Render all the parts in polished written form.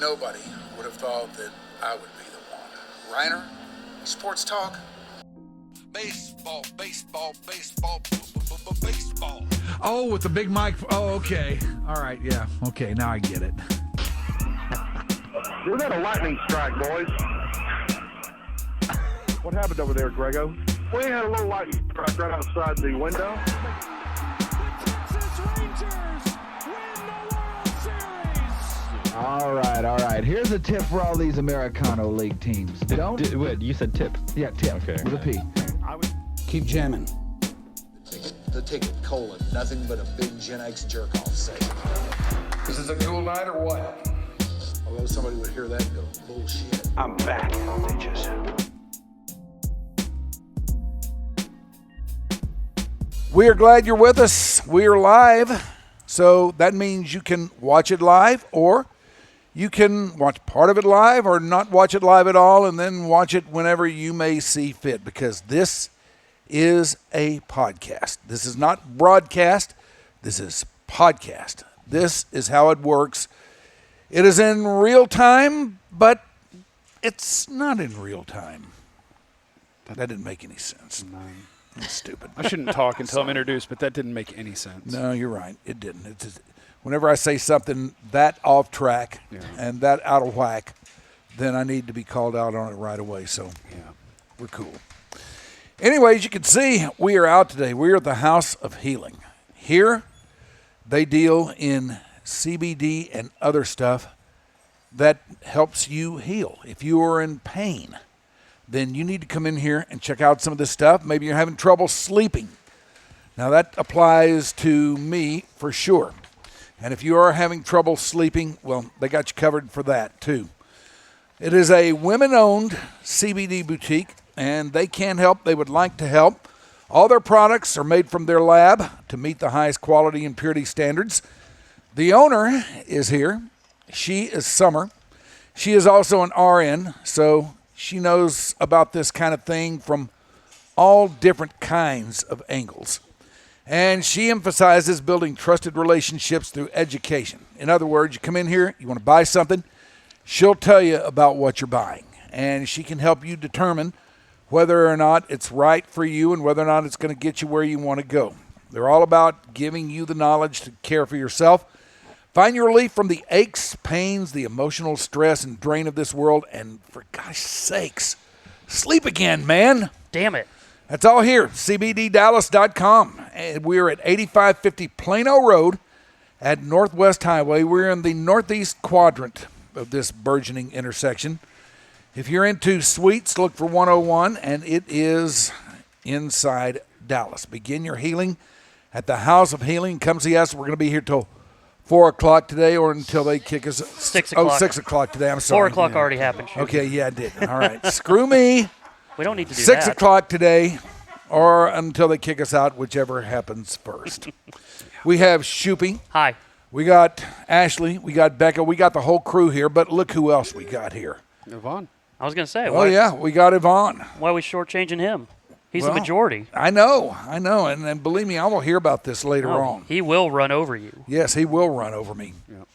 Nobody would have thought that I would be the one. Rhyner, sports talk. Baseball, baseball, baseball, baseball. Oh, with the big mic. Oh, okay. All right, yeah. Okay, now I get it. We got a lightning strike, boys. What happened over there, Grego? We had a little lightning strike right outside the window. All right. Here's a tip for all these Americano League teams. Wait, you said tip? Yeah, tip. Okay. With a P. Keep jamming. The ticket, colon, nothing but a big Gen X jerk-off sake. This is a cool night or what? Although somebody would hear that and go, bullshit. I'm back, bitches. We are glad you're with us. We are live. So that means you can watch it live, or you can watch part of it live or not watch it live at all and then watch it whenever you may see fit, because this is a podcast. This is not broadcast. This is podcast. This is how it works. It is in real time, but it's not in real time. That didn't make any sense. No. It's stupid. I shouldn't talk until I'm introduced, but that didn't make any sense. No, you're right. It didn't. It's just, whenever I say something that off track and that out of whack, then I need to be called out on it right away. So we're cool. Anyways, you can see we are out today. We are at the House of Healing. Here, they deal in CBD and other stuff that helps you heal. If you are in pain, then you need to come in here and check out some of this stuff. Maybe you're having trouble sleeping. Now, that applies to me for sure. And if you are having trouble sleeping, well, they got you covered for that too. It is a women-owned CBD boutique, and they can help. They would like to help. All their products are made from their lab to meet the highest quality and purity standards. The owner is here. She is Summer. She is also an RN, so she knows about this kind of thing from all different kinds of angles. And she emphasizes building trusted relationships through education. In other words, you come in here, you want to buy something, she'll tell you about what you're buying. And she can help you determine whether or not it's right for you and whether or not it's going to get you where you want to go. They're all about giving you the knowledge to care for yourself. Find your relief from the aches, pains, the emotional stress and drain of this world, and for gosh sakes, sleep again, man. Damn it. That's all here, cbddallas.com. And we're at 8550 Plano Road at Northwest Highway. We're in the northeast quadrant of this burgeoning intersection. If you're into sweets, look for 101, and it is inside Dallas. Begin your healing at the House of Healing. Come see us. We're going to be here till 4 o'clock today, or until they kick us. 6 o'clock. Oh, 6 o'clock today. I'm sorry. 4 o'clock already happened. Shippy. Okay, yeah, I did. All right. Screw me. We don't need to do 6 that. o'clock today, or until they kick us out, whichever happens first. We have Shippy. Hi. We got Ashley. We got Becca. We got the whole crew here, but look who else we got here. Yvonne. I was going to say. Oh, yeah, we got Yvonne. Why are we shortchanging him? He's Well, the majority. I know. And believe me, I will hear about this later on. He will run over you. Yes, he will run over me. Yep.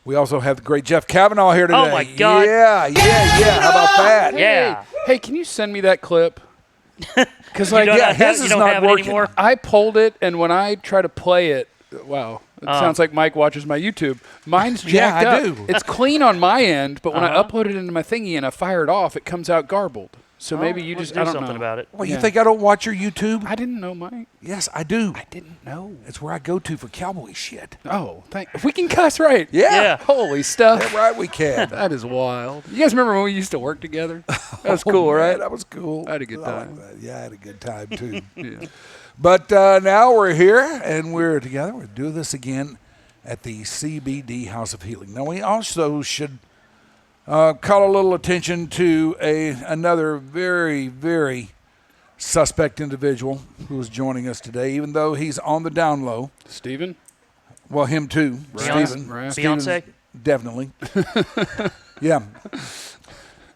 We also have the great Jeff Cavanaugh here today. Oh, my God. Yeah. How about that? Yeah. Hey, can you send me that clip? Because his is not working. Anymore? I pulled it, and when I try to play it, wow. It sounds like Mike watches my YouTube. Mine's jacked I up. do. It's clean on my end, but when I upload it into my thingy and I fire it off, it comes out garbled. So maybe you let's just do I don't something know. about it. Well, you think I don't watch your YouTube? I didn't know, Mike. Yes, I do. I didn't know. It's where I go to for cowboy shit. Oh, if we can cuss right. Yeah. Holy stuff. Yeah, right, we can. That is wild. You guys remember when we used to work together? That was cool, man, right? That was cool. I had a good time. Like that. Yeah, I had a good time, too. Yeah. But now we're here, and we're together. We're doing this again at the CBD House of Healing. Now, we also should call a little attention to another very, very suspect individual who is joining us today, even though he's on the down low. Steven? Well, him too. Steven. Beyonce? Definitely. Yeah.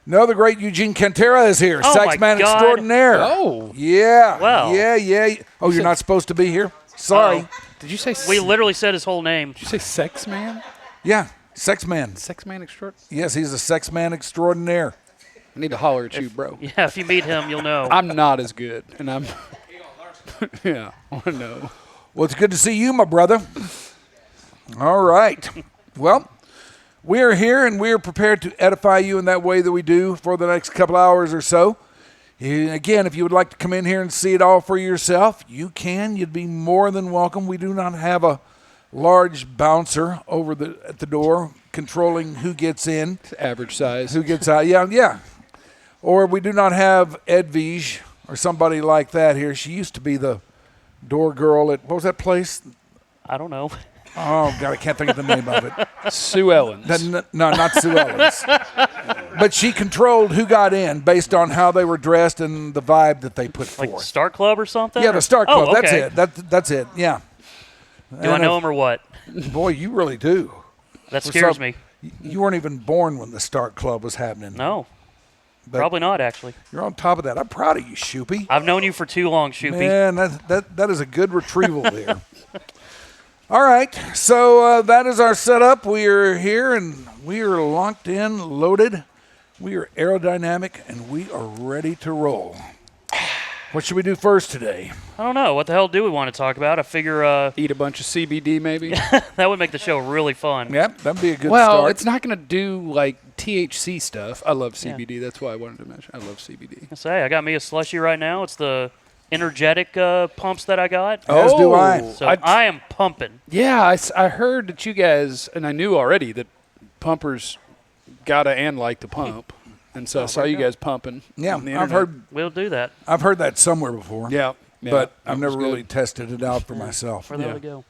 No, the great Eugene Cantera is here. Oh, Sex my man God. extraordinaire. Oh. Yeah. Wow. Yeah. Oh, you're not supposed to be here? Sorry. Uh-oh. Did you say We literally said his whole name. Did you say sex man? Yeah. Sex man. Sex man extraordinaire. Yes, he's a sex man extraordinaire. I need to holler at you, bro. Yeah, if you meet him, you'll know. I'm not as good, and I'm. Yeah, I want to know. Well, it's good to see you, my brother. All right. Well, we are here, and we are prepared to edify you in that way that we do for the next couple hours or so. Again, if you would like to come in here and see it all for yourself, you can. You'd be more than welcome. We do not have a large bouncer over at the door controlling who gets in. It's average size. Who gets out. Yeah. Or we do not have Edwige or somebody like that here. She used to be the door girl at, what was that place? I don't know. Oh, God, I can't think of the name of it. Sue Ellens. No, not Sue Ellens. But she controlled who got in based on how they were dressed and the vibe that they put Like forth. Star Club or something? Yeah, the Star Club. Oh, okay. That's it. That's it. Yeah. Do I know him or what? Boy, you really do. That scares me. You weren't even born when the Star Club was happening. No. But Probably not, actually. You're on top of that. I'm proud of you, Shippy. I've known you for too long, Shippy. Man, that is a good retrieval there. All right, so that is our setup. We are here, and we are locked in, loaded. We are aerodynamic, and we are ready to roll. What should we do first today? I don't know. What the hell do we want to talk about? I figure Eat a bunch of CBD, maybe. that would make the show really fun. Yep, that'd be a good Well, start. it's not going to do like THC stuff. I love CBD. That's why I wanted to mention. I love CBD. I say, I got me a slushie right now. It's the energetic pumps that I got. As do I. So I am pumping. Yeah, I heard that you guys, and I knew already that pumpers gotta and like to pump, and so I saw you guys pumping. Yeah, on the I've internet. We'll do that. heard that somewhere before. Yeah, But that I've was never good. really tested it out for myself. Where the hell Yeah. to go?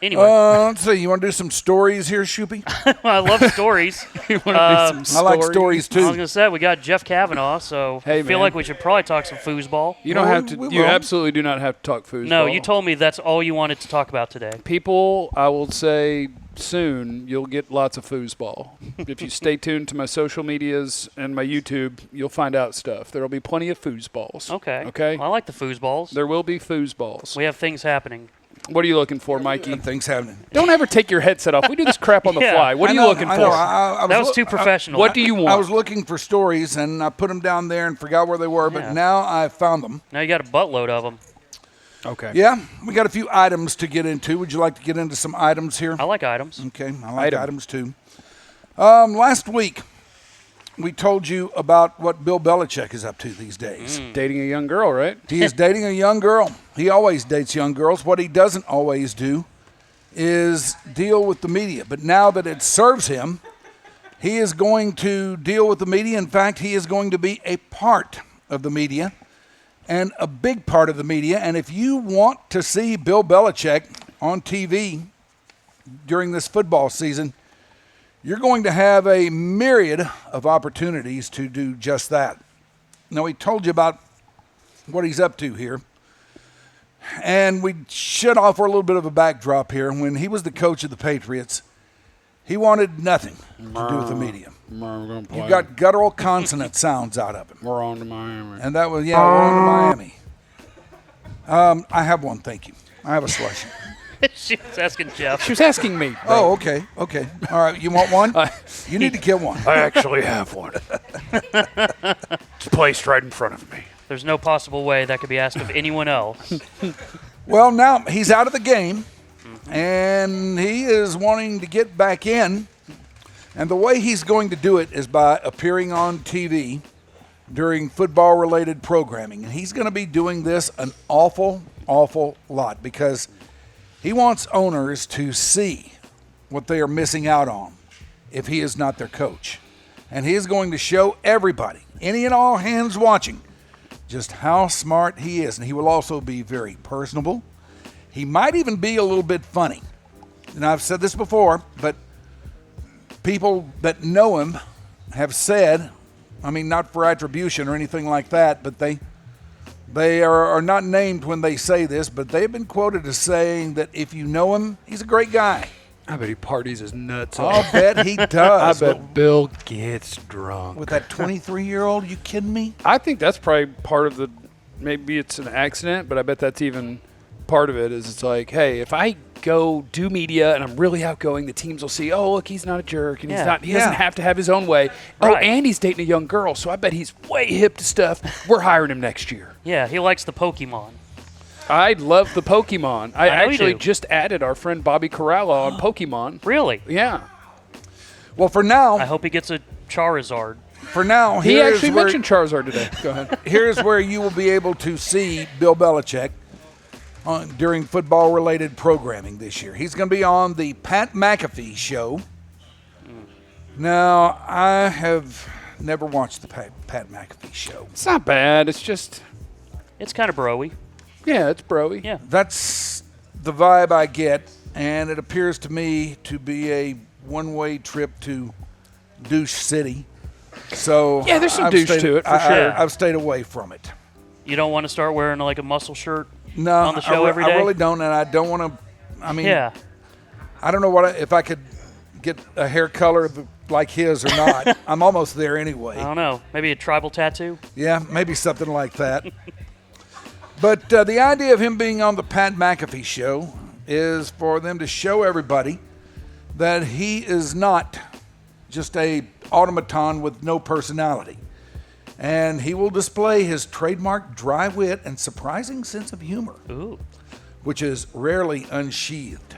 Anyway, Let's see. You want to do some stories here, Shippy? I love stories. You wanna do some I like stories I was too. going to say, we got Jeff Kavanaugh, so Hey, I feel man. like we should probably talk some foosball. You don't Well, have to. we You will. absolutely do not have to talk foosball. No, you told me that's all you wanted to talk about today. people. I will say soon you'll get lots of foosball. If you stay tuned to my social medias and my YouTube, you'll find out stuff. There will be plenty of foosballs. Okay. Okay. Well, I like the foosballs. There will be foosballs. We have things happening. What are you looking for, Mikey? Things happening. Don't ever take your headset off. We do this crap on the Yeah, fly. What I are you know, looking I for? know. I That was too professional. What do you want? I was looking for stories, and I put them down there and forgot where they were, but Yeah. now I found them. Now you got a buttload of them. Okay. Yeah, we got a few items to get into. Would you like to get into some items here? I like items. Okay, I like Item. items too. Last week, we told you about what Bill Belichick is up to these days. Dating a young girl, right? He is dating a young girl. He always dates young girls. What he doesn't always do is deal with the media. But now that it serves him, he is going to deal with the media. In fact, he is going to be a part of the media and a big part of the media. And if you want to see Bill Belichick on TV during this football season, you're going to have a myriad of opportunities to do just that. Now, we told you about what he's up to here. And we should offer a little bit of a backdrop here. When he was the coach of the Patriots, he wanted nothing to do with the media. You got guttural consonant sounds out of him. We're on to Miami. And that was, we're on to Miami. I have one, thank you. I have a slushie. She was asking Jeff. She was asking me. Oh, okay. All right, you want one? You need to get one. I actually have one. It's placed right in front of me. There's no possible way that could be asked of anyone else. Well, now he's out of the game, and he is wanting to get back in. And the way he's going to do it is by appearing on TV during football-related programming. And he's going to be doing this an awful lot because he wants owners to see what they are missing out on if he is not their coach. And he is going to show everybody, any and all hands watching, just how smart he is. And he will also be very personable. He might even be a little bit funny. And I've said this before, but people that know him have said, I mean, not for attribution or anything like that, but they are not named when they say this, but they've been quoted as saying that if you know him, he's a great guy. I bet he parties his nuts I'll off. bet he I does. bet Bill gets drunk. With that 23-year-old, you kidding me? I think that's probably part of maybe it's an accident, but I bet that's even part of it is it's like, hey, if I go do media and I'm really outgoing, the teams will see, oh, look, he's not a jerk and Yeah. he doesn't have to have his own way. Oh, Right. and he's dating a young girl, so I bet he's way hip to stuff. We're hiring him next year. Yeah, he likes the Pokemon. I love the Pokemon. I know you actually do. just added our friend Bobby Corrala on Pokemon. Really? Yeah. Well, for I now, hope he gets a Charizard. He here's actually where, mentioned Charizard today. Go ahead. here's where you will be able to see Bill Belichick during football-related programming this year. He's going to be on the Pat McAfee show. Now, I have never watched the Pat McAfee show. It's not bad. It's just, It's kind of bro-y. yeah, it's bro-y. Yeah. That's the vibe I get, and it appears to me to be a one-way trip to douche city. So Yeah, there's some I've douche stayed- to it, for I- sure. I've stayed away from it. You don't want to start wearing like a muscle shirt No, on the show every day? I really don't, and I don't want to. I mean, Yeah. I don't know if I could get a hair color like his or not. I'm almost there anyway. I don't know. Maybe a tribal tattoo? Yeah, maybe something like that. But the idea of him being on the Pat McAfee show is for them to show everybody that he is not just a automaton with no personality. And he will display his trademark dry wit and surprising sense of humor, Ooh, which is rarely unsheathed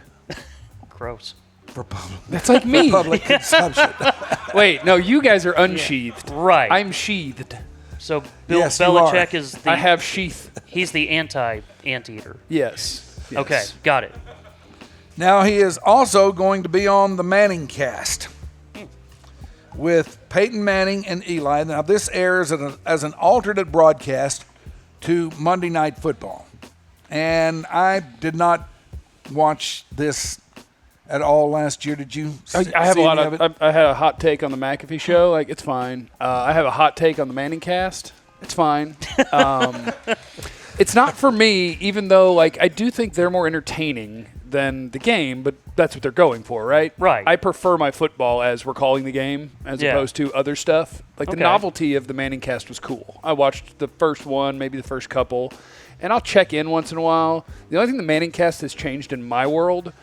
gross. for That's like me. public consumption. Wait, no, you guys are unsheathed. Right. I'm sheathed. So Bill Yes, you Belichick are. is the I have sheath. he's the anti-anteater. Yes. Okay, Yes. got it. Now he is also going to be on the Manning cast with Peyton Manning and Eli. Now this airs as an alternate broadcast to Monday Night Football. And I did not watch this at all last year. Did you? I have see a lot any of. I had a hot take on the McAfee show. Like, it's fine. I have a hot take on the Manning cast. It's fine. It's not for me, even though like I do think they're more entertaining than the game, but that's what they're going for, right? Right. I prefer my football as we're calling the game as Yeah. opposed to other stuff. Like Okay. the novelty of the Manning cast was cool. I watched the first one, maybe the first couple, and I'll check in once in a while. The only thing the Manning cast has changed in my world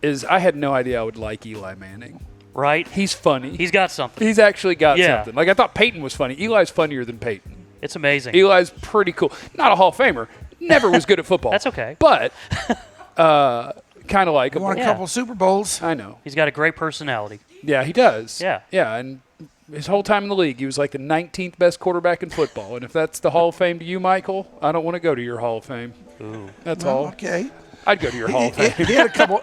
is I had no idea I would like Eli Manning. Right? He's funny. He's got something. He's actually got Yeah. something. Like I thought Peyton was funny. Eli's funnier than Peyton. It's amazing. Eli's pretty cool. Not a Hall of Famer. Never was good at football. That's okay. But kind of like him. Won a Yeah. couple Super Bowls. I know. He's got a great personality. Yeah, he does. Yeah. Yeah, and his whole time in the league, he was like the 19th best quarterback in football. And if that's the Hall of Fame to you, Michael, I don't want to go to your Hall of Fame. Ooh. That's Well, all. okay. I'd go to your Hall of Fame. He had a couple.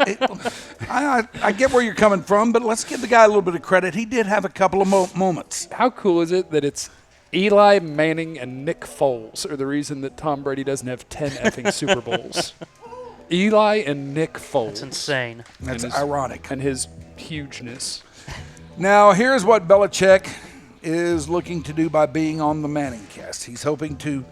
I get where you're coming from, but let's give the guy a little bit of credit. He did have a couple of moments. How cool is it that it's Eli Manning and Nick Foles are the reason that Tom Brady doesn't have 10 effing Super Bowls? Eli and Nick Foles. It's insane. That's And his- ironic. And his hugeness. Now, here's what Belichick is looking to do by being on the Manning cast. He's hoping to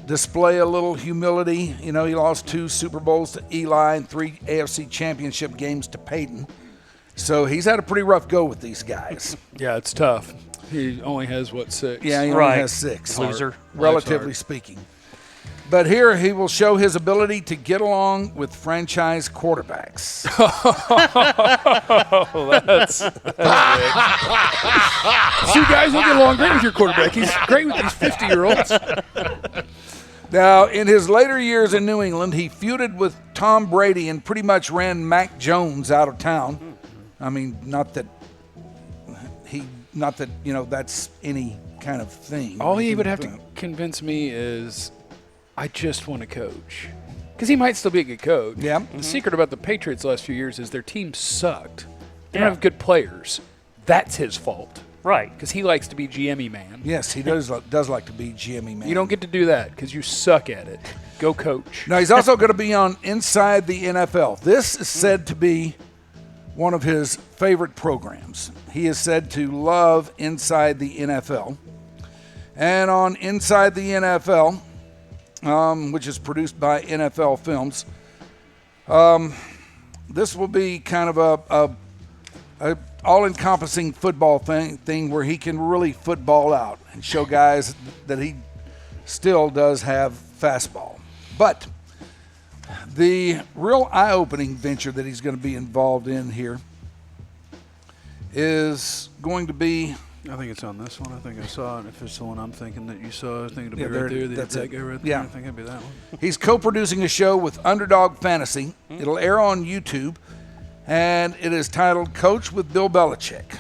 display a little humility. You know, he lost 2 Super Bowls to Eli and 3 AFC championship games to Peyton. So he's had a pretty rough go with these guys. Yeah, it's tough. He only has, 6? Yeah, he Right. only has 6. Loser. Relatively hard. speaking. But here he will show his ability to get along with franchise quarterbacks. You guys will get along great with your quarterback. He's great with these 50-year-olds. Now, in his later years in New England, he feuded with Tom Brady and pretty much ran Mac Jones out of town. I mean, not that, you know, that's any kind of thing. All he would have to convince me is, I just want to coach. Because he might still be a good coach. Yeah. The secret about the Patriots the last few years is their team sucked. They Yeah. don't have good players. That's his fault. Right. Because he likes to be GM-y man. Yes, he does like to be GME man. You don't get to do that because you suck at it. Go coach. Now, he's also going to be on Inside the NFL. This is said to be one of his favorite programs. He is said to love Inside the NFL. And on Inside the NFL, which is produced by NFL Films, this will be kind of a all-encompassing football thing where he can really football out and show guys that he still does have fastball. But The real eye-opening venture that he's going to be involved in here is going to be. I think it's on this one. I think I saw it. If it's the one I'm thinking that you saw, I think it'll be Yeah, right there. that's that it. guy right there. Yeah. I think it'll be that one. He's co-producing a show with Underdog Fantasy. It'll air on YouTube, and it is titled Coach with Bill Belichick.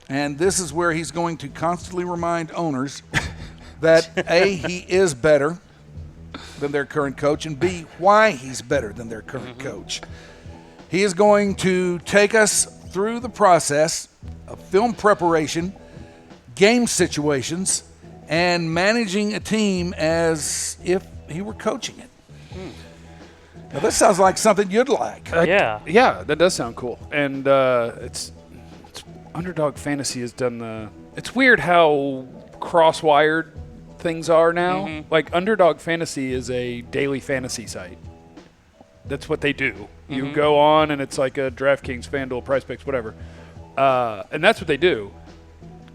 And this is where he's going to constantly remind owners that A, he is better than their current coach, and B, why he's better than their current coach. He is going to take us through the process of film preparation, game situations, and managing a team as if he were coaching it. Now, this sounds like something you'd like. Yeah. Yeah, that does sound cool. And it's Underdog Fantasy has done the. It's weird how cross-wired things are now. Like Underdog Fantasy is a daily fantasy site. That's what they do. You go on and it's like a DraftKings, FanDuel, PrizePicks, whatever. And that's what they do.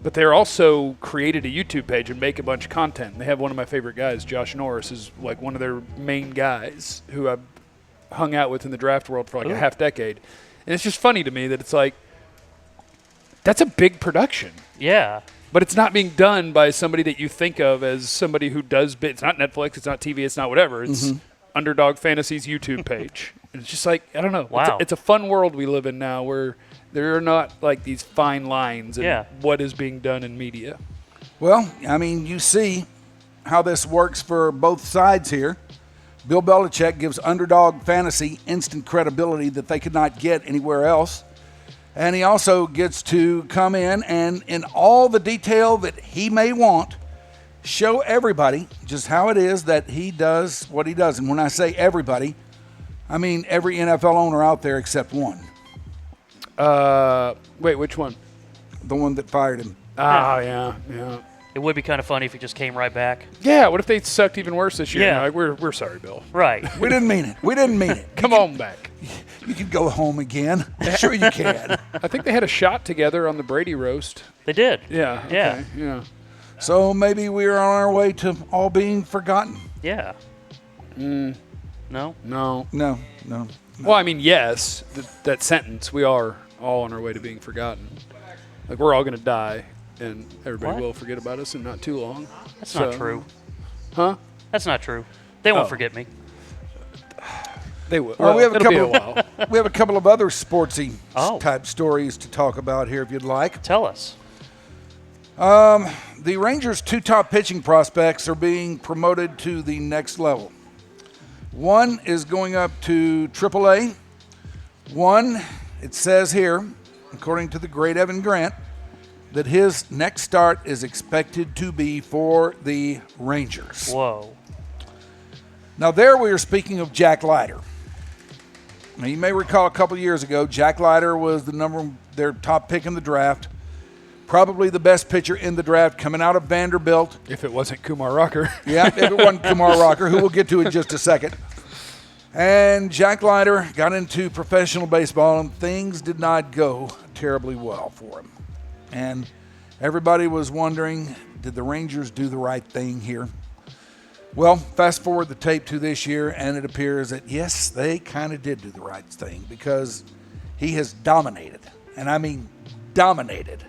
But they're also created a YouTube page and make a bunch of content. They have one of my favorite guys, Josh Norris, is like one of their main guys who I've hung out with in the draft world for like a half decade. And it's just funny to me that it's like, that's a big production. Yeah. But it's not being done by somebody that you think of as somebody who does it's not Netflix, it's not TV, it's not whatever. It's Underdog Fantasy's YouTube page. And it's just like, I don't know. Wow. It's a fun world we live in now where there are not like these fine lines in what is being done in media. Well, I mean, you see how this works for both sides here. Bill Belichick gives Underdog Fantasy instant credibility that they could not get anywhere else. And he also gets to come in and, in all the detail that he may want, show everybody just how it is that he does what he does. And when I say everybody, I mean every NFL owner out there except one. Wait, which one? The one that fired him. Ah, yeah. It would be kind of funny if he just came right back. Yeah, what if they sucked even worse this year? Yeah. Like, we're sorry, Bill. Right. We didn't mean it. We didn't mean it. Come on back. You can go home again. Sure you can. I think they had a shot together on the Brady roast. They did. Yeah. Yeah. Okay, yeah. So maybe we're on our way to all being forgotten. Yeah. No? No. No. Well, I mean, yes, that sentence, we are all on our way to being forgotten. Like, we're all going to die, and everybody What? will forget about us in not too long. That's not true. Huh? That's not true. They won't Oh. forget me. They will. Well, we have a it'll be couple. a while. We have a couple of other sportsy Oh. type stories to talk about here, if you'd like. Tell us. The Rangers' two top pitching prospects are being promoted to the next level. One is going up to AAA. One, it says here, according to the great Evan Grant, that his next start is expected to be for the Rangers. Whoa. Now, there we are speaking of Jack Leiter. Now, you may recall a couple years ago, Jack Leiter was their top pick in the draft. Probably the best pitcher in the draft coming out of Vanderbilt. If it wasn't Kumar Rocker. Yeah, if it wasn't Kumar Rocker, who we'll get to in just a second. And Jack Leiter got into professional baseball, and things did not go terribly well for him. And everybody was wondering, did the Rangers do the right thing here? Well, fast forward the tape to this year, and it appears that, yes, they kind of did do the right thing because he has dominated, and I mean dominated,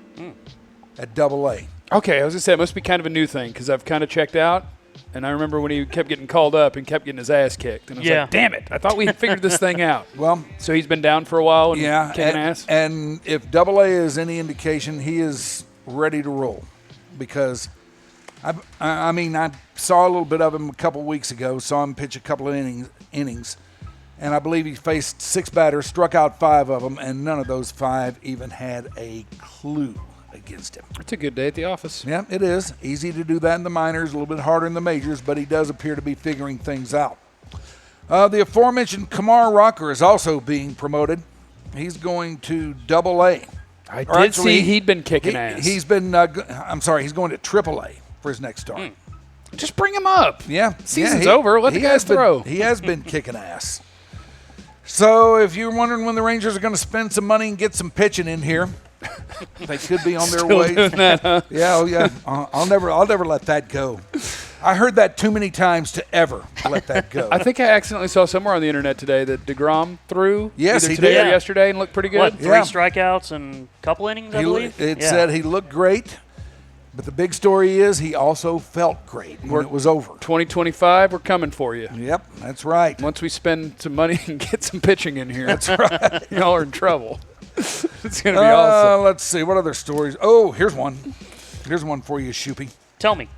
at AA. Okay, I was going to say, it must be kind of a new thing because I've kind of checked out. And I remember when he kept getting called up and kept getting his ass kicked. And I was like, damn it, I thought we had figured this thing out. Well, So he's been down for a while and kicking ass? And if AA is any indication, he is ready to roll because, I mean, I saw a little bit of him a couple weeks ago, saw him pitch a couple of innings, and I believe he faced 6 batters, struck out 5 of them, and none of those 5 even had a clue against him. It's a good day at the office. Yeah, it is. Easy to do that in the minors, a little bit harder in the majors, but he does appear to be figuring things out. The aforementioned Kumar Rocker is also being promoted. He's going to AA. I did see he'd been kicking ass. He's been, he's going to AAA for his next start. Just bring him up. Yeah. Season's over. Let the guys throw. He has been kicking ass. So if you're wondering when the Rangers are going to spend some money and get some pitching in here, they could be on their way. Doing that, huh? Yeah, oh yeah. I'll never let that go. I heard that too many times to ever let that go. I think I accidentally saw somewhere on the internet today that DeGrom threw Yes, either he today did. or yesterday and looked pretty good. What, 3 Yeah. strikeouts and a couple innings, I believe? It said he looked great, but the big story is he also felt great when it was over. 2025, we're coming for you. Yep, that's right. Once we spend some money and get some pitching in here, that's right. Y'all are in trouble. It's going to be awesome. Let's see. What other stories? Oh, here's one. Here's one for you, Shippy. Tell me.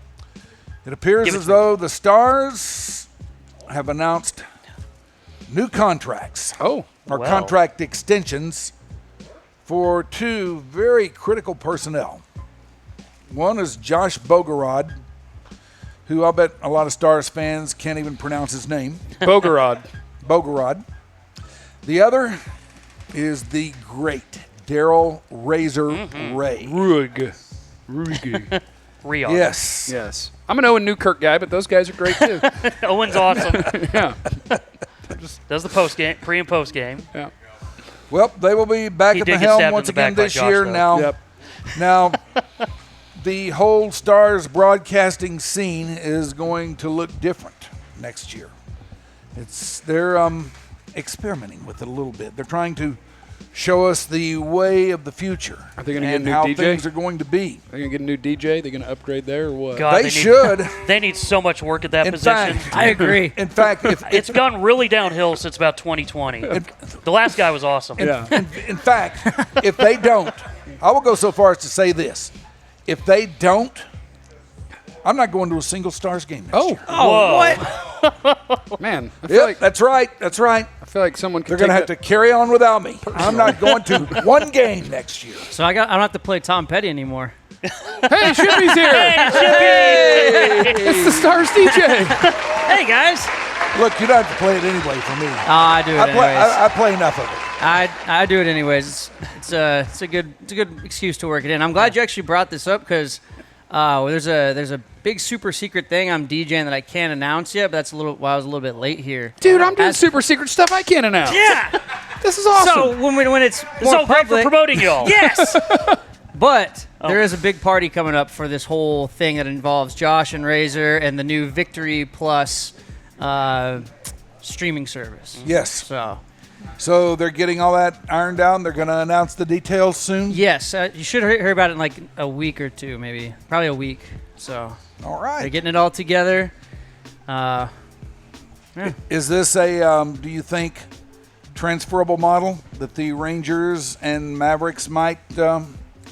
It appears Give it as to me. though the Stars have announced new contracts. Oh, Or Well. contract extensions for 2 very critical personnel. One is Josh Bogorod, who I'll bet a lot of Stars fans can't even pronounce his name. Bogorod. Bogorod. The other is the great Daryl Razor Ray. Ruig. Rio. Yes. Yes. I'm an Owen Newkirk guy, but those guys are great too. Owen's awesome. Yeah. Does the post game, pre and post game. Yeah. Well, they will be back He at did the get helm stabbed in once the back again by this Josh, year. though. Now, Yep. now, the whole Stars broadcasting scene is going to look different next year. They're experimenting with it a little bit. They're trying to show us the way of the future. Are they gonna get a and new how DJ? things are going to be. They're going to get a new DJ? They're going to upgrade there or what? God, They should. They need so much work at that In position. fact, I agree. in fact, if It's gone really downhill since about 2020. The last guy was awesome. Yeah. in fact, if they don't, I will go so far as to say this: if they don't, I'm not going to a single Stars game next year. Whoa. What? Man, I feel, Yep, like, that's right. That's right. I feel like someone could They're going to have to carry on without me. I'm not going to one game next year. So I don't have to play Tom Petty anymore. Hey, Shippy's here. It's the Stars DJ. Hey guys. Look, you don't have to play it anyway for me. I do it anyways. I play enough of it. I do it anyways. It's a good excuse to work it in. I'm glad you actually brought this up because there's a big super secret thing I'm DJing that I can't announce yet, but that's why I was a little bit late here. Dude, I'm doing super secret stuff I can't announce. Yeah. This is awesome. So when it's It's more so great for public, promoting y'all. yes. But there is a big party coming up for this whole thing that involves Josh and Razor and the new Victory Plus streaming service. Yes. So, They're getting all that ironed out. They're going to announce the details soon. yes, you should hear about it in like a week or two, maybe. Probably a week. So, All they're right. getting it all together. Is this a, do you think, transferable model that the Rangers and Mavericks might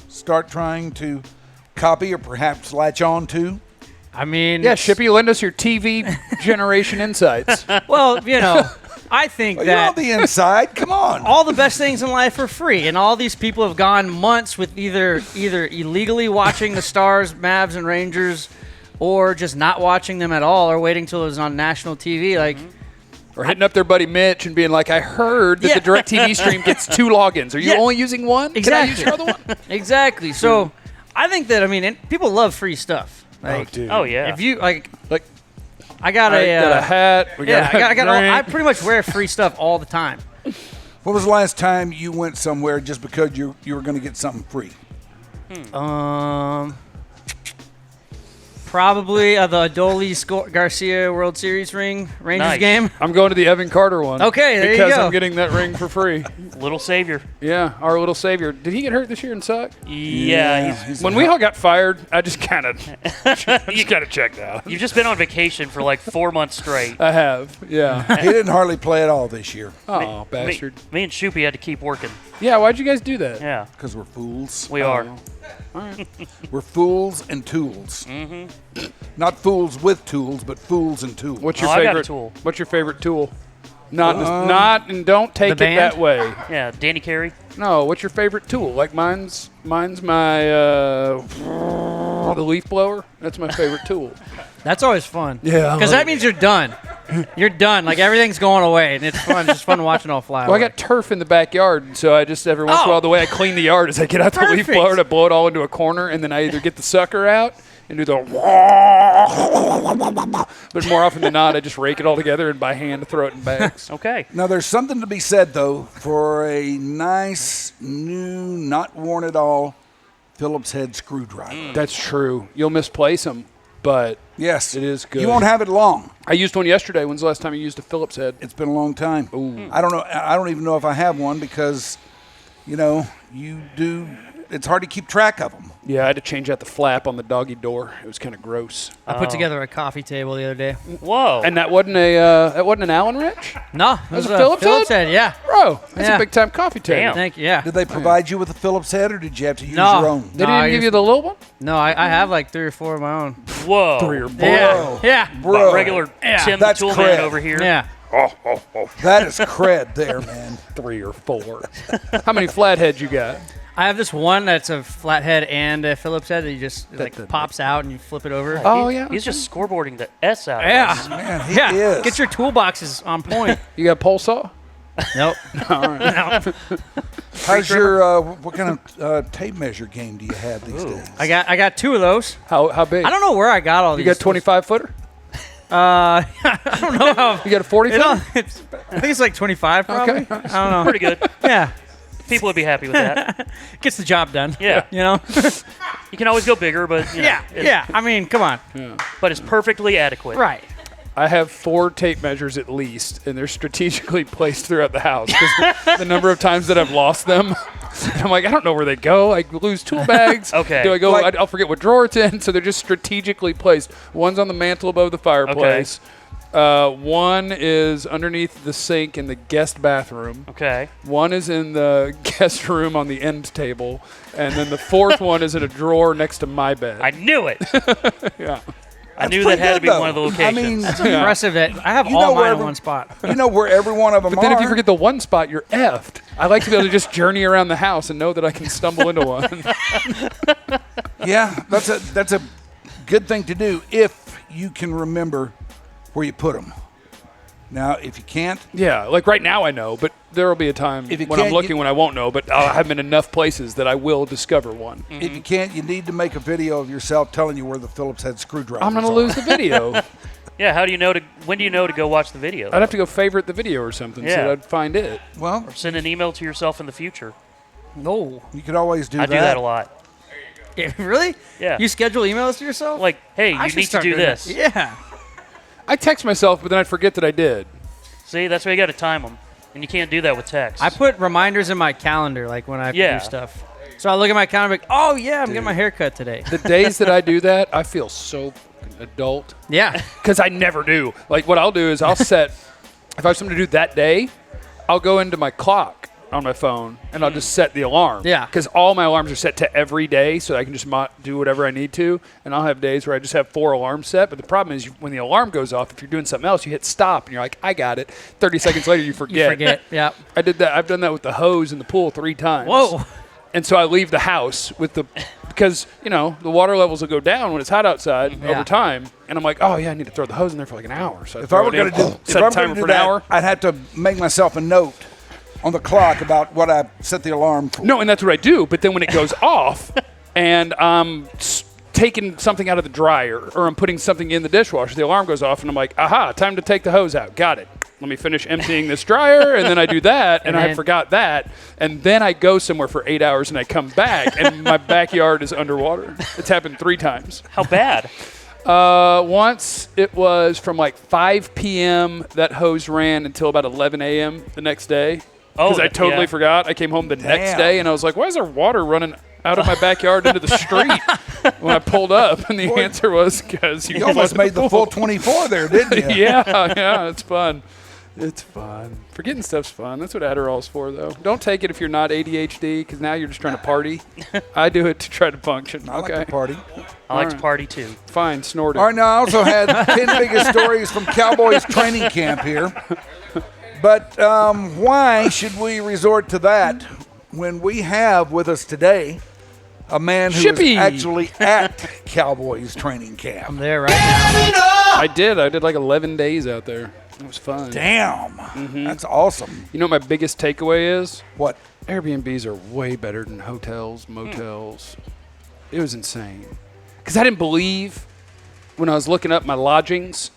start trying to copy or perhaps latch on to? I mean, yeah, Shippy, lend us your TV generation insights. well, I think Well, you're that on the inside. Come on. all the best things in life are free, and all these people have gone months with either illegally watching the Stars, Mavs, and Rangers, or just not watching them at all, or waiting till it was on national TV. Like, Or hitting up their buddy Mitch and being like, I heard that Yeah. the DirecTV stream gets 2 logins. Are you Yeah. only using one? Can I use your other one? exactly. So, I think that and people love free stuff. Like, dude. Oh, yeah. if you like, Like, I got I a got a hat. We yeah, got I got all, I drink. pretty much wear free stuff all the time. When was the last time you went somewhere just because you were going to get something free? Probably the Adolis Garcia World Series ring Rangers Nice. game. I'm going to the Evan Carter one. Okay, there you because go. I'm getting that ring for free. Little savior. Yeah, our little savior. Did he get hurt this year and suck? Yeah. When we all got fired, I just kind of checked out. You've just been on vacation for like 4 months straight. I have, yeah. He didn't hardly play at all this year Oh, bastard. Me and Shippy had to keep working. Yeah, why'd you guys do that? Yeah, because we're fools. we are. We're fools and tools. Mm-hmm. Not fools with tools, but fools and tools. What's your Oh, I got a favorite tool. What's your favorite tool? Not and don't take it band? that way. Yeah, Danny Carey. No, what's your favorite tool? Like mine's my the leaf blower. That's my favorite tool. That's always fun. Yeah, I because love that means you're done. You're done. Like everything's going away, and it's fun. Just fun watching it all fly. Well, I away. got turf in the backyard, so I just every once in a while the way I clean the yard is I get out the leaf Perfect. blower and I blow it all into a corner, and then I either get the sucker out and do the but more often than not I just rake it all together and by hand throw it in bags. Okay. Now, there's something to be said, though, for a nice, new, not worn at all Phillips head screwdriver. That's true. You'll misplace them. but Yes. it is good. You won't have it long. I used one yesterday. When's the last time you used a Phillips head? It's been a long time. Ooh. I don't know. I don't even know if I have one because, it's hard to keep track of them. Yeah, I had to change out the flap on the doggy door. It was kind of gross. I put together a coffee table the other day. Whoa. And that wasn't an Allen wrench? No, it was a Phillips head. Yeah. Bro, that's Yeah. a big-time coffee table. Damn. Thank you. Yeah. Did they provide you with a Phillips head, or did you have to use No. your own? They No, didn't I even give used- you the little one? No, I have like 3 or 4 of my own. Whoa. 3 or 4. Yeah. Yeah. Bro, Regular Yeah. Tim the That's Tool cred. Man over here. Yeah. that is cred there, man. 3 or 4. How many flatheads you got? I have this one that's a flathead and a Phillips head that you just doesn't pops out and you flip it over. Oh, yeah. He's just scoreboarding the S out of Yeah. us. Man, he Yeah. is. Get your toolboxes on point. You got a pole saw? Nope. How's your what kind of tape measure game do you have these days? I got 2 of those. How big? I don't know where I got all You these. got 25-footer? I don't know how. You got a 40-footer? I think it's like 25 probably. Okay. I don't know. Pretty good. Yeah. People would be happy with that. Gets the job done. Yeah. You know? You can always go bigger, but Yeah. I mean, come on. But it's perfectly adequate. Right. I have 4 tape measures at least, and they're strategically placed throughout the house. 'Cause the number of times that I've lost them, I'm like, I don't know where they go. I lose tool bags. Okay. Do I go? Like- I'll forget what drawer it's in. So they're just strategically placed. One's on the mantle above the fireplace. One is underneath the sink in the guest bathroom. Okay. One is in the guest room on the end table, and then the 4th one is in a drawer next to my bed. I knew it. Yeah. I knew pretty that had to good, be though. one of the I locations. mean, It's impressive that I have You all know where mine in every- one spot. you know where every one of them But then are. if you forget the one spot, you're effed. I like to be able to just journey around the house and know that I can stumble into one. Yeah, that's a good thing to do if you can remember where you put them. Now, if you can't, Yeah, like right now I know, but there will be a time If you when I'm can't, looking you- when I won't know, but I'll have them in enough places that I will discover one. if you can't, you need to make a video of yourself telling you where the Phillips head screwdriver. I'm going to lose the video. Yeah, how do you know when do you know to go watch the video? I'd have to go favorite the video or something so Yeah. that I'd find it. Well, Send an email to yourself in the future. No. you could always do I that. do that a lot. Yeah, really? Yeah. You schedule emails to yourself? Like, hey, I you should need to start do doing that. this. Yeah. I text myself, but then I'd forget that I did. See, that's why you got to time them. And you can't do that with text. I put reminders in my calendar, like when I have to Yeah. do stuff. So I look at my calendar, like, oh yeah, I'm getting my hair cut today. The days that I do that, I feel so fucking adult. Yeah. Because I never do. Like, what I'll do is I'll set, if I have something to do that day, I'll go into my clock on my phone and I'll just set the alarm. Yeah. Because all my alarms are set to every day, so I can just do whatever I need to. And I'll have days where I just have 4 alarms set. But the problem is when the alarm goes off, if you're doing something else, you hit stop and you're like, I got it. 30 seconds later, you forget. You forget. Yeah. I did that. I've done that with the hose in the pool 3 times. Whoa. And so I leave the house with because, the water levels will go down when it's hot outside Yeah. over time. And I'm like, oh, yeah, I need to throw the hose in there for like an hour. So If I were going to set a timer for an hour. I'd have to make myself a note on the clock about what I set the alarm for. No, and that's what I do. But then when it goes off and I'm taking something out of the dryer or I'm putting something in the dishwasher, the alarm goes off and I'm like, aha, time to take the hose out. Got it. Let me finish emptying this dryer, and then I do that, and I then- forgot that, and then I go somewhere for 8 hours, and I come back, and my backyard is underwater. It's happened 3 times. How bad? Once it was from like 5 p.m. that hose ran until about 11 a.m. the next day. Because I totally yeah. forgot. I came home the next Damn. day, and I was like, why is there water running out of my backyard into the street when I pulled up? And the answer was because You almost made the full 24 there, didn't you? yeah, it's fun. It's fun. Forgetting stuff's fun. That's what Adderall's for, though. Don't take it if you're not ADHD, because now you're just trying to party. I do it to try to function. I like Okay, to party. I like All to right. party too. fine. Snort it. All right, now I also had 10 biggest stories from Cowboys training camp here. But why should we resort to that when we have with us today a man who Shippy. is actually at Cowboys training camp? I'm there right now. I did like 11 days out there. It was fun. Damn, that's awesome. You know what my biggest takeaway is? What? Airbnbs are way better than hotels, motels. It was insane. Because I didn't believe when I was looking up my lodgings.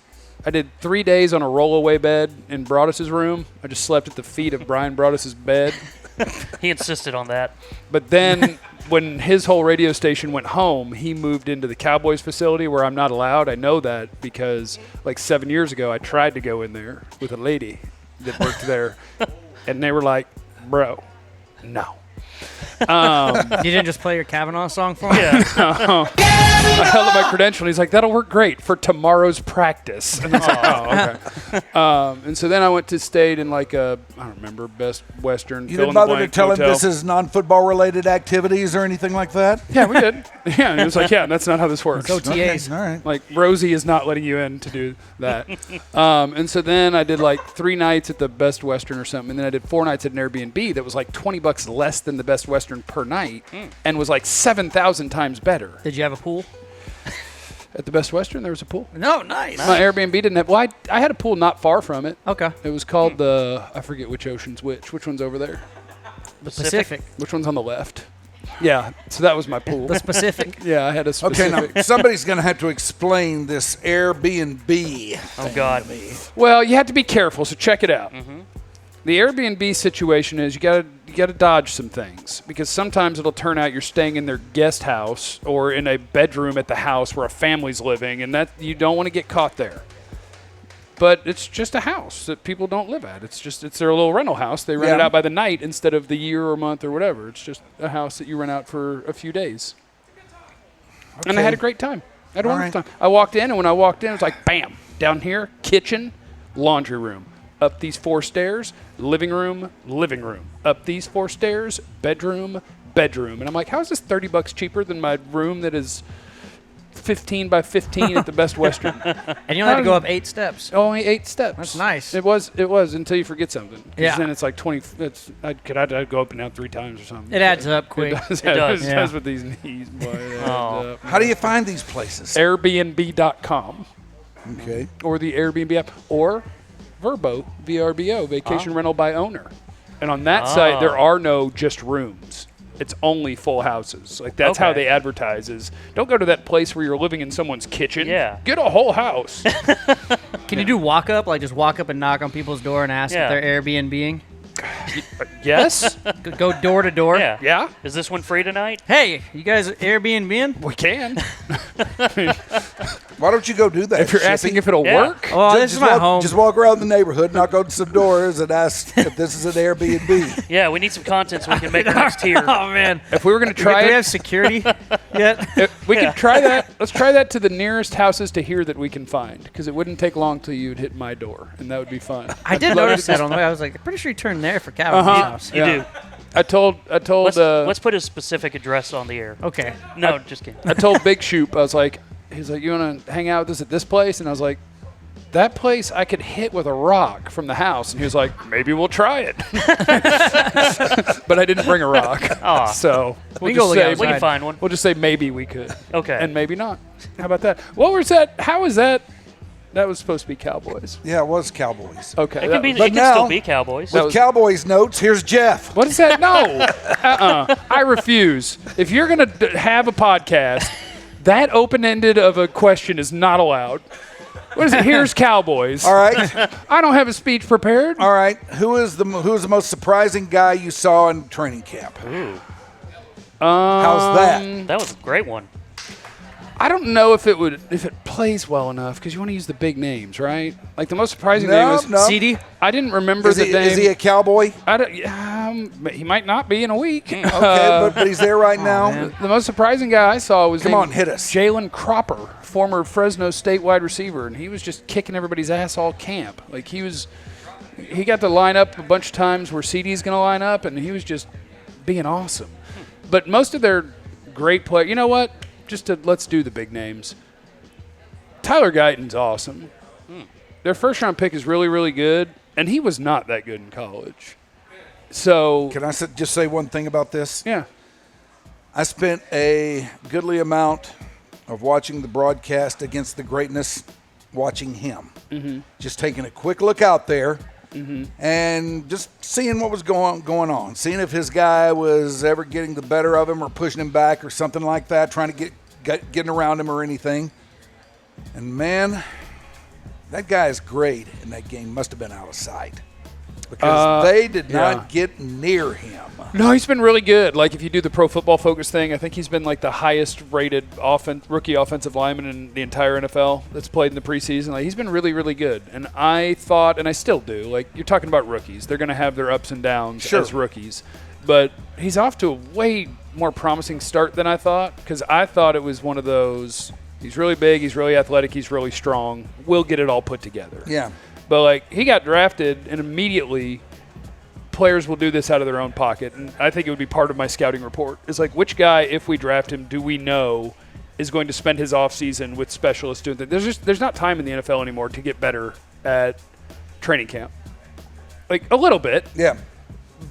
I did 3 days on a rollaway bed in Broadus's room. I just slept at the feet of Brian Broadus's bed. He insisted on that. But then when his whole radio station went home, he moved into the Cowboys facility where I'm not allowed. I know that because like 7 years ago, I tried to go in there with a lady that worked there. And they were like, bro, no. You didn't just play your Kavanaugh song for him? Yeah. I held up my credential, and he's like, that'll work great for tomorrow's practice. And I was like, oh, okay. And so then I stayed in like a, I don't remember, Best Western. You didn't bother to tell him this is non-football related activities or anything like that? Yeah, we did. Yeah, and it was like, yeah, that's not how this works. It's OTAs. All right. Like, Rosie is not letting you in to do that. And so then I did like 3 nights at the Best Western or something, and then I did 4 nights at an Airbnb that was like $20 less than the Best Western per night and was like 7,000 times better. Did you have a pool? At the Best Western, there was a pool. No, nice. My Airbnb didn't have, well, I had a pool not far from it. Okay. It was called I forget which ocean's which. Which one's over there? The Pacific. Which one's on the left? Yeah, so that was my pool. The Pacific. Yeah, I had a Okay, specific. now somebody's going to have to explain this Airbnb. Oh, God. Well, you have to be careful, so check it out. The Airbnb situation is you got to dodge some things because sometimes it'll turn out you're staying in their guest house or in a bedroom at the house where a family's living, and that you don't want to get caught there. But it's just a house that people don't live at. It's their little rental house. They rent it out by the night instead of the year or month or whatever. It's just a house that you rent out for a few days. Okay. And I had a great time. I had a wonderful time. I walked in, and when I walked in, it was like, bam, down here, kitchen, laundry room. Up these 4 stairs, living room, living room. Up these 4 stairs, bedroom, bedroom. And I'm like, how is this $30 cheaper than my room that is 15 by 15 at the Best Western? And you only had to go up 8 steps. Only 8 steps. That's nice. It was until you forget something. 'Cause Yeah. then it's like 20. I'd go up and down 3 times or something. It adds up quick. It does. It does. It does with these knees. Boy, it adds up. How do you find these places? Airbnb.com Okay. or the Airbnb app or Vrbo, VRBO, Vacation Rental by Owner. And on that site, there are no just rooms. It's only full houses. Like, that's how Okay. they advertise is, don't go to that place where you're living in someone's kitchen. Yeah. Get a whole house. Can you do walk up? Like just walk up and knock on people's door and ask Yeah. if they're Airbnb-ing? Yes? Go door to door? Yeah. Yeah, Is this one free tonight? Hey, you guys Airbnb-ing? we can. Why don't you go do that? If you're Shippy? asking if it'll Yeah. work. Oh, Ju- this is just my walk, home. Just walk around the neighborhood, knock on some doors, and ask if this is an Airbnb. Yeah, we need some content so we can make our next tier. Oh, man. If we were going to Do try we it, have security yet? we could try that. Let's try that to the nearest houses to here that we can find, because it wouldn't take long till you'd hit my door, and that would be fun. I did notice that on the way. I was like, I'm pretty sure you turned there for Cavanaugh's house. You do. I told. Let's put his specific address on the air. Okay. No, just kidding. I told Big Shoop, I was like, he's like, you want to hang out with us at this place? And I was like, that place I could hit with a rock from the house. And he was like, maybe we'll try it. But I didn't bring a rock. Aw. So We we'll can go just look say, outside. We can find one. we'll just say maybe we could. Okay. And maybe not. How about that? What was that? How was that? That was supposed to be Cowboys. Yeah, it was Cowboys. Okay. It can be. It But can now- still be Cowboys. With Cowboys notes, here's Jeff. What is that? No. I refuse. If you're going to have a podcast, that open-ended of a question is not allowed. What is it? Here's Cowboys. All right. I don't have a speech prepared. All right. Who is the most surprising guy you saw in training camp? How's that? That was a great one. I don't know if it plays well enough because you want to use the big names, right? Like the most surprising name was No. CD? I didn't remember Is the he, name. is he a Cowboy? I don't, he might not be in a week. Okay, but he's there right now. The most surprising guy I saw was Come named on, hit us. Jalen Cropper, former Fresno State wide receiver, and he was just kicking everybody's ass all camp. Like he got to line up a bunch of times where CD's going to line up, and he was just being awesome. But most of their great players, you know what? Let's do the big names. Tyler Guyton's awesome. Their first-round pick is really, really good, and he was not that good in college. So, Can I just say one thing about this? yeah. I spent a goodly amount of watching the broadcast against the greatness, watching him. Mm-hmm. Just taking a quick look out there and just seeing what was going on, seeing if his guy was ever getting the better of him or pushing him back or something like that, trying to getting around him or anything. And, man, that guy is great, and that game must have been out of sight. because they did not get near him. No, he's been really good. Like, if you do the Pro Football Focus thing, I think he's been like the highest rated rookie offensive lineman in the entire NFL that's played in the preseason. Like, he's been really, really good. And I thought, and I still do, like, you're talking about rookies. They're going to have their ups and downs as rookies. But he's off to a way more promising start than I thought, because I thought it was one of those, he's really big, he's really athletic, he's really strong. We'll get it all put together. Yeah. But, like, he got drafted, and immediately players will do this out of their own pocket. And I think it would be part of my scouting report. Is like, which guy, if we draft him, do we know is going to spend his offseason with specialists doing things? There's not time in the NFL anymore to get better at training camp. Like, a little bit. Yeah.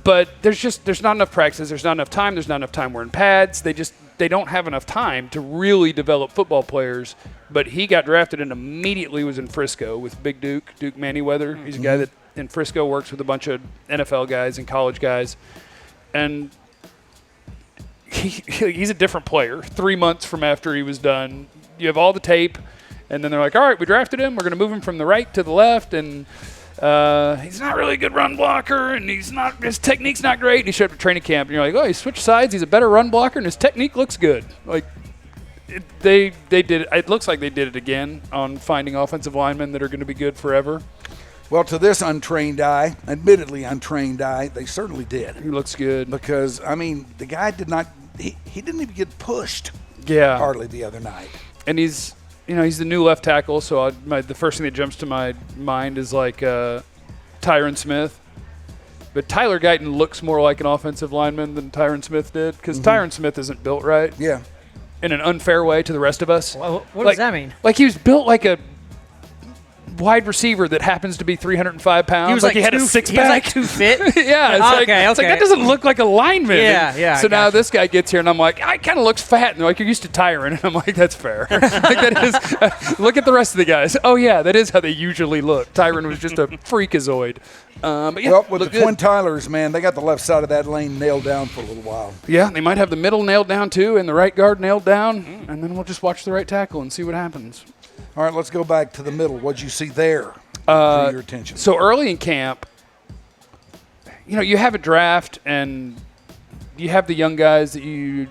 But there's not enough practices. There's not enough time. There's not enough time wearing pads. They don't have enough time to really develop football players. But he got drafted and immediately was in Frisco with Big Duke Manyweather. He's a guy that in Frisco works with a bunch of NFL guys and college guys. And he's a different player. 3 months from after he was done, you have all the tape, and then they're like, all right, we drafted him. We're going to move him from the right to the left, and he's not really a good run blocker, and his technique's not great. And he showed up at training camp, and you're like, oh, he switched sides. He's a better run blocker, and his technique looks good. Like, they did it. It looks like they did it again on finding offensive linemen that are going to be good forever. Well, to this admittedly untrained eye, they certainly did. He looks good. Because, I mean, the guy he didn't even get pushed hardly the other night. And he's the new left tackle, so the first thing that jumps to my mind is like Tyron Smith. But Tyler Guyton looks more like an offensive lineman than Tyron Smith did, because Tyron Smith isn't built right. Yeah. In an unfair way to the rest of us. What does that mean? Like, he was built like a wide receiver that happens to be 305 pounds. He was he had a six-pack. He was like too fit. Yeah. It's like that doesn't look like a lineman. Yeah. So now this guy gets here, and I'm like, I kind of looks fat. And they're like, you're used to Tyron. And I'm like, that's fair. Like, that is. Look at the rest of the guys. Oh, yeah, that is how they usually look. Tyron was just a freakazoid. But yeah, well, with the Twin Tylers, man, they got the left side of that lane nailed down for a little while. Yeah, they might have the middle nailed down, too, and the right guard nailed down. And then we'll just watch the right tackle and see what happens. All right, let's go back to the middle. What'd you see there? For your attention. So early in camp, you have a draft, and you have the young guys that you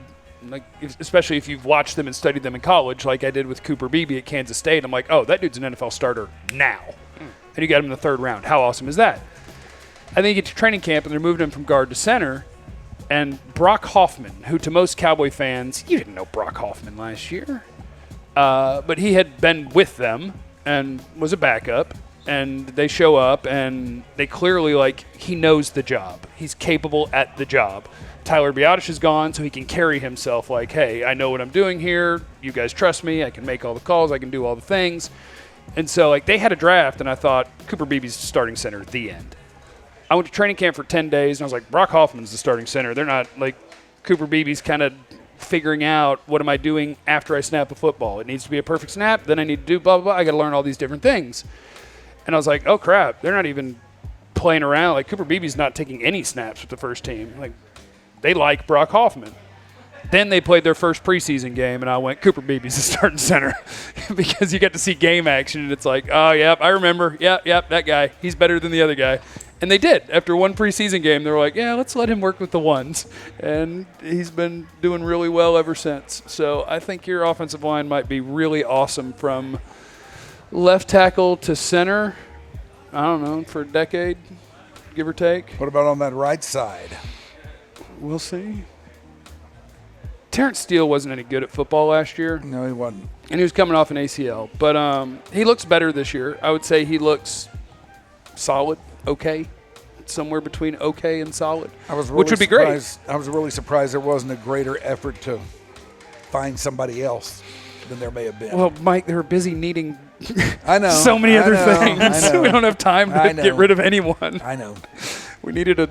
like, especially if you've watched them and studied them in college, like I did with Cooper Beebe at Kansas State. I'm like, oh, that dude's an NFL starter now. And you got him in the third round. How awesome is that? And then you get to training camp, and they're moving him from guard to center. And Brock Hoffman, who to most Cowboy fans, you didn't know Brock Hoffman last year. But he had been with them and was a backup. And they show up, and they clearly, he knows the job. He's capable at the job. Tyler Biadasz is gone, so he can carry himself like, hey, I know what I'm doing here. You guys trust me. I can make all the calls. I can do all the things. And so, they had a draft, and I thought, Cooper Beebe's starting center, the end. I went to training camp for 10 days, and I was like, Brock Hoffman's the starting center. They're not, Cooper Beebe's kind of figuring out what am I doing after I snap a football. It needs to be a perfect snap. Then I need to do blah, blah, blah. I got to learn all these different things. And I was like, oh, crap, they're not even playing around. Cooper Beebe's not taking any snaps with the first team. They like Brock Hoffman. Then they played their first preseason game, and I went, Cooper Beebe's the starting center. Because you get to see game action, and it's like, oh, yep, I remember. Yep, that guy. He's better than the other guy. And they did. After one preseason game, they were like, yeah, let's let him work with the ones. And he's been doing really well ever since. So I think your offensive line might be really awesome from left tackle to center, I don't know, for a decade, give or take. What about on that right side? We'll see. Terrence Steele wasn't any good at football last year. No, he wasn't. And he was coming off an ACL. But he looks better this year. I would say he looks solid, okay, somewhere between okay and solid, which would be great. I was really surprised there wasn't a greater effort to find somebody else than there may have been. Well, Mike, they were busy needing I know, so many other things. I know. We don't have time to get rid of anyone. I know. We needed a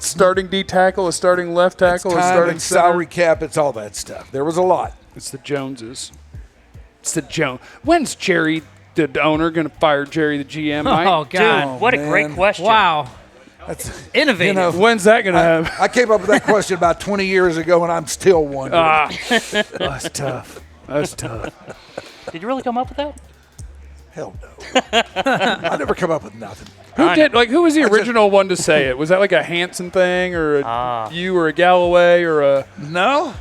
starting D tackle, a starting left tackle, a starting salary cap. It's all that stuff. There was a lot. It's the Joneses. It's the Jones. When's Jerry, the owner, going to fire Jerry, the GM, Mike? Oh, God. Dude, what a great question. Wow. That's Innovative. When's that going to happen? I came up with that question about 20 years ago, and I'm still wondering. That's tough. That's tough. Did you really come up with that? Hell no. I never come up with nothing. Who was the original one to say it? Was that like a Hanson thing, or you, or a Galloway, or a? No.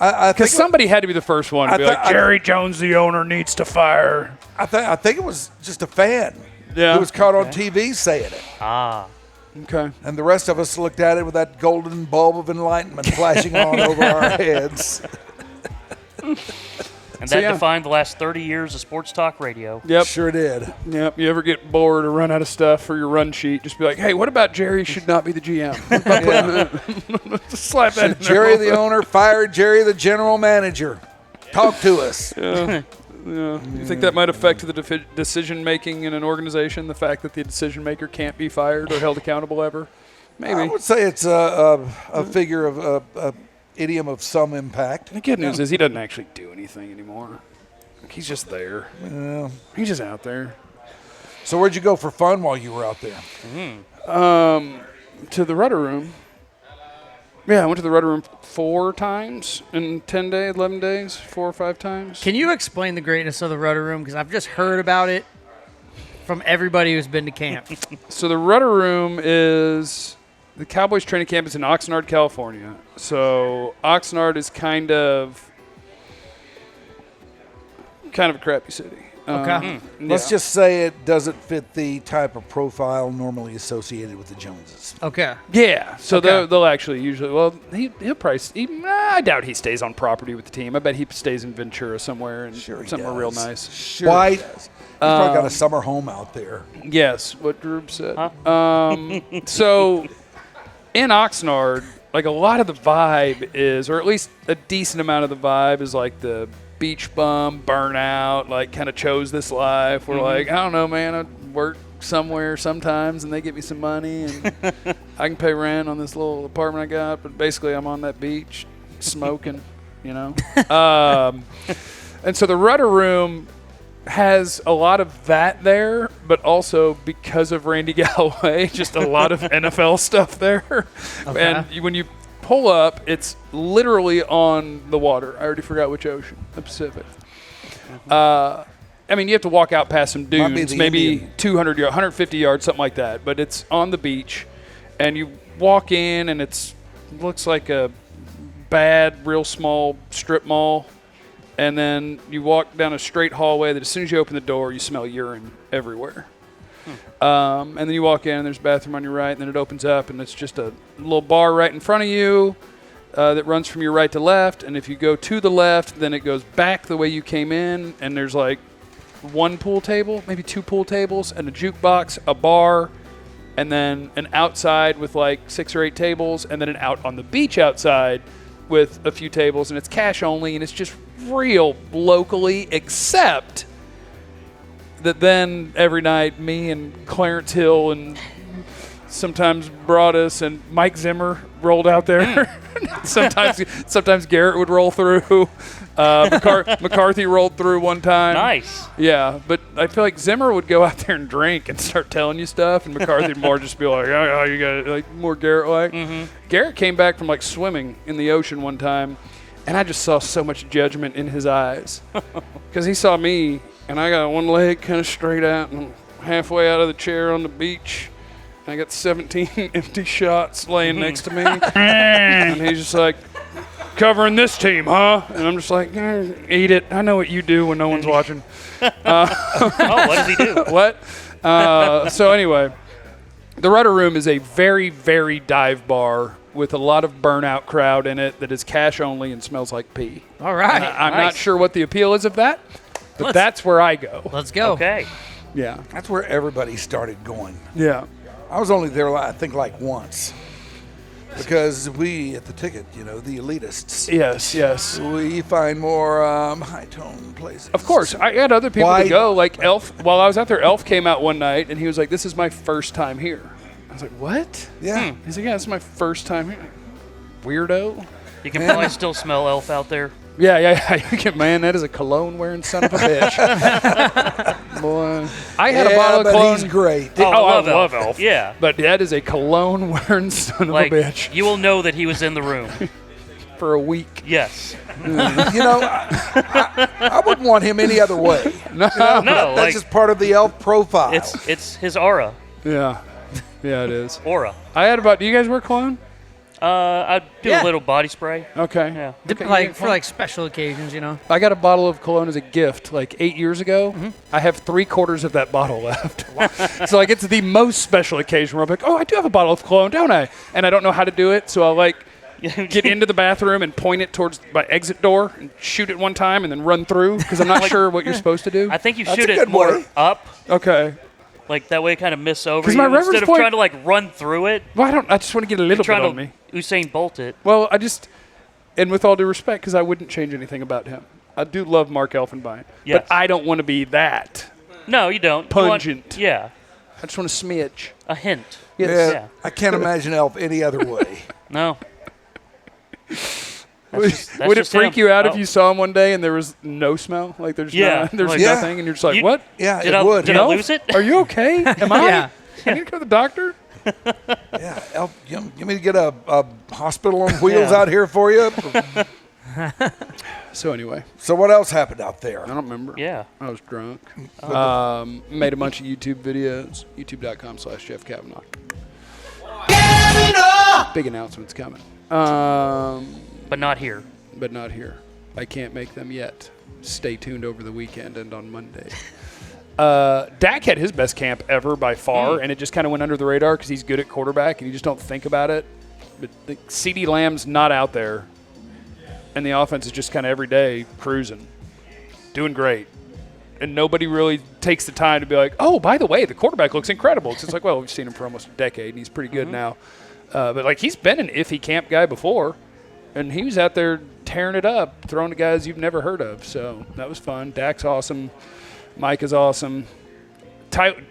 I think Because somebody had to be the first one to be like, Jerry Jones, the owner, needs to fire. I think it was just a fan Yeah. who was caught on TV saying it. Okay. And the rest of us looked at it with that golden bulb of enlightenment flashing on over our heads. And that defined the last 30 years of sports talk radio. Yep. Sure did. Yep. You ever get bored or run out of stuff for your run sheet? Just be like, hey, what about Jerry should not be the GM? Just slap that in there. Jerry the owner fired Jerry the general manager. Talk to us. Yeah. You think that might affect the decision making in an organization? The fact that the decision maker can't be fired or held accountable ever? Maybe. I would say it's a figure of a idiom of some impact. The good news is he doesn't actually do anything anymore. Like, he's just there. Yeah. He's just out there. So where'd you go for fun while you were out there? To the Rudder Room. Yeah, I went to the Rudder Room 4 times in 11 days, 4 or 5 times. Can you explain the greatness of the Rudder Room? Because I've just heard about it from everybody who's been to camp. So the Rudder Room is the Cowboys training camp is in Oxnard, California. So Oxnard is kind of a crappy city. Okay. Let's just say it doesn't fit the type of profile normally associated with the Joneses. Okay. Yeah, so Okay. they'll actually usually, well, he'll probably, I doubt he stays on property with the team. I bet he stays in Ventura somewhere and Sure he somewhere does. real nice. Sure. Why? He's probably got a summer home out there. Yes, what Drew said. So in Oxnard, like a lot of the vibe is, or at least a decent amount of the vibe is like the beach bum, burnout, like kind of chose this life. We're like, I don't know, man, I work somewhere sometimes and they give me some money and I can pay rent on this little apartment I got, but basically I'm on that beach smoking, you know. And so the Rudder Room has a lot of that there, but also because of Randy Galloway, just a lot of NFL stuff there. Okay. And when you pull up, it's literally on the water. I already forgot which ocean, the Pacific. I mean, you have to walk out past some Might be dunes, the maybe Indian. 200 yards, 150 yards, something like that. But it's on the beach, and you walk in, and it looks like a bad, real small strip mall. And then you walk down a straight hallway that as soon as you open the door, you smell urine everywhere. And then you walk in, and there's a bathroom on your right, and then it opens up, and it's just a little bar right in front of you that runs from your right to left. And if you go to the left, then it goes back the way you came in, and there's like 1 pool table, maybe 2 pool tables, and a jukebox, a bar, and then an outside with like 6 or 8 tables, and then an out on the beach outside with a few tables, and it's cash only, and it's just real locally, except that then every night me and Clarence Hill and sometimes Broadus and Mike Zimmer rolled out there. sometimes Garrett would roll through. McCarthy rolled through one time. Nice. Yeah, but I feel like Zimmer would go out there and drink and start telling you stuff, and McCarthy would more just be like, oh, you got it, like more Garrett-like. Garrett came back from like swimming in the ocean one time, and I just saw so much judgment in his eyes because he saw me, and I got one leg kind of straight out, and I'm halfway out of the chair on the beach. I got 17 empty shots laying next to me, and he's just like, covering this team, huh? And I'm just like, eat it. I know what you do when no one's watching. Oh, what does he do? What? So anyway, the Rudder Room is a very, very dive bar with a lot of burnout crowd in it that is cash only and smells like pee. All right. I'm not sure what the appeal is of that, but that's where I go. Let's go. Okay. Yeah. That's where everybody started going. Yeah. I was only there, I think, like once. Because we, at the ticket, the elitists, Yes. we find more high-tone places. Of course. I had other people Why- to go. Like Elf, while I was out there, Elf came out one night, and he was like, this is my first time here. I was like, what? Yeah. He's like, yeah, this is my first time here. Weirdo. You can probably still smell Elf out there. Yeah. You can, man, that is a cologne-wearing son of a bitch. Boy. I had a bottle of but cologne. he's great. Oh, I love love Elf. Elf. Yeah. But that is a cologne-wearing son Like, of a bitch you will know that he was in the room. for a week. Yes. I wouldn't want him any other way. No. No, That's like, just part of the elf profile. it's his aura. Yeah. Yeah, it is. Aura. I had about. Do you guys wear cologne? I do Yeah. a little body spray. Okay. Yeah. Okay, Like for like special occasions, you know. I got a bottle of cologne as a gift like 8 years ago. Mm-hmm. I have 3/4 of that bottle left. So like it's the most special occasion where I'm like, oh, I do have a bottle of cologne, don't I? And I don't know how to do it, so I'll like get into the bathroom and point it towards my exit door and shoot it one time and then run through because I'm not sure what you're supposed to do. I think you That's shoot a it good more way. up, Okay. like that way it kind of miss over 'Cause you my reference instead of point- trying to like run through it. Well, I just want to get a little bit Trying on to me. Usain Bolt it. Well, and with all due respect, because I wouldn't change anything about him. I do love Mark Elfenbein, Yes. but I don't want to be that. No, you don't. You want- Pungent. yeah, I just want a smidge. a hint. Yeah, Yeah. I can't imagine Elf any other way. No. Would that's it just freak him. you out Oh. if you saw him one day and there was no smell? Like there's Yeah, there's like- Yeah. nothing, and you're just like, You- what? Yeah, Did it I- would. did I Elf? lose it? Are you okay? Am I? Yeah. I need to go to the doctor. Yeah, Elf, you want me to get a hospital on wheels Yeah. out here for you? So anyway, So what else happened out there? I don't remember. Yeah. I was drunk. Made a bunch of YouTube videos. YouTube.com/Jeff Cavanaugh. Big announcements coming. But not here. But not here. I can't make them yet. Stay tuned over the weekend and on Monday. Dak had his best camp ever by far, and it just kind of went under the radar because he's good at quarterback and you just don't think about it. But the CeeDee Lamb's not out there, and the offense is just kind of every day cruising, doing great. And nobody really takes the time to be like, oh, by the way, the quarterback looks incredible. It's just like, well, we've seen him for almost a decade, and he's pretty good now. But, like, he's been an iffy camp guy before, and he was out there tearing it up, throwing to guys you've never heard of. So that was fun. Dak's awesome. Mike is awesome.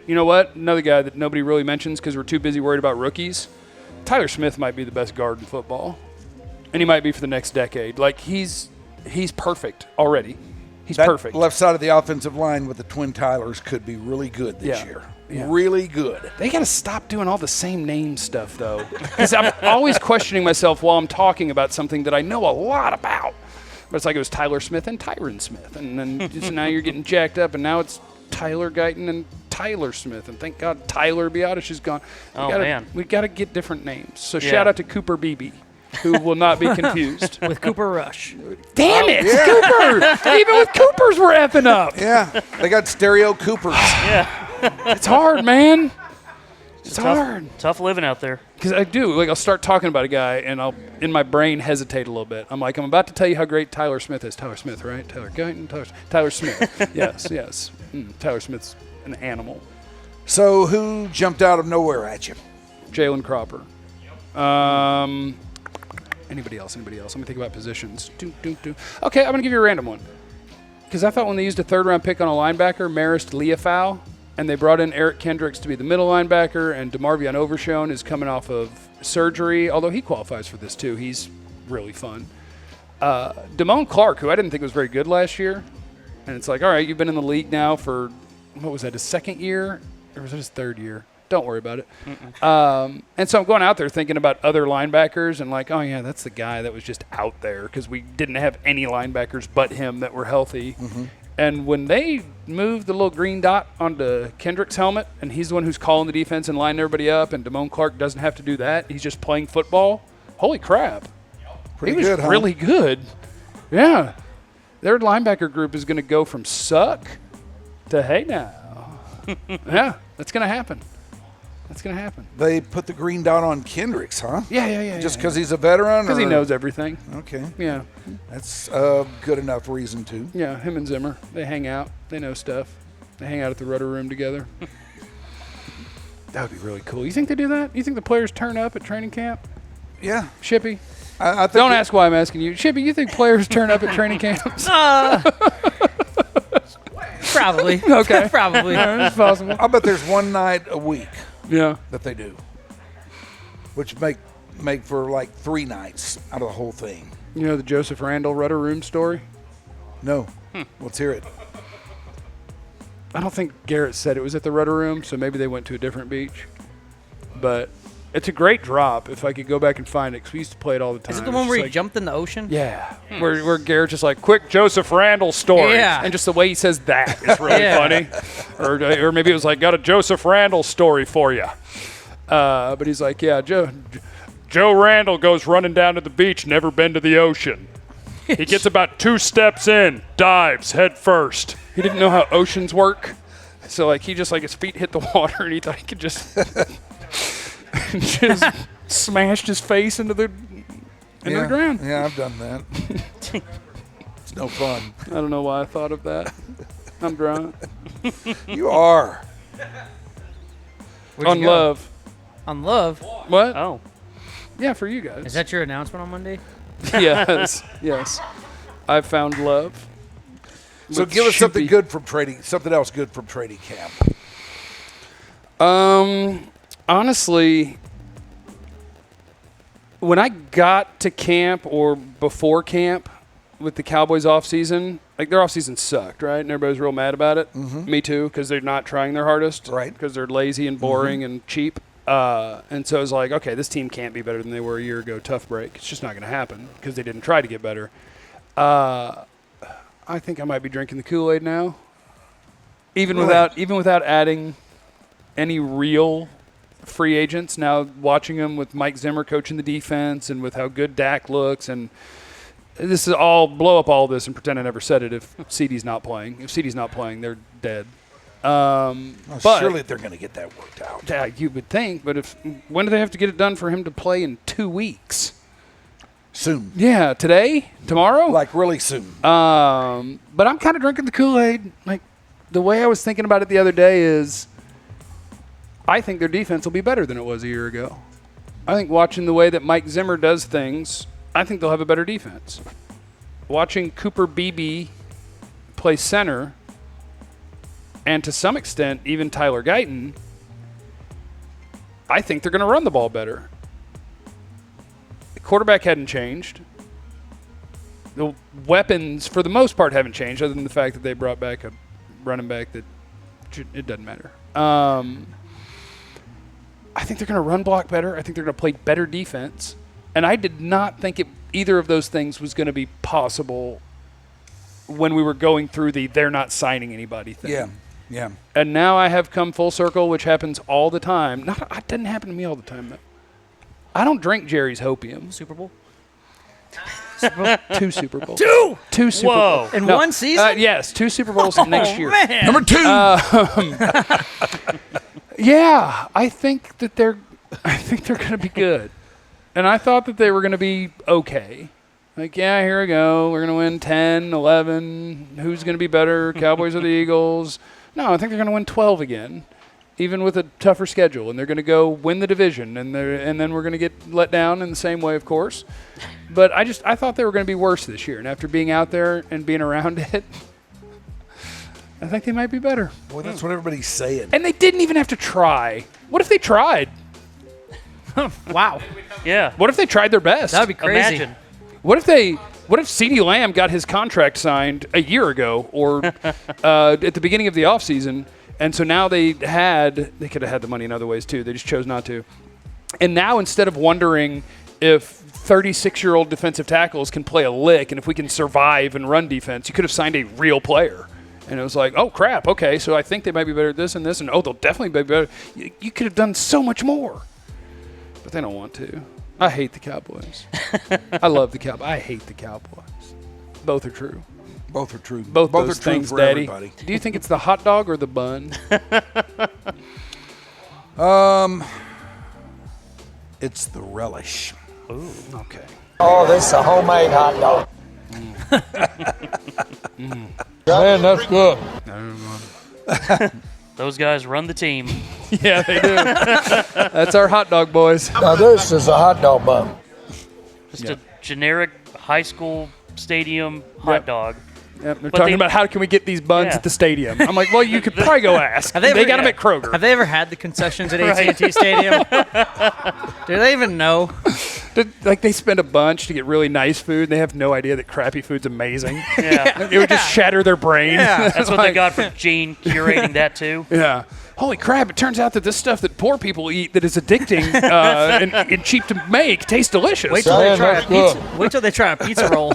You know what? Another guy that nobody really mentions because we're too busy worried about rookies. Tyler Smith might be the best guard in football, and he might be for the next decade. Like, he's perfect already. He's That perfect. left side of the offensive line with the twin Tylers could be really good this Yeah. year. Yeah. Really good. They got to stop doing all the same name stuff, though. Because I'm always questioning myself while I'm talking about something that I know a lot about. But it's like it was Tyler Smith and Tyron Smith. And then just now you're getting jacked up, and now it's Tyler Guyton and Tyler Smith. And thank God Tyler Biotish is gone. Man. We got to get different names. So Yeah. shout out to Cooper Beebe, who will not be confused. With Cooper Rush. Damn it, Cooper! Even with Coopers, we're effing up. Yeah, they got stereo Coopers. It's hard, man. It's hard. Tough living out there. Because I do. Like, I'll start talking about a guy, and I'll, in my brain, hesitate a little bit. I'm like, I'm about to tell you how great Tyler Smith is. Tyler Smith, right? Tyler Guyton, Tyler Smith. Yes. Tyler Smith's an animal. So who jumped out of nowhere at you? Jalen Cropper. Anybody else? Let me think about positions. Okay, I'm going to give you a random one. Because I thought when they used a third-round pick on a linebacker, Marist Leafau, and they brought in Eric Kendricks to be the middle linebacker, and DeMarvion Overshone is coming off of surgery, although he qualifies for this too. He's really fun. Damone Clark, who I didn't think was very good last year, and it's like, all right, you've been in the league now for, what was that, his second year? Or was it his third year? Don't worry about it. And so I'm going out there thinking about other linebackers and like, oh, yeah, that's the guy that was just out there because we didn't have any linebackers but him that were healthy. And when they moved the little green dot onto Kendrick's helmet, and he's the one who's calling the defense and lining everybody up, and Damone Clark doesn't have to do that, he's just playing football, holy crap. Pretty he was good, huh? really good. Yeah. Their linebacker group is going to go from suck to hey now. Yeah, that's going to happen. That's going to happen. They put the green dot on Kendricks, huh? Yeah. Just because he's a veteran? Because he or- knows everything. Okay. Yeah. That's a good enough reason to. Yeah, him and Zimmer, they hang out. They know stuff. They hang out at the rudder room together. That would be really cool. You think they do that? You think the players turn up at training camp? Yeah. Shippy? I think Don't ask why I'm asking you. Shippy, you think players turn up at training camps? Probably. Okay. Probably. It's possible. I bet there's one night a week Yeah. that they do, which make for like 3 nights out of the whole thing. You know the Joseph Randall rudder room story? No. Let's hear it. I don't think Garrett said it was at the rudder room, so maybe they went to a different beach. But It's a great drop if I could go back and find it because we used to play it all the time. Is it the one where he jumped in the ocean? Yeah. Where Garrett's just like, quick Joseph Randall story. Yeah. And just the way he says that is really funny. Or maybe it was like, got a Joseph Randall story for you. But he's like, yeah, Joe Randall goes running down to the beach, never been to the ocean. He gets about 2 steps in, dives head first. He didn't know how oceans work. So, like, he just, like, his feet hit the water, and he thought he could just smashed his face into the ground. Yeah, I've done that. It's no fun. I don't know why I thought of that. I'm drunk. You are. Where'd On you go? love. On love. What? Oh. Yeah, for you guys. Is that your announcement on Monday? Yes. I found love. So With give us something Shippy. good from trading, something else good from training camp. Honestly, when I got to camp or before camp with the Cowboys offseason, like their offseason sucked, right? And everybody was real mad about it. Mm-hmm. Me too, because they're not trying their hardest. Right. Because they're lazy and boring and cheap. And so I was like, okay, this team can't be better than they were a year ago. Tough break. It's just not going to happen because they didn't try to get better. I think I might be drinking the Kool-Aid now. Even without adding any real free agents. Now watching them with Mike Zimmer coaching the defense and with how good Dak looks, and this is all blow up all this and pretend I never said it. If CD's not playing, they're dead. But Surely they're going to get that worked out. yeah, you would think. But when do they have to get it done for him to play in 2 weeks? Soon. Yeah, today, tomorrow. Like really soon. But I'm kind of drinking the Kool-Aid. Like the way I was thinking about it the other day is, I think their defense will be better than it was a year ago. I think watching the way that Mike Zimmer does things, I think they'll have a better defense. Watching Cooper Beebe play center, and to some extent even Tyler Guyton, I think they're going to run the ball better. The quarterback hadn't changed. The weapons, for the most part, haven't changed, other than the fact that they brought back a running back that it doesn't matter. I think they're going to run block better. I think they're going to play better defense. And I did not think either of those things was going to be possible when we were going through they're not signing anybody thing. Yeah. And now I have come full circle, which happens all the time. It doesn't happen to me all the time, though. I don't drink Jerry's Hopium. Super Bowl? 2 Super Bowls. 2 Super Whoa. Bowls. in one season? Yes, 2 Super Bowls next year. Man. Number 2. Yeah, I think they're going to be good. And I thought that they were going to be okay. Like, yeah, here we go. We're going to win 10, 11. Who's going to be better, Cowboys or the Eagles? No, I think they're going to win 12 again, even with a tougher schedule. And they're going to go win the division, and then we're going to get let down in the same way, of course. But I thought they were going to be worse this year. And after being out there and being around it, I think they might be better. Boy, that's what everybody's saying. And they didn't even have to try. What if they tried? Wow. Yeah. What if they tried their best? That would be crazy. Imagine. What if CeeDee Lamb got his contract signed a year ago or at the beginning of the offseason, and so now they could have had the money in other ways too. They just chose not to. And now instead of wondering if 36-year-old defensive tackles can play a lick and if we can survive and run defense, you could have signed a real player. And it was like, oh, crap, okay, so I think they might be better at this and this, and oh, they'll definitely be better. You could have done so much more. But they don't want to. I hate the Cowboys. I love the Cowboys. I hate the Cowboys. Both are true. Both are true. Both are those true things, for Daddy. everybody. Do you think it's the hot dog or the bun? It's the relish. Ooh, okay. Oh, this is a homemade hot dog. Man, that's good. Those guys run the team. Yeah, they do. That's our hot dog boys. Now, this is a hot dog bun. Just a generic high school stadium hot dog. Yep, they're But talking they- about how can we get these buns Yeah. at the stadium. I'm like, well, you could probably go ask. Have they They ever- got them yeah. at Kroger. Have they ever had the concessions at AT&T Stadium? Do they even know? Like they spend a bunch to get really nice food, and they have no idea that crappy food's amazing. Yeah. It would just shatter their brain. Yeah. That's what they got for Gene curating that too. Yeah. Holy crap, it turns out that this stuff that poor people eat that is addicting and cheap to make tastes delicious. Wait till they Man, try a that's pizza. good. Wait till they try a pizza roll.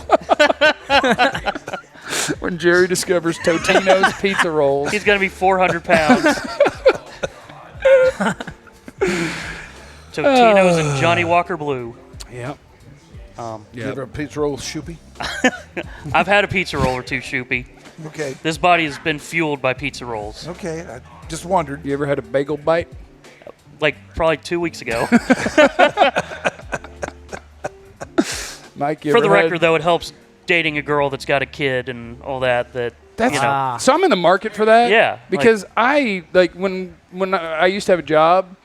When Jerry discovers Totino's pizza rolls. He's going to be 400 pounds. Totino's and Johnny Walker Blue. Yep. You ever have a pizza roll with Shippy? I've had a pizza roll or two, Shoopy. Okay. This body has been fueled by pizza rolls. Okay. I just wondered. You ever had a bagel bite? Like probably 2 weeks ago. Mike, you For ever the had- record, though, it helps dating a girl that's got a kid and all that. That's you know. so I'm in the market for that. Yeah, because I when I used to have a job,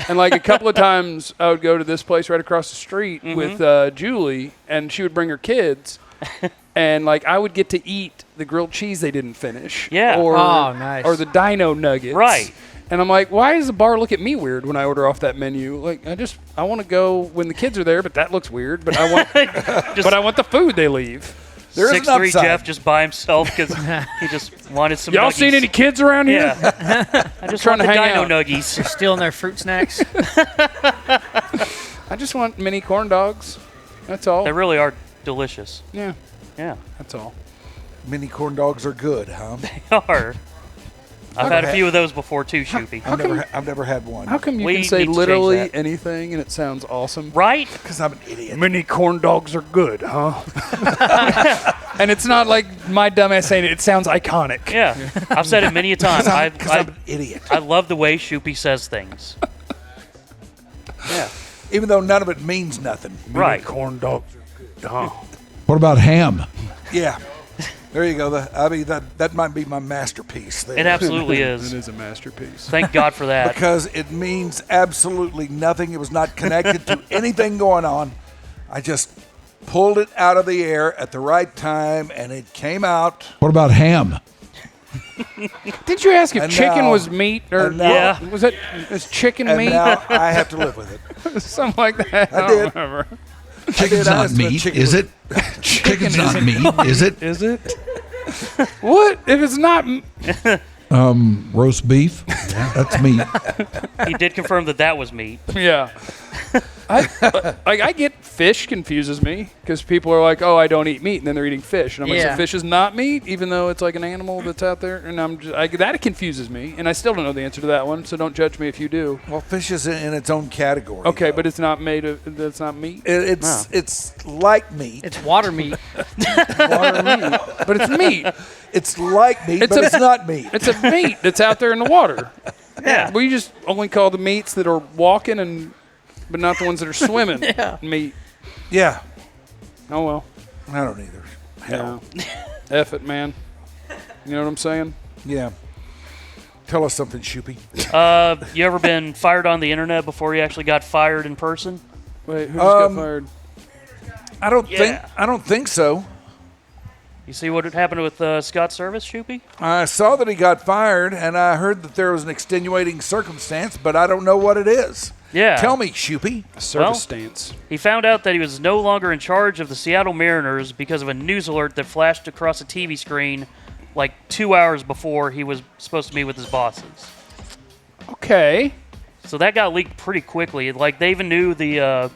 and like a couple of times I would go to this place right across the street with Julie, and she would bring her kids, and like I would get to eat the grilled cheese they didn't finish. Yeah. Or, Oh, nice. Or the dino nuggets. Right. And I'm like, why does the bar look at me weird when I order off that menu? Like, I want to go when the kids are there, but that looks weird. But I want the food they leave. There is an 6'3" upside. Jeff just by himself because he just wanted some Y'all nuggies. seen any kids around here? Yeah. I just trying want to the hang dino out. nuggies. Stealing their fruit snacks. I just want mini corn dogs. That's all. They really are delicious. Yeah, Yeah. that's all. Mini corn dogs are good, huh? They are. I've had a few of those before too, Shoopy. I've never had one. How come you We can say need to change literally that. anything and it sounds awesome? Right? Because I'm an idiot. Mini corn dogs are good, huh? And it's not like my dumbass saying it. It sounds iconic. Yeah. I've said it many a time. Because I'm an idiot. I love the way Shoopy says things. Yeah. Even though none of it means nothing. Right. Corn dogs are good, huh? What about ham? Yeah. There you go. That might be my masterpiece. There. It absolutely It is. is a masterpiece. Thank God for that. Because it means absolutely nothing. It was not connected to anything going on. I just pulled it out of the air at the right time, and it came out. What about ham? Did you ask if And chicken now- was meat or and now- Yeah. was it? Is chicken And meat? now I have to live with it. Something like that. I don't did. remember. Chicken's not ask, but meat, chicken is was- it? Chicken's not meat, is it? Is it? What if it's not? Roast beef? That's meat. He did confirm that was meat. Yeah. I get fish confuses me because people are like, oh, I don't eat meat, and then they're eating fish, and I'm like, Yeah. so fish is not meat, even though it's like an animal that's out there, and that confuses me, and I still don't know the answer to that one, so don't judge me if you do. Well, fish is in its own category. Okay, though. but it's not made of. That's not meat. It's like meat. It's water meat. Water meat, but it's meat. It's like meat, It's but a- it's not meat. It's a meat that's out there in the water. Yeah. We just only call the meats that are walking but not the ones that are swimming. Meat. Yeah. Oh well. I don't either. Hell. Yeah. F it, man. You know what I'm saying? Yeah. Tell us something, Shoopy. You ever been fired on the internet before you actually got fired in person? Wait, who just got Um, fired? I don't think so. You see what happened with Scott Service, Shoopy? I saw that he got fired, and I heard that there was an extenuating circumstance, but I don't know what it is. Yeah. Tell me, Shoopy. Service well, stance. He found out that he was no longer in charge of the Seattle Mariners because of a news alert that flashed across a TV screen like 2 hours before he was supposed to meet with his bosses. Okay. So that got leaked pretty quickly. Like, they even knew the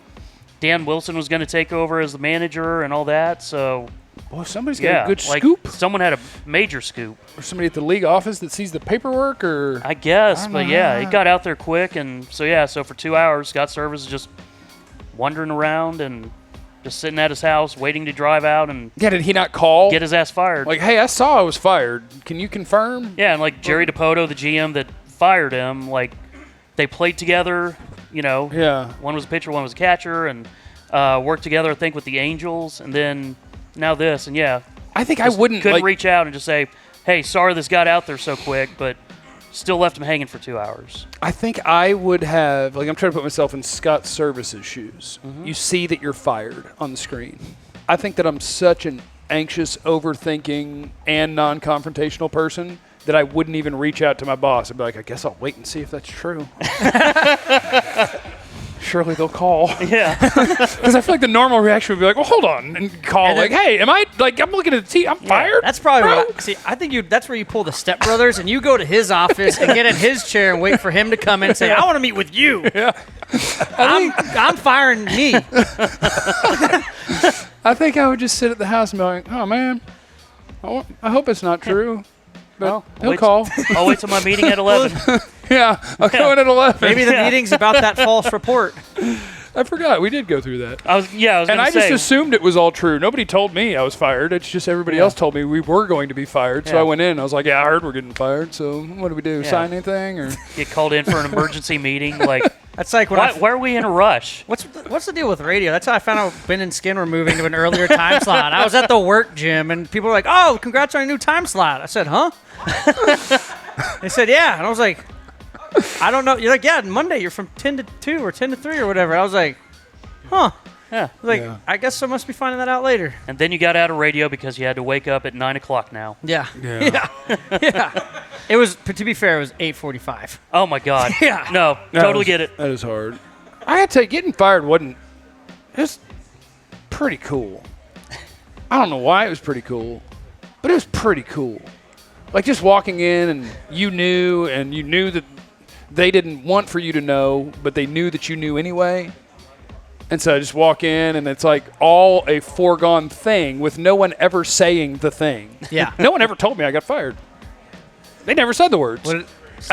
Dan Wilson was going to take over as the manager and all that, so... Boy, somebody's got Yeah, a good like scoop. someone had a major scoop, Or somebody at the league office that sees the paperwork, or I guess. But yeah, it got out there quick, and so for 2 hours, Scott Service is just wandering around and just sitting at his house, waiting to drive out and yeah, did he not call? get his ass fired. Like, hey, I saw I was fired. Can you confirm? Yeah, and like Jerry DiPoto, the GM that fired him, like they played together. You know, Yeah. one was a pitcher, one was a catcher, and worked together, I think, with the Angels, and then now this, and yeah. I think I wouldn't Couldn't like, reach out and just say, hey, sorry this got out there so quick, but still left him hanging for 2 hours. I think I would have, like, I'm trying to put myself in Scott Service's shoes. You see that you're fired on the screen. I think that I'm such an anxious, overthinking, and non-confrontational person that I wouldn't even reach out to my boss and be like, I guess I'll wait and see if that's true. surely they'll call. Yeah. Because I feel like the normal reaction would be like, well, hold on, and call And like, then- hey, am I, like, I'm looking at the TV, I'm fired? That's probably bro? what. See, I think that's where you pull the Step Brothers and you go to his office and get in his chair and wait for him to come in and say, "I want to meet with you." Yeah. I'm firing me. I think I would just sit at the house and be like, oh, man, I hope it's not true. But Well, he'll wait- call. I'll wait till my meeting at 11. Yeah, I'll go in at 11. Maybe the meeting's about that false report. I forgot. We did go through that. I was And gonna I just say. assumed it was all true. Nobody told me I was fired. It's just everybody else told me we were going to be fired. So Yeah. I went in. And I was like, yeah, I heard we're getting fired. So what do we do? Yeah. Sign anything? Or Get called in for an emergency meeting. Like, That's like when why are we in a rush? What's the deal with radio? That's how I found out Ben and Skin were moving to an earlier time slot. I was at the work gym, and people were like, "Oh, congrats on your new time slot." I said, "Huh?" They said, "Yeah," and I was like, "I don't know." You're like, "Yeah, Monday you're from 10 to 2 or 10 to 3 or whatever." I was like, "Huh." Yeah. I was like, I guess I must be finding that out later. And then you got out of radio because you had to wake up at 9 o'clock now. Yeah. Yeah. It was, to be fair, it was 8:45. Oh, my God. Yeah. No, totally get it. That is hard. I had to say, getting fired wasn't. It was pretty cool. I don't know why it was pretty cool, but it was pretty cool. Like just walking in and you knew that they didn't want for you to know, but they knew that you knew anyway. And so I just walk in, and it's like all a foregone thing with no one ever saying the thing. Yeah. No one ever told me I got fired. They never said the words. What-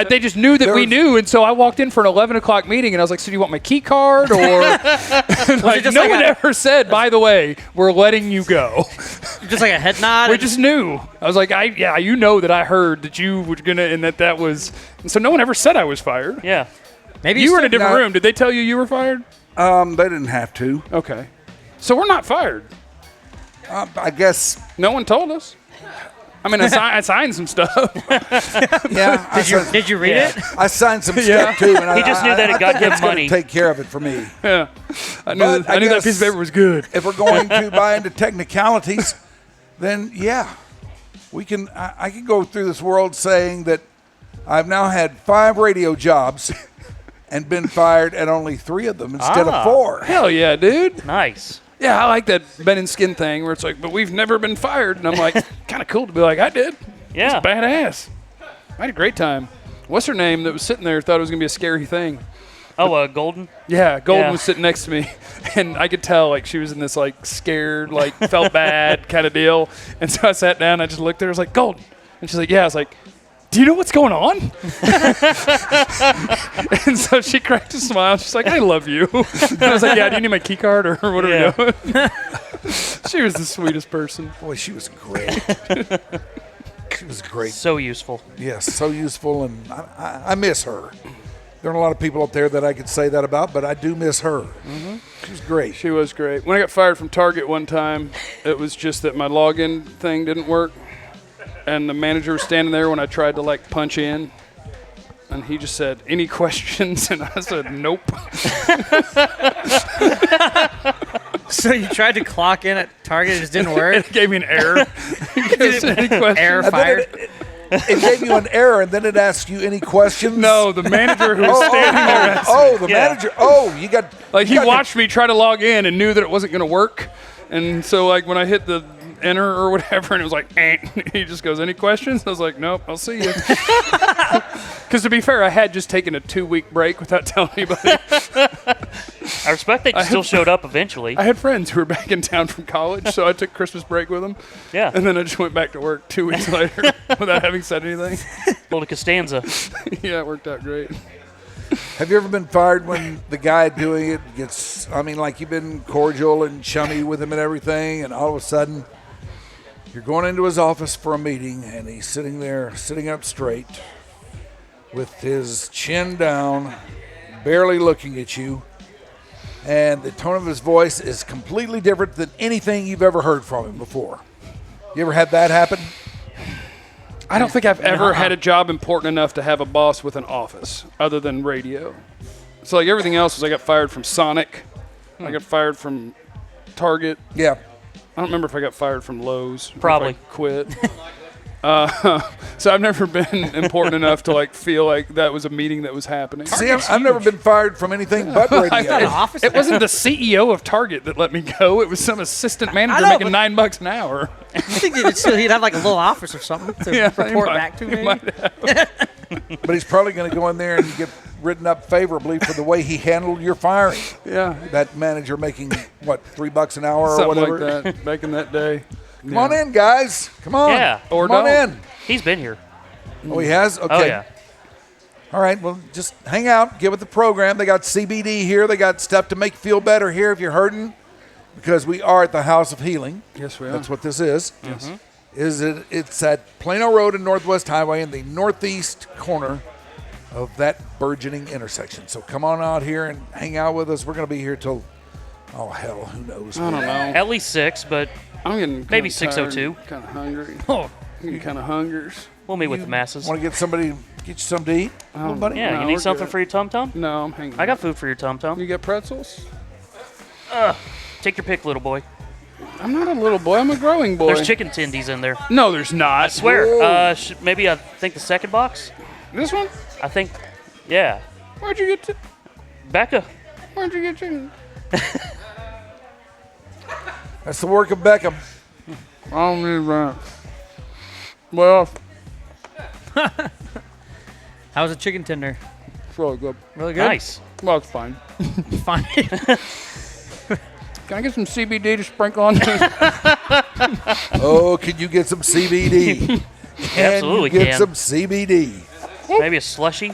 They just knew that we knew, and so I walked in for an 11 o'clock meeting, and I was like, so do you want my key card? Or like, just no like one ever said, by the way, we're letting you go. Just like a head nod. We just knew. I was like, you know that I heard that you were going to, and that was, and so no one ever said I was fired. Yeah. Maybe You were in a still- different room. Did they tell you were fired? They didn't have to. Okay. So we're not fired. I guess. No one told us. I mean, I signed some stuff. Yeah. Did you read Yeah. it? I signed some stuff too, and He just knew that it I got think him it's gonna money. Take care of it for me. Yeah. I But I knew that guess- piece of paper was good. If we're going to buy into technicalities, then yeah, we can. I can go through this world saying that I've now had 5 radio jobs and been fired at only 3 of them instead of 4. Hell yeah, dude. Nice. Yeah, I like that Ben and Skin thing where it's like, but we've never been fired. And I'm like, kind of cool to be like, I did. Yeah. It's badass. I had a great time. What's her name that was sitting there thought it was going to be a scary thing? Oh, Golden? Yeah, Golden Yeah. was sitting next to me, and I could tell like she was in this like scared, like felt bad kind of deal. And so I sat down, I just looked at her, I was like, Golden, and she's like, yeah. I was like, do you know what's going on? And so she cracked a smile. She's like, I love you. And I was like, yeah. Do you need my key card or what are we doing? She was the sweetest person. Boy, she was great. She was great. So useful. Yes, so useful, and I miss her. There aren't a lot of people up there that I could say that about, but I do miss her. Mm-hmm. She was great. She was great. When I got fired from Target one time, it was just that my login thing didn't work. And the manager was standing there when I tried to like punch in. And he just said, any questions? And I said, nope. So you tried to clock in at Target, it just didn't work. It gave me an error. He goes, any questions? Error And then fired. it gave you an error, and then it asked you any questions. No, the manager who was standing there asked me. the manager. Oh, you got. Like he you got- watched me try to log in and knew that it wasn't going to work. And so like when I hit the enter or whatever and it was like, he just goes, any questions? I was like, nope, I'll see you. Because to be fair, I had just taken a 2-week break without telling anybody. I respect that you still showed up eventually. I had friends who were back in town from college, so I took Christmas break with them. Yeah. And then I just went back to work 2 weeks later without having said anything. Pulled a Costanza. Yeah, it worked out great. Have you ever been fired when the guy doing it gets? I mean, like you've been cordial and chummy with him and everything, and all of a sudden you're going into his office for a meeting, and he's sitting there, sitting up straight, with his chin down, barely looking at you, and the tone of his voice is completely different than anything you've ever heard from him before. You ever had that happen? I don't think I've ever had a job important enough to have a boss with an office other than radio. So like everything else was I got fired from Sonic. I got fired from Target. Yeah. I don't remember if I got fired from Lowe's. or if Probably. I quit. So I've never been important enough to like feel like that was a meeting that was happening. See, I've never been fired from anything but radio. It wasn't the CEO of Target that let me go. It was some assistant manager know, making but- $9 an hour. I think he'd have like a little office or something to Yeah, he report might- back to he me. might have. But he's probably going to go in there and get written up favorably for the way he handled your firing. Yeah, That manager making, what, $3 an hour or something whatever? like that back in that day. Come on in, guys. Come on. Yeah. Or Come on don't. in. He's been here. Oh, he has? Okay. Oh, yeah. All right, well, just hang out, get with the program. They got CBD here. They got stuff to make you feel better here if you're hurting, because we are at the House of Healing. Yes, we are. That's what this is. Yes. It's at Plano Road and Northwest Highway in the northeast corner of that burgeoning intersection. So come on out here and hang out with us. We're going to be here till, oh, hell, who knows? I don't know. At least 6, but I'm getting Maybe kinda 6:02. tired, kind of hungry. Oh, I'm getting kind of hungry. we'll meet with the masses. Want to get somebody, get you something to eat? Little buddy? Yeah, No, you we're need something good. for your tum-tum? No, I'm hungry. I got food for your tum-tum. You got pretzels? Take your pick, little boy. I'm not a little boy. I'm a growing boy. There's chicken tendies in there. No, there's not. Swear. Maybe I think the second box. This one? I think, yeah. Where'd you get? Becca. Where'd you get chicken? That's the work of Beckham. I don't need that. Well, how's a chicken tender? it's really good. Really good. Nice. Well, it's fine. Fine. Can I get some CBD to sprinkle on this? Oh, can you get some CBD? Absolutely Can you get can. some CBD? Maybe a slushy.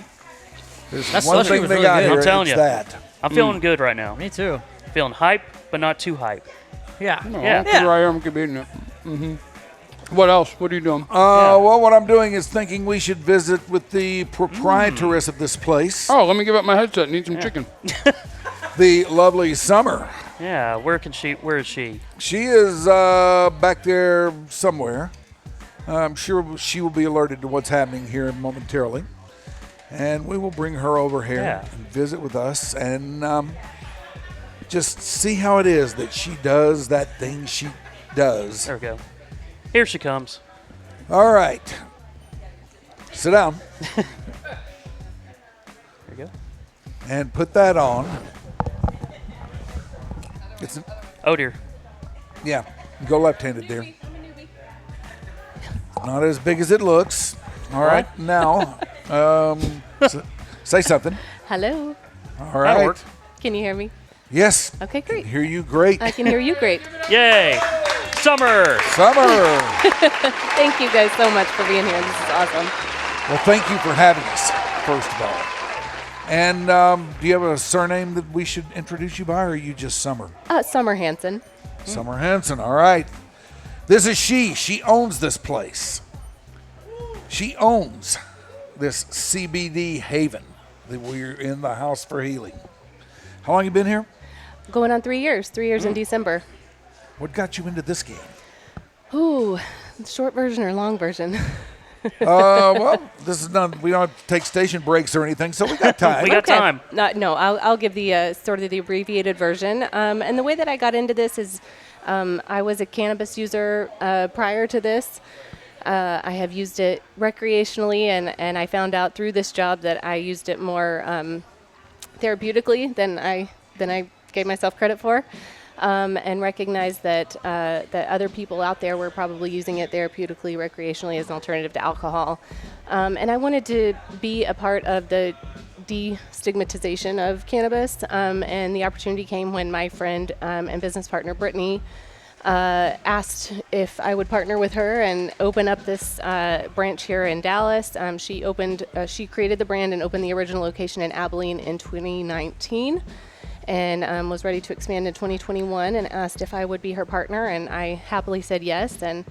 There's That one slushy thing was they really got good. here, I'm telling it's you. that. I'm feeling good right now. Me too. Feeling hype, but not too hype. Yeah. No, Yeah. Because I am keep eating it. What else? What are you doing? Well, what I'm doing is thinking we should visit with the proprietress of this place, Oh, let me give up my headset and eat some chicken. the lovely Summer. Yeah, where is she? She is back there somewhere. I'm sure she will be alerted to what's happening here momentarily. And we will bring her over here Yeah. and visit with us and just see how it is that she does that thing she does. There we go. Here she comes. All right. Sit down There you go. and put that on. It's Oh, dear. yeah, go left-handed there. Not as big as it looks. All right, now say something. Hello. All right. work. Can you hear me? Yes. Okay, great. Hear you great. I can hear you great. Yay! Summer! Summer. Thank you guys so much for being here. This is awesome. Well, thank you for having us, first of all. And do you have a surname that we should introduce you by, or are you just Summer? Summer Hanson. Summer Hanson, all right. This is she. She owns this place. She owns this CBD haven that we're in the House for Healing. How long you been here? Going on 3 years. 3 years in December. What got you into this game? Ooh, short version or long version? Well, this is not. We don't have to take station breaks or anything, so we got time. We got time. No, I'll give the sort of the abbreviated version. And the way that I got into this is I was a cannabis user prior to this. I have used it recreationally, and I found out through this job that I used it more therapeutically than I gave myself credit for, and recognized that that other people out there were probably using it therapeutically, recreationally as an alternative to alcohol. And I wanted to be a part of the destigmatization of cannabis, and the opportunity came when my friend and business partner Brittany asked if I would partner with her and open up this branch here in Dallas. She created the brand and opened the original location in Abilene in 2019, and was ready to expand in 2021, and asked if I would be her partner, and I happily said yes. And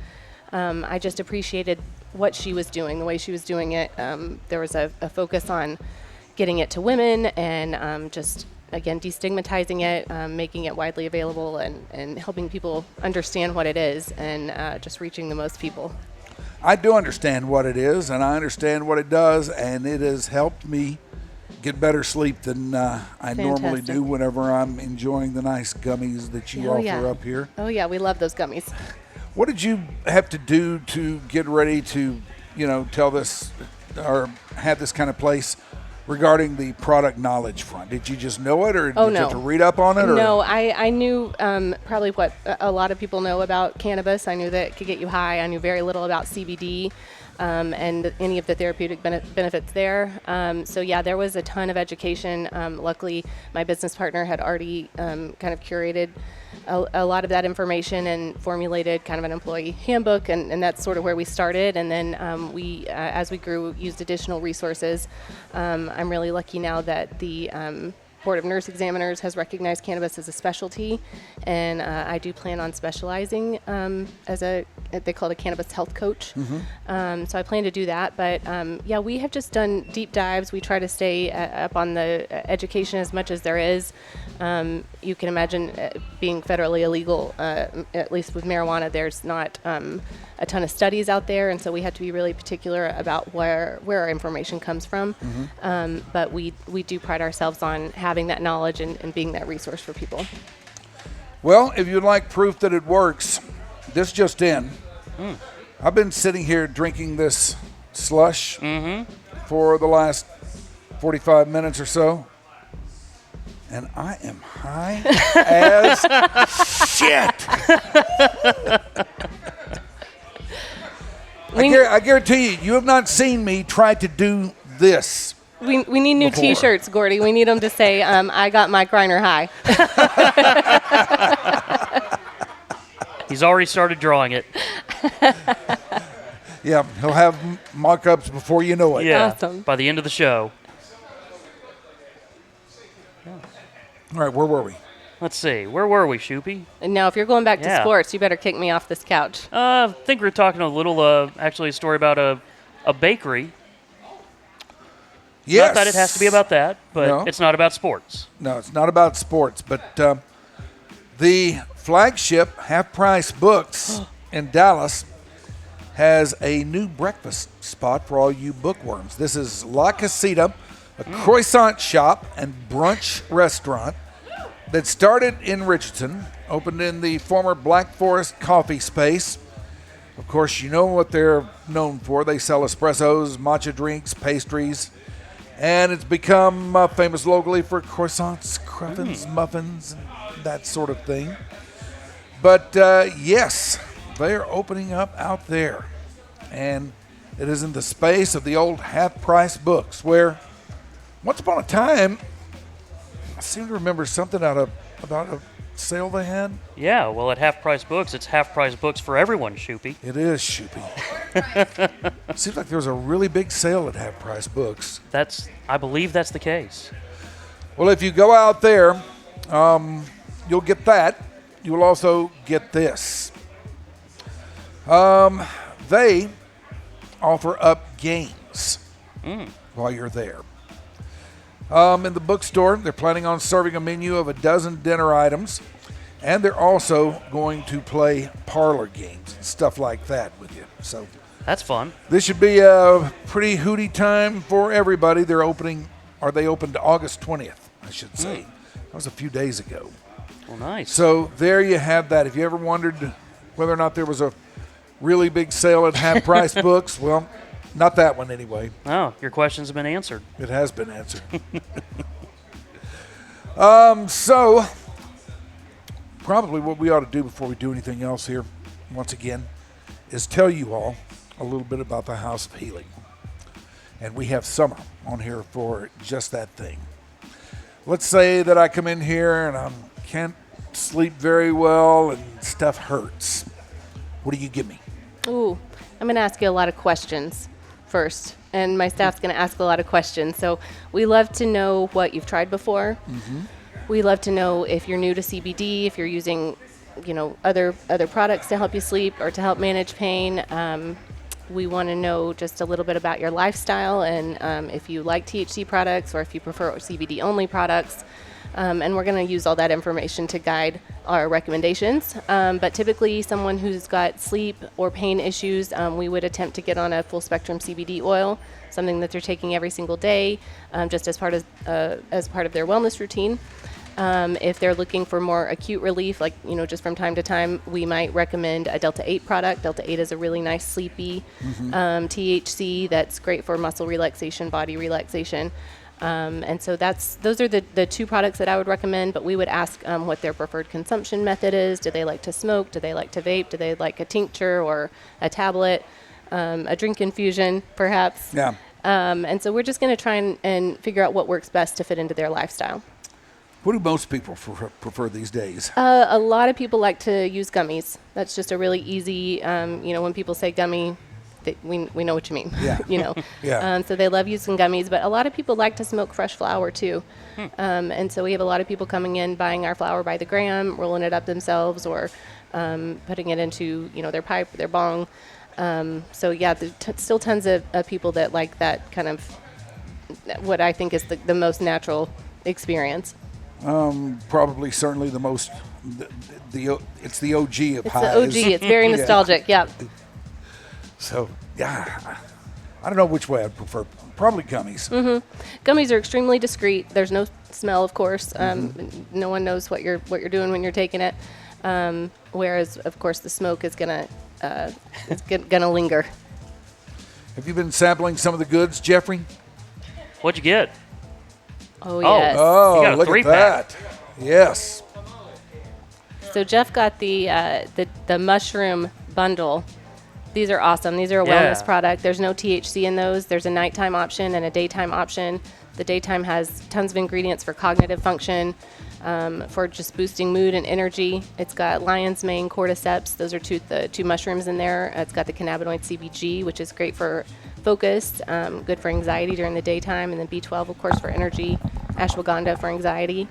I just appreciated what she was doing, the way she was doing it. There was a focus on getting it to women and just again, destigmatizing it, making it widely available, and helping people understand what it is, and just reaching the most people. I do understand what it is, and I understand what it does, and it has helped me get better sleep than I normally do whenever I'm enjoying the nice gummies that you offer up here. Oh, yeah, we love those gummies. What did you have to do to get ready to, tell this or have this kind of place regarding the product knowledge front? Did you just know it, or did you have to read up on it? No, I knew probably what a lot of people know about cannabis. I knew that it could get you high. I knew very little about CBD and any of the therapeutic benefits there. So yeah, there was a ton of education. Luckily, my business partner had already kind of curated a lot of that information and formulated kind of an employee handbook, and that's sort of where we started. And then we, as we grew, used additional resources. I'm really lucky now that the Board of Nurse Examiners has recognized cannabis as a specialty, and I do plan on specializing as they call it a cannabis health coach. So I plan to do that, but yeah, we have just done deep dives. We try to stay up on the education as much as there is. You can imagine being federally illegal, at least with marijuana, there's not a ton of studies out there, and so we have to be really particular about where our information comes from. But we do pride ourselves on having that knowledge and being that resource for people. Well, if you'd like proof that it works, this just in. I've been sitting here drinking this slush for the last 45 minutes or so, and I am high as shit. I guarantee you have not seen me try to do this. We need new before. T-shirts, Gordy. We need them to say, I got my Rhyner high. He's already started drawing it. Yeah, he'll have mock-ups before you know it. Yeah, Awesome. by the end of the show. All right, where were we? Let's see. Where were we, Shippy? And now, if you're going back to Yeah. sports, you better kick me off this couch. I think we were talking a little, actually, a story about a bakery. Yes. Not that it has to be about that, but No. it's not about sports. No, it's not about sports, but the flagship half-price books in Dallas has a new breakfast spot for all you bookworms. This is La Casita, a croissant shop and brunch restaurant that started in Richardson, opened in the former Black Forest coffee space. Of course, you know what they're known for. They sell espressos, matcha drinks, pastries, and it's become famous locally for croissants, cruffins, muffins, and that sort of thing. But yes, they're opening up out there, and it is in the space of the old half-price books, where once upon a time, I seem to remember something about a sale they had. Yeah, well, at half-price books, it's half-price books for everyone, Shippy. It is, Shippy. Seems like there was a really big sale at half-price books. I believe that's the case. Well, if you go out there, you'll get that. You will also get this. They offer up games while you're there. In the bookstore, they're planning on serving a menu of a dozen dinner items, and they're also going to play parlor games and stuff like that with you. So That's fun. this should be a pretty hooty time for everybody. They opened August 20th, I should say. That was a few days ago. Well, nice. So there you have that. If you ever wondered whether or not there was a really big sale at half-price books, well, not that one anyway. Oh, your questions have been answered. It has been answered. So probably what we ought to do before we do anything else here, once again, is tell you all a little bit about the House of Healing. And we have Summer on here for just that thing. Let's say that I come in here and I can't sleep very well and stuff hurts. What do you give me? Ooh, I'm going to ask you a lot of questions first, and my staff's going to ask a lot of questions. So we love to know what you've tried before. We love to know if you're new to CBD, if you're using, other products to help you sleep or to help manage pain. We want to know just a little bit about your lifestyle and if you like THC products or if you prefer CBD-only products. And we're going to use all that information to guide our recommendations. But typically, someone who's got sleep or pain issues, we would attempt to get on a full-spectrum CBD oil, something that they're taking every single day, just as part of their wellness routine. If they're looking for more acute relief, like, just from time to time, we might recommend a Delta 8 product. Delta 8 is a really nice sleepy THC that's great for muscle relaxation, body relaxation. And so those are the two products that I would recommend, but we would ask what their preferred consumption method is. Do they like to smoke? Do they like to vape? Do they like a tincture or a tablet, a drink infusion, perhaps? Yeah. And so we're just going to try and figure out what works best to fit into their lifestyle. What do most people prefer these days? A lot of people like to use gummies. That's just a really easy, when people say gummy, we know what you mean. Yeah. Yeah. So they love using gummies, but a lot of people like to smoke fresh flower too. And so we have a lot of people coming in, buying our flower by the gram, rolling it up themselves, or putting it into, their pipe, their bong. So yeah, there's still tons of people that like that kind of, what I think is the most natural experience. Probably, certainly the most, it's the OG of It's highs. the OG. It's very nostalgic. Yeah. So, yeah, I don't know which way I'd prefer. Probably gummies. Gummies are extremely discreet. There's no smell, of course. No one knows what you're doing when you're taking it. Whereas, of course, the smoke is gonna linger. Have you been sampling some of the goods, Jeffrey? What'd you get? Oh yes. You Oh, got a look at 3-pack. that. Yes. So Jeff got the mushroom bundle. These are awesome. These are a Yeah. wellness product. There's no THC in those. There's a nighttime option and a daytime option. The daytime has tons of ingredients for cognitive function, for just boosting mood and energy. It's got lion's mane, cordyceps. Those are the two mushrooms in there. It's got the cannabinoid CBG, which is great for focus, good for anxiety during the daytime, and then B12, of course, for energy, ashwagandha for anxiety.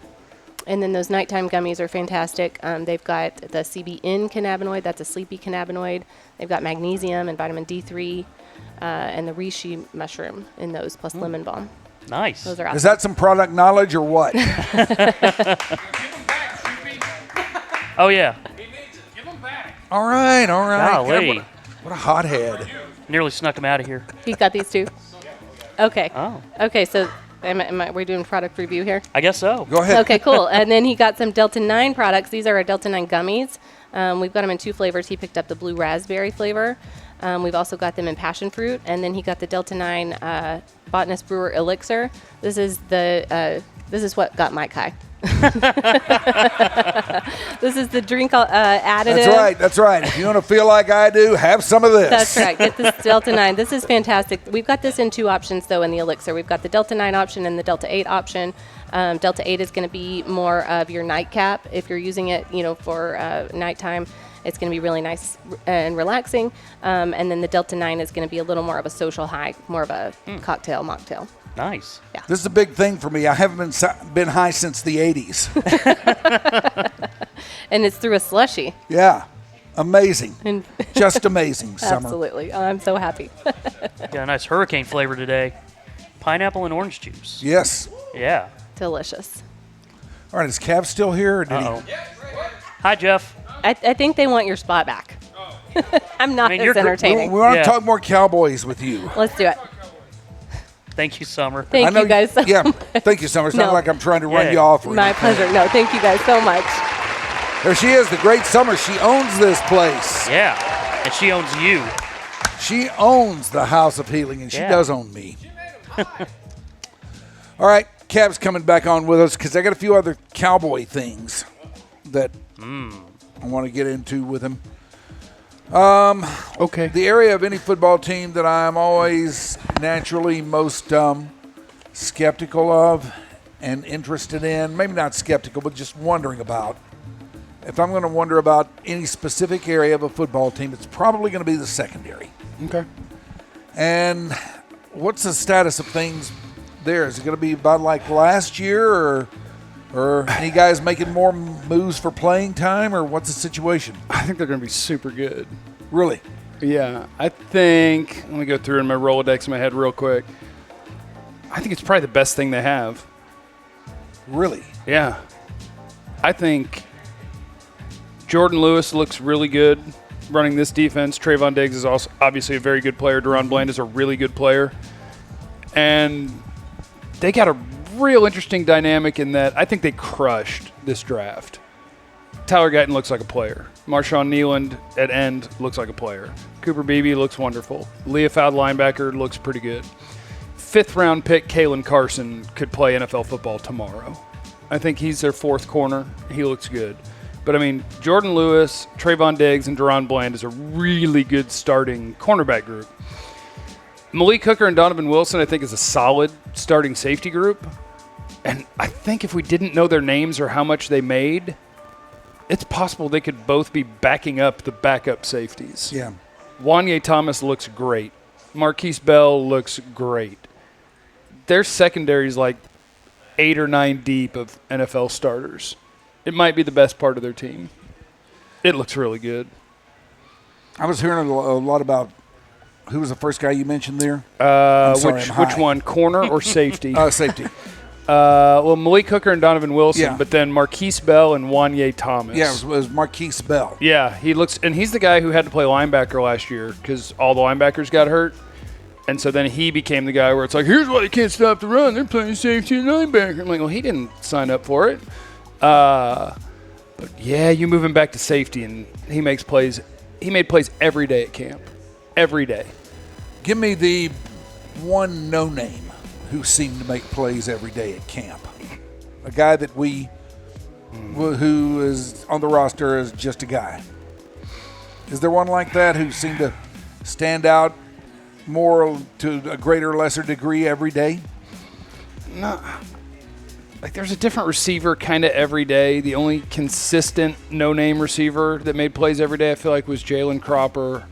And then those nighttime gummies are fantastic. They've got the CBN cannabinoid, that's a sleepy cannabinoid. They've got magnesium and vitamin D3, and the reishi mushroom in those, plus lemon balm. Nice. Those are awesome. Is that some product knowledge or what? Oh, yeah. All right. Golly. God, what a hothead. Nearly snuck him out of here. He's got these two? Okay. Oh. Okay, so we're doing product review here? I guess so. Go ahead. Okay, cool. And then he got some Delta 9 products. These are our Delta 9 gummies. We've got them in 2 flavors. He picked up the blue raspberry flavor. We've also got them in passion fruit. And then he got the Delta 9 Botanist Brewer Elixir. This is what got Mike high. This is the drink additive. That's right. If you want to feel like I do, have some of this. That's right. Get this Delta 9. This is fantastic. We've got this in 2 options, though, in the Elixir. We've got the Delta 9 option and the Delta 8 option. Delta 8 is going to be more of your nightcap. If you're using it, for nighttime, it's going to be really nice and relaxing. And then the Delta 9 is going to be a little more of a social high, more of a cocktail, mocktail. Nice. Yeah. This is a big thing for me. I haven't been high since the 80s. And it's through a slushie. Yeah. Amazing. And Just amazing, Summer. absolutely. I'm so happy. Got a nice hurricane flavor today. Pineapple and orange juice. Yes. Yeah. Delicious. All right, is Cav still here? Or did Uh-oh. Hi, Jeff. I think they want your spot back. I'm not I mean, as you're we entertaining. want to Yeah. talk more Cowboys with you. Let's do it. Thank you, Summer. Thank you guys so Yeah, much. thank you, Summer. It's not No. like I'm trying to run Yeah. you off. or My anything. pleasure. No, thank you guys so much. There she is, the great Summer. She owns this place. Yeah. And she owns you. She owns the House of Healing, and she Yeah. does own me. All right, Cav's coming back on with us because I got a few other Cowboy things that I want to get into with him. Okay. The area of any football team that I'm always naturally most skeptical of and interested in, maybe not skeptical, but just wondering about. If I'm going to wonder about any specific area of a football team, it's probably going to be the secondary. Okay. And what's the status of things there? Is it going to be about like last year, or any guys making more moves for playing time, or what's the situation? I think they're going to be super good. Really? Yeah, I think, let me go through in my Rolodex in my head real quick. I think it's probably the best thing they have. Really? Yeah. I think Jordan Lewis looks really good running this defense. Trayvon Diggs is also obviously a very good player. Deron Bland is a really good player. And they got a real interesting dynamic in that I think they crushed this draft. Tyler Guyton looks like a player. Marshawn Nealand at end looks like a player. Cooper Beebe looks wonderful. Leah Fowd linebacker looks pretty good. 5th-round pick Kalen Carson could play NFL football tomorrow. I think he's their 4th corner. He looks good. But, I mean, Jordan Lewis, Trayvon Diggs, and Deron Bland is a really good starting cornerback group. Malik Hooker and Donovan Wilson, I think, is a solid starting safety group. And I think if we didn't know their names or how much they made, it's possible they could both be backing up the backup safeties. Yeah. Wanye Thomas looks great. Marquise Bell looks great. Their secondary is like 8 or 9 deep of NFL starters. It might be the best part of their team. It looks really good. I was hearing a lot about who was the first guy you mentioned there. Which one, corner or safety? Safety. Well, Malik Hooker and Donovan Wilson, Yeah. but then Marquise Bell and Wanye Thomas. Yeah, it was Marquise Bell. Yeah, he looks, and he's the guy who had to play linebacker last year because all the linebackers got hurt. And so then he became the guy where it's like, here's why they can't stop the run. They're playing safety and linebacker. I'm like, well, he didn't sign up for it. But yeah, you move him back to safety, and he makes plays. He made plays every day at camp. Every day. Give me the one no-name who seemed to make plays every day at camp. A guy that who is on the roster as just a guy. Is there one like that who seemed to stand out more to a greater or lesser degree every day? No. Like, there's a different receiver kind of every day. The only consistent no-name receiver that made plays every day, I feel like, was Jalen Cropper.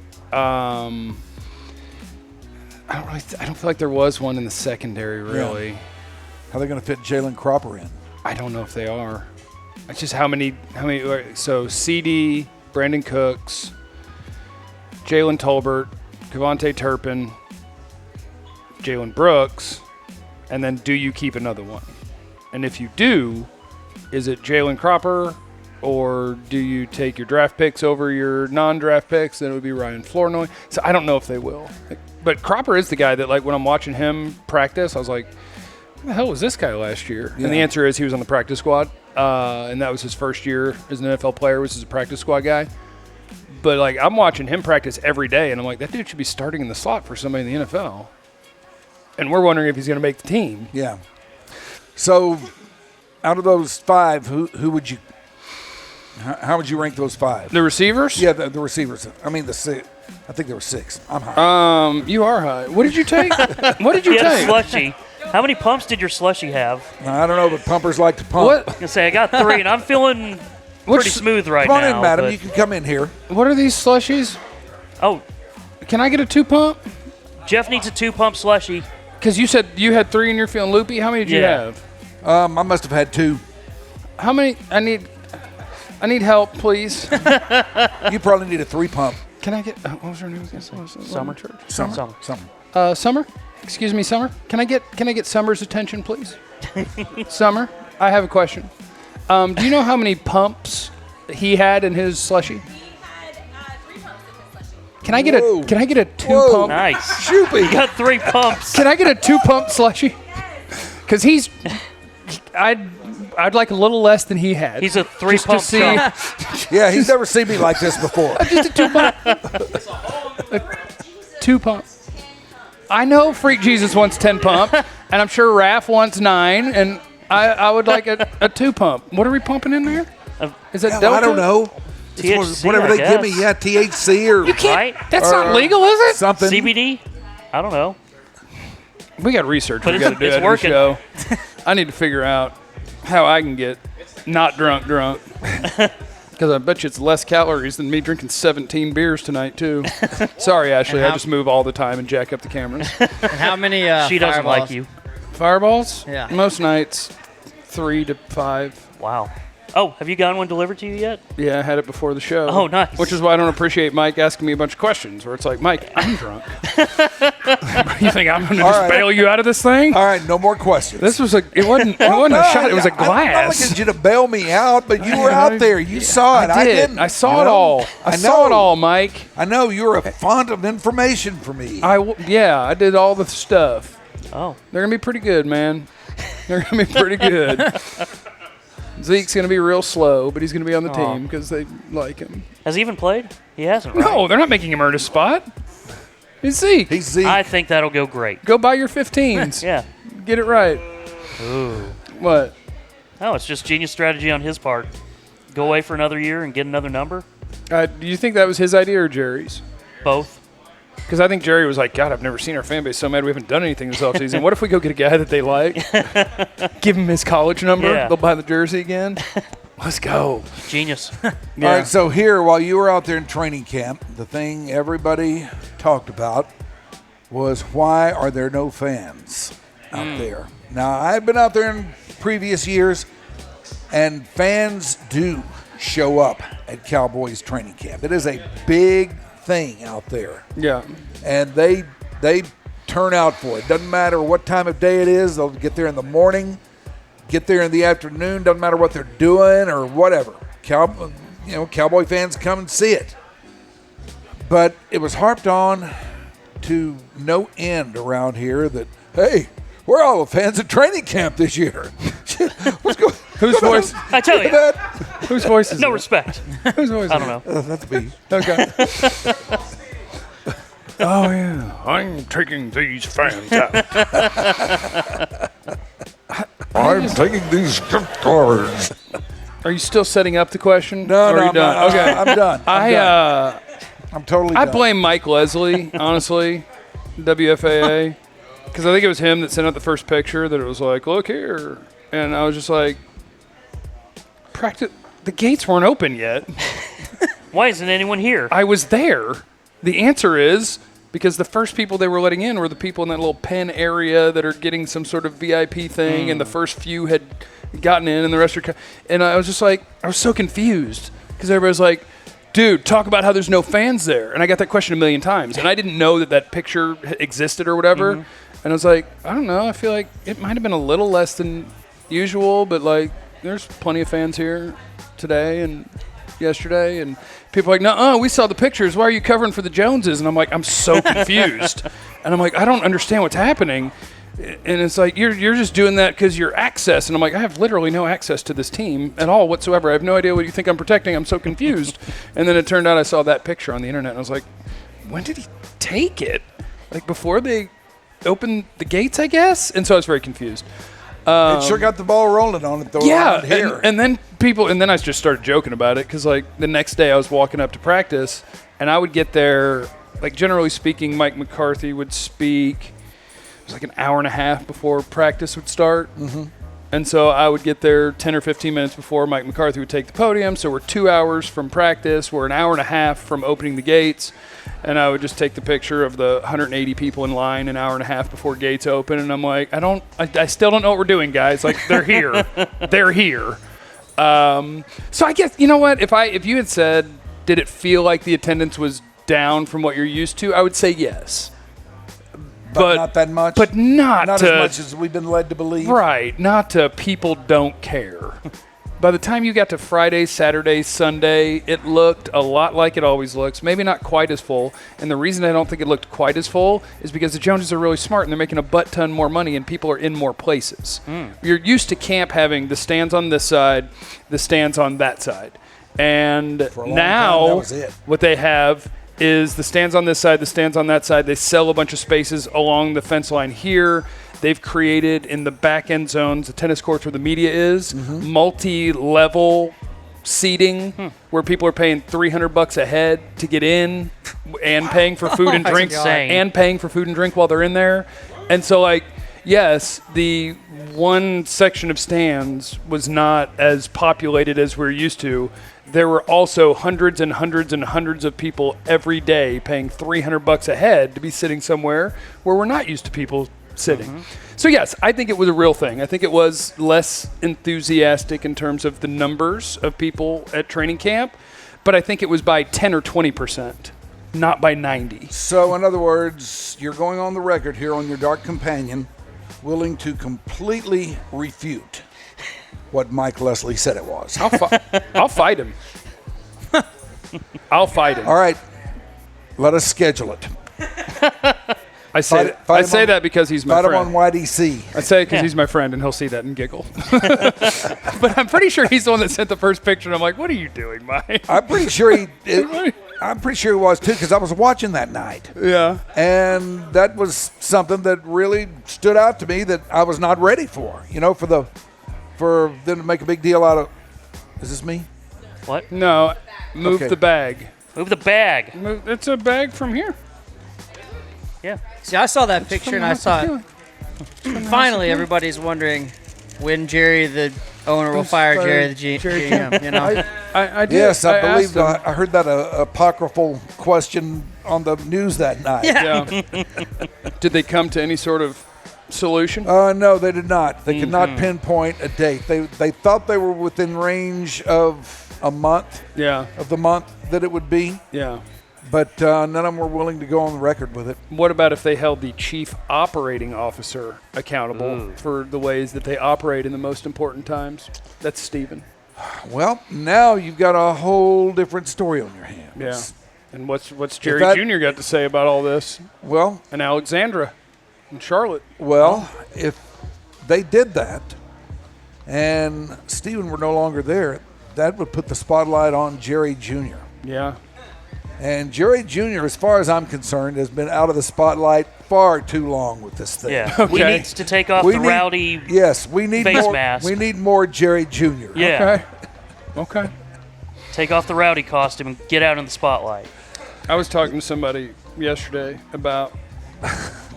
I don't feel like there was one in the secondary, really. Yeah. How are they going to fit Jalen Cropper in? I don't know if they are. It's just how many. So CD, Brandon Cooks, Jalen Tolbert, Kevontae Turpin, Jalen Brooks, and then do you keep another one? And if you do, is it Jalen Cropper, or do you take your draft picks over your non-draft picks? Then it would be Ryan Flournoy. So I don't know if they will. But Cropper is the guy that, like, when I'm watching him practice, I was like, who the hell was this guy last year? Yeah. And the answer is he was on the practice squad, and that was his first year as an NFL player, was as a practice squad guy. But, like, I'm watching him practice every day, and I'm like, that dude should be starting in the slot for somebody in the NFL. And we're wondering if he's going to make the team. Yeah. So, out of those 5, who would you – how would you rank those 5? The receivers? Yeah, the receivers. I mean, I think there were 6. I'm high. You are high. What did you take? What did you take? Slushy. How many pumps did your slushy have? I don't know, but pumpers like to pump. What? I was gonna say I got 3, and I'm feeling pretty smooth right now. Come on in, madam. but- You can come in here. What are these slushies? Oh, Can I get a 2-pump? Jeff needs a 2-pump slushy. Because you said you had 3 and you're feeling loopy. How many did you Yeah. have? I must have had 2. How many? I need help, please. You probably need a 3-pump. Can I get? What was her name again? Summer. Summer. Summer. Excuse me, Summer. Can I get Summer's attention, please? Summer, I have a question. Do you know how many pumps he had in his slushy? He had 3 pumps in his slushy. Can I get Whoa. a? Can I get a 2 Whoa. pump? Nice. Shoopy. You got 3 pumps. Can I get a 2-pump slushy? Because I'd like a little less than he had. He's a 3-pump see. chump. Yeah, he's never seen me like this before. Just a 2-pump. 2-pump. I know Freak Jesus wants 10 pump, and I'm sure Raph wants 9, and I would like a 2-pump. What are we pumping in there? Is that Delta? I don't know. It's THC, whatever I they give me. guess. Yeah, THC or Right? That's not legal, is it? something. CBD? I don't know. We got research But we got to do it's at the working. show. I need to figure out how I can get not drunk. Because I bet you it's less calories than me drinking 17 beers tonight, too. Sorry, Ashley. I just move all the time and jack up the cameras. And how many She doesn't fireballs? like you. Fireballs? Yeah. Most nights, 3 to 5. Wow. Oh, have you gotten one delivered to you yet? Yeah, I had it before the show. Oh, nice. Which is why I don't appreciate Mike asking me a bunch of questions, where it's like, Mike, I'm drunk. You think I'm going to just right. bail you out of this thing? All right, no more questions. It wasn't a shot, it was a I'm not glass. looking at you to bail me out, but you were out there. You saw it. I did. didn't. I saw You it know? all. I saw it know. all, Mike. I know. You were a font of information for me. I did all the stuff. Oh. They're going to be pretty good, man. They're going to be pretty good. Zeke's going to be real slow, but he's going to be on the team because they like him. Has he even played? He hasn't, right? No, they're not making him earn a spot. It's Zeke. He's Zeke. I think that'll go great. Go buy your 15s. Yeah. Get it right. Ooh. What? No, it's just genius strategy on his part. Go away for another year and get another number. Do you think that was his idea or Jerry's? Both. Because I think Jerry was like, God, I've never seen our fan base so mad we haven't done anything this offseason. What if we go get a guy that they like? Give him his college number. Yeah. They'll buy the jersey again. Let's go. Genius. Yeah. All right, so here, while you were out there in training camp, the thing everybody talked about was why are there no fans out there? Now, I've been out there in previous years, and fans do show up at Cowboys training camp. It is a big thing out there. Yeah. And they turn out for it. Doesn't matter what time of day it is. They'll get there in the morning, get there in the afternoon. Doesn't matter what they're doing or whatever. Cowboy fans come and see it. But it was harped on to no end around here that, hey, we're all the fans at training camp this year. What's going on? Whose voice? I tell you. Whose voice is No it? respect. Whose voice I is don't know. That's me. Okay. Oh, yeah. I'm taking these fans out. I'm taking these gift cards. Are you still setting up the question? No, Or are no, you done? no, Okay. I'm done. I'm totally I done. blame Mike Leslie, honestly, WFAA, because I think it was him that sent out the first picture that it was like, look here. And I was just like, the gates weren't open yet. Why isn't anyone here? I was there. The answer is because the first people they were letting in were the people in that little pen area that are getting some sort of VIP thing, and the first few had gotten in, and the rest are. And I was just like, I was so confused because everybody was like, dude, talk about how there's no fans there. And I got that question a million times, and I didn't know that picture existed or whatever. And I was like, I don't know. I feel like it might have been a little less than usual, but like there's plenty of fans here today and yesterday, and people are like, no, we saw the pictures. Why are you covering for the Joneses? And I'm like, I'm so confused. And I'm like, I don't understand what's happening. And it's like, you're just doing that because you're access. And I'm like, I have literally no access to this team at all whatsoever. I have no idea what you think I'm protecting. I'm so confused. And then it turned out I saw that picture on the internet, and I was like, when did he take it? Like before they opened the gates, I guess? And so I was very confused. It sure got the ball rolling on it, though. Yeah, around here. and then I just started joking about it because, like, the next day I was walking up to practice, and I would get there, like, generally speaking, Mike McCarthy would speak. It was like an hour and a half before practice would start. Mm-hmm. And so I would get there 10 or 15 minutes before Mike McCarthy would take the podium. So we're 2 hours from practice. We're an hour and a half from opening the gates. And I would just take the picture of the 180 people in line an hour and a half before gates open. And I'm like, I still don't know what we're doing, guys. Like, they're here. They're here. So I guess, you know what? If you had said, did it feel like the attendance was down from what you're used to, I would say yes. But not that much. But not as much as we've been led to believe. Right. Not to people don't care. By the time you got to Friday, Saturday, Sunday, it looked a lot like it always looks. Maybe not quite as full. And the reason I don't think it looked quite as full is because the Joneses are really smart and they're making a butt ton more money and people are in more places. You're used to camp having the stands on this side, the stands on that side. And now what they have is the stands on this side, the stands on that side. They sell a bunch of spaces along the fence line here. They've created in the back end zones, the tennis courts where the media is, multi-level seating where people are paying $300 a head to get in and paying for food and drink while they're in there. And so, like, yes, the one section of stands was not as populated as we're used to. There were also hundreds and hundreds and hundreds of people every day paying $300 a head to be sitting somewhere where we're not used to people sitting. So yes, I think it was a real thing. I think it was less enthusiastic in terms of the numbers of people at training camp, but I think it was by 10 or 20%, not by 90. So in other words, you're going on the record here on your Dark Companion, willing to completely refute what Mike Leslie said it was. I'll fight him. I'll fight him. All right, let us schedule it. I say that because he's my Fight him friend. on YDC. I say it because he's my friend, and he'll see that and giggle. But I'm pretty sure he's the one that sent the first picture, and I'm like, what are you doing, Mike? I'm pretty sure he was too, because I was watching that night. Yeah. And that was something that really stood out to me that I was not ready for. You know, for them to make a big deal out of. Is this me? What? No. Move Okay. the bag. Move the bag. It's a bag from here. Yeah. See, I saw that picture and I thought, finally, everybody's wondering when Jerry, the owner, will fire Jerry, the GM. You know, I did. Yes, I believe asked I heard that apocryphal question on the news that night. him. Yeah. Did they come to any sort of solution? No, they did not. They could not pinpoint a date. They thought they were within range of a month. Yeah. Of the month that it would be. Yeah. But none of them were willing to go on the record with it. What about if they held the chief operating officer accountable for the ways that they operate in the most important times? That's Steven. Well, now you've got a whole different story on your hands. Yeah. And what's Jerry Jr. got to say about all this? Well, and Alexandra and Charlotte. Well, if they did that and Steven were no longer there, that would put the spotlight on Jerry Jr. Yeah. And Jerry Jr., as far as I'm concerned, has been out of the spotlight far too long with this thing. Yeah. Okay. He needs to take off the rowdy we need face more, mask. We need more Jerry Jr. Yeah. Okay. Take off the rowdy costume and get out in the spotlight. I was talking to somebody yesterday about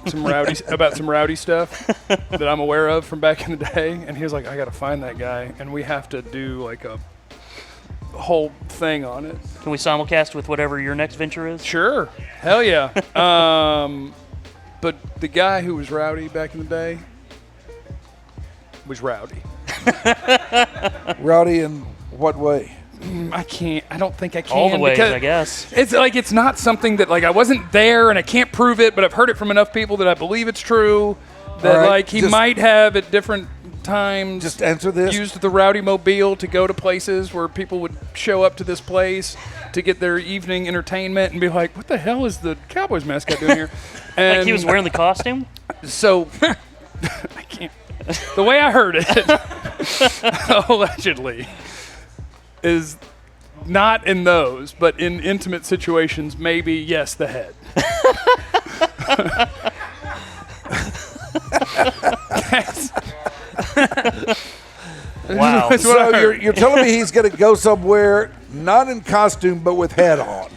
some rowdy stuff that I'm aware of from back in the day, and he was like, I got to find that guy, and we have to do like a whole thing on it. Can we simulcast with whatever your next venture is? Sure. Hell yeah. But the guy who was rowdy back in the day was rowdy. Rowdy in what way? I don't think I can. All the ways, I guess. It's like it's not something that like I wasn't there and I can't prove it, but I've heard it from enough people that I believe it's true. That right, like he might have at different times just answer this. Used the rowdy mobile to go to places where people would show up to this place to get their evening entertainment and be like, what the hell is the Cowboys mascot doing here? And like he was wearing the costume? So I can't. The way I heard it, allegedly, is not in those, but in intimate situations, maybe, yes, the head. Wow. So you're telling me he's going to go somewhere not in costume but with head on?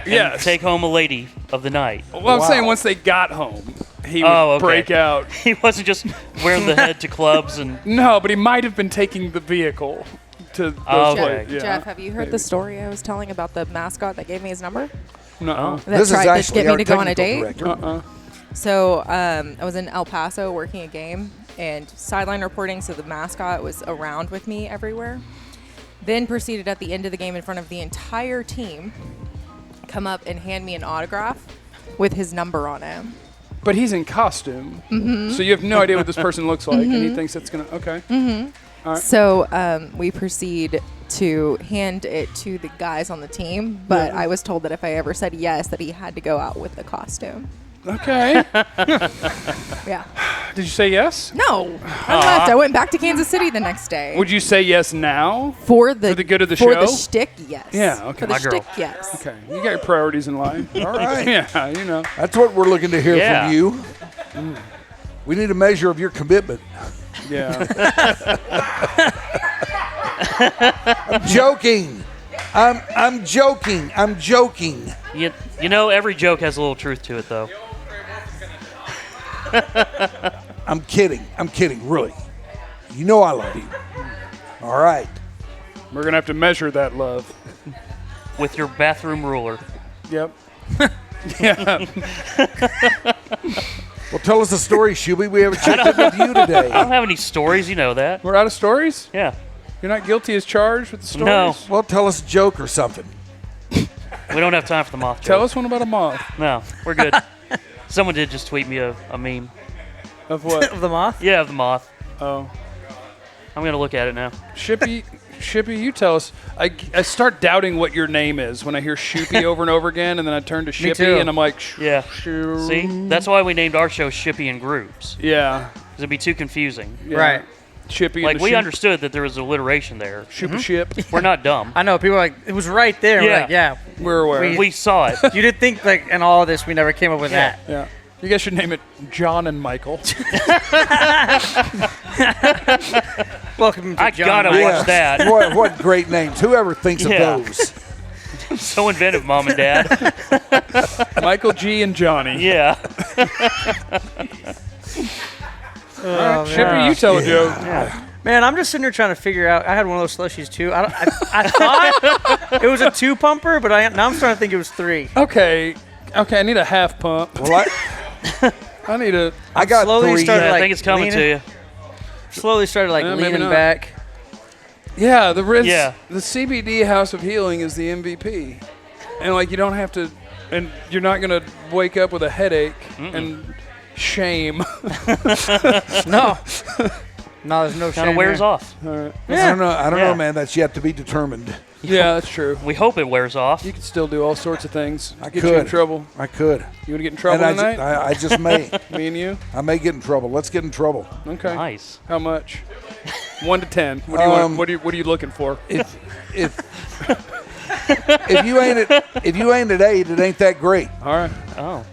Yes. Take home a lady of the night. Well, I'm saying once they got home, he would break out. He wasn't just wearing the head to clubs and. No, but he might have been taking the vehicle to those places. Yeah. Jeff, have you heard the story I was telling about the mascot that gave me his number? No. That tried to get me to go on a date? Director. So I was in El Paso working a game and sideline reporting, so the mascot was around with me everywhere. Then proceeded at the end of the game in front of the entire team, come up and hand me an autograph with his number on it. But he's in costume, so you have no idea what this person looks like, and he thinks it's going to, okay. All right. So we proceed to hand it to the guys on the team, but I was told that if I ever said yes, that he had to go out with the costume. Okay. Yeah. Did you say yes? No. I left. I went back to Kansas City the next day. Would you say yes now? For the good of the for show? the shtick, yes. Yeah, okay. For the My girl. shtick, yes. Okay. You got your priorities in line. All right. Yeah, you know. That's what we're looking to hear Yeah. from you. We need a measure of your commitment. Yeah. I'm joking. I'm joking. I'm joking. You know, every joke has a little truth to it, though. I'm kidding. I'm kidding. Really. You know I love you. All right. We're going to have to measure that love. With your bathroom ruler. Yep. Yeah. Well, tell us a story, Shippy. We haven't checked in with you today. I don't have any stories, you know that. We're out of stories? Yeah. You're not guilty as charged with the stories? No. Well, tell us a joke or something. We don't have time for the moth joke. Tell us one about a moth. No, we're good. Someone did just tweet me a meme. Of what? Of the moth? Yeah, of the moth. Oh. I'm going to look at it now. Shippy Shippy, you tell us. I start doubting what your name is when I hear Shippy over and over again, and then I turn to too. Shippy, and I'm like, Yeah. See? That's why we named our show Shippy in Groups. yeah. Because it'd be too confusing. Yeah. Right. Shippy Like, and the we ship. understood that there was alliteration there. Ship. We're not dumb. I know people are like it was right there. We're Yeah. like, yeah. We're aware. We saw it. You did think like in all of this we never came up with that. Yeah. You guys should name it John and Michael. Welcome to I John gotta Mike. watch that. What great names. Whoever thinks Yeah. of those. So inventive, Mom and Dad. Michael G and Johnny. Yeah. Shippy, you tell a joke. Man, I'm just sitting here trying to figure out. I had one of those slushies too. I thought it was a 2-pumper, but now I'm starting to think it was 3. Okay, I need a half pump. Well, I need a. I got Slowly 3. started I like think it's coming leaning- to you. Slowly started like maybe leaning not. back. Yeah, the CBD House of Healing is the MVP, and like you don't have to, and you're not gonna wake up with a headache and shame. No. No, there's no Kind shame of wears there. off. I don't know. I don't Yeah. know, man. That's yet to be determined. Yeah, that's true. We hope it wears off. You can still do all sorts of things. I Get could. you in trouble. I could. You want to get in trouble and tonight? I just may. Me and you. I may get in trouble. Let's get in trouble. Okay. Nice. How much? 1 to 10. What do you want? What are you looking for? If you ain't at 8, it ain't that great. All right. Oh.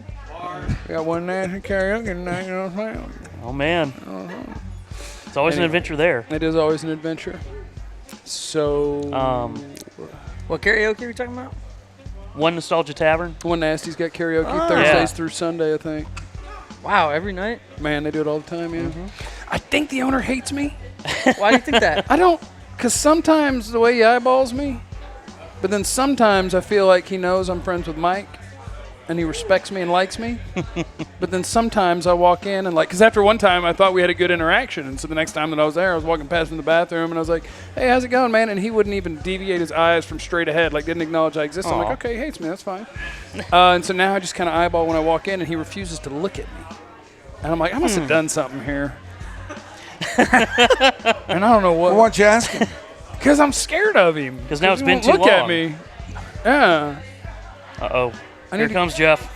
We got one national karaoke tonight. You know what I'm saying? Oh, man. It's always an Anyway. adventure there. It is always an adventure. So. What karaoke are we talking about? One Nostalgia Tavern. One Nasty's got karaoke Oh. Thursdays Yeah. through Sunday, I think. Wow, every night? Man, they do it all the time, yeah. I think the owner hates me. Why do you think that? I don't, because sometimes the way he eyeballs me, but then sometimes I feel like he knows I'm friends with Mike and he respects me and likes me. But then sometimes I walk in and because after one time I thought we had a good interaction. And so the next time that I was there, I was walking past him in the bathroom and I was like, hey, how's it going, man? And he wouldn't even deviate his eyes from straight ahead, didn't acknowledge I exist. I'm like, okay, he hates me, that's fine. And so now I just kind of eyeball when I walk in and he refuses to look at me. And I'm like, I must have done something here. And I don't know what. Well, why don't you ask him? Because I'm scared of him. Because now it's he been won't too look at long. me. Yeah. Uh-oh. I Here need to- comes Jeff.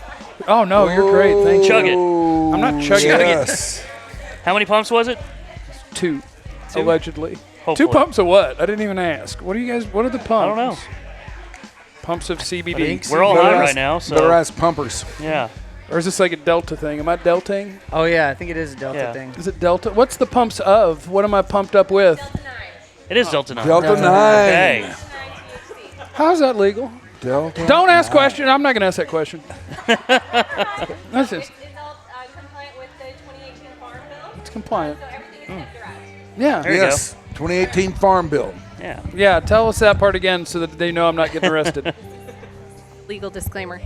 Oh, no, you're great. Thank you. Chug it. I'm not chugging Yes. How many pumps was it? 2, allegedly. Hopefully. 2 pumps of what? I didn't even ask. What are the pumps? I don't know. Pumps of CBD. We're all Better high ask- right now, so. Better ask pumpers. Yeah. Or is this like a Delta thing? Am I Deltaing? Oh, yeah, I think it is a Delta Yeah. thing. Is it Delta? What's the pumps of? What am I pumped up with? It is Delta 9. Delta 9. Okay. How's that legal? Delta. Don't ask question. I'm not going to ask that question. That's just, compliant with the 2018 Farm Bill. it's compliant. So everything is hemp-derived. Yeah. There you Yes. 2018 Farm Bill. Yeah. Yeah, tell us that part again so that they know I'm not getting arrested. Legal disclaimer.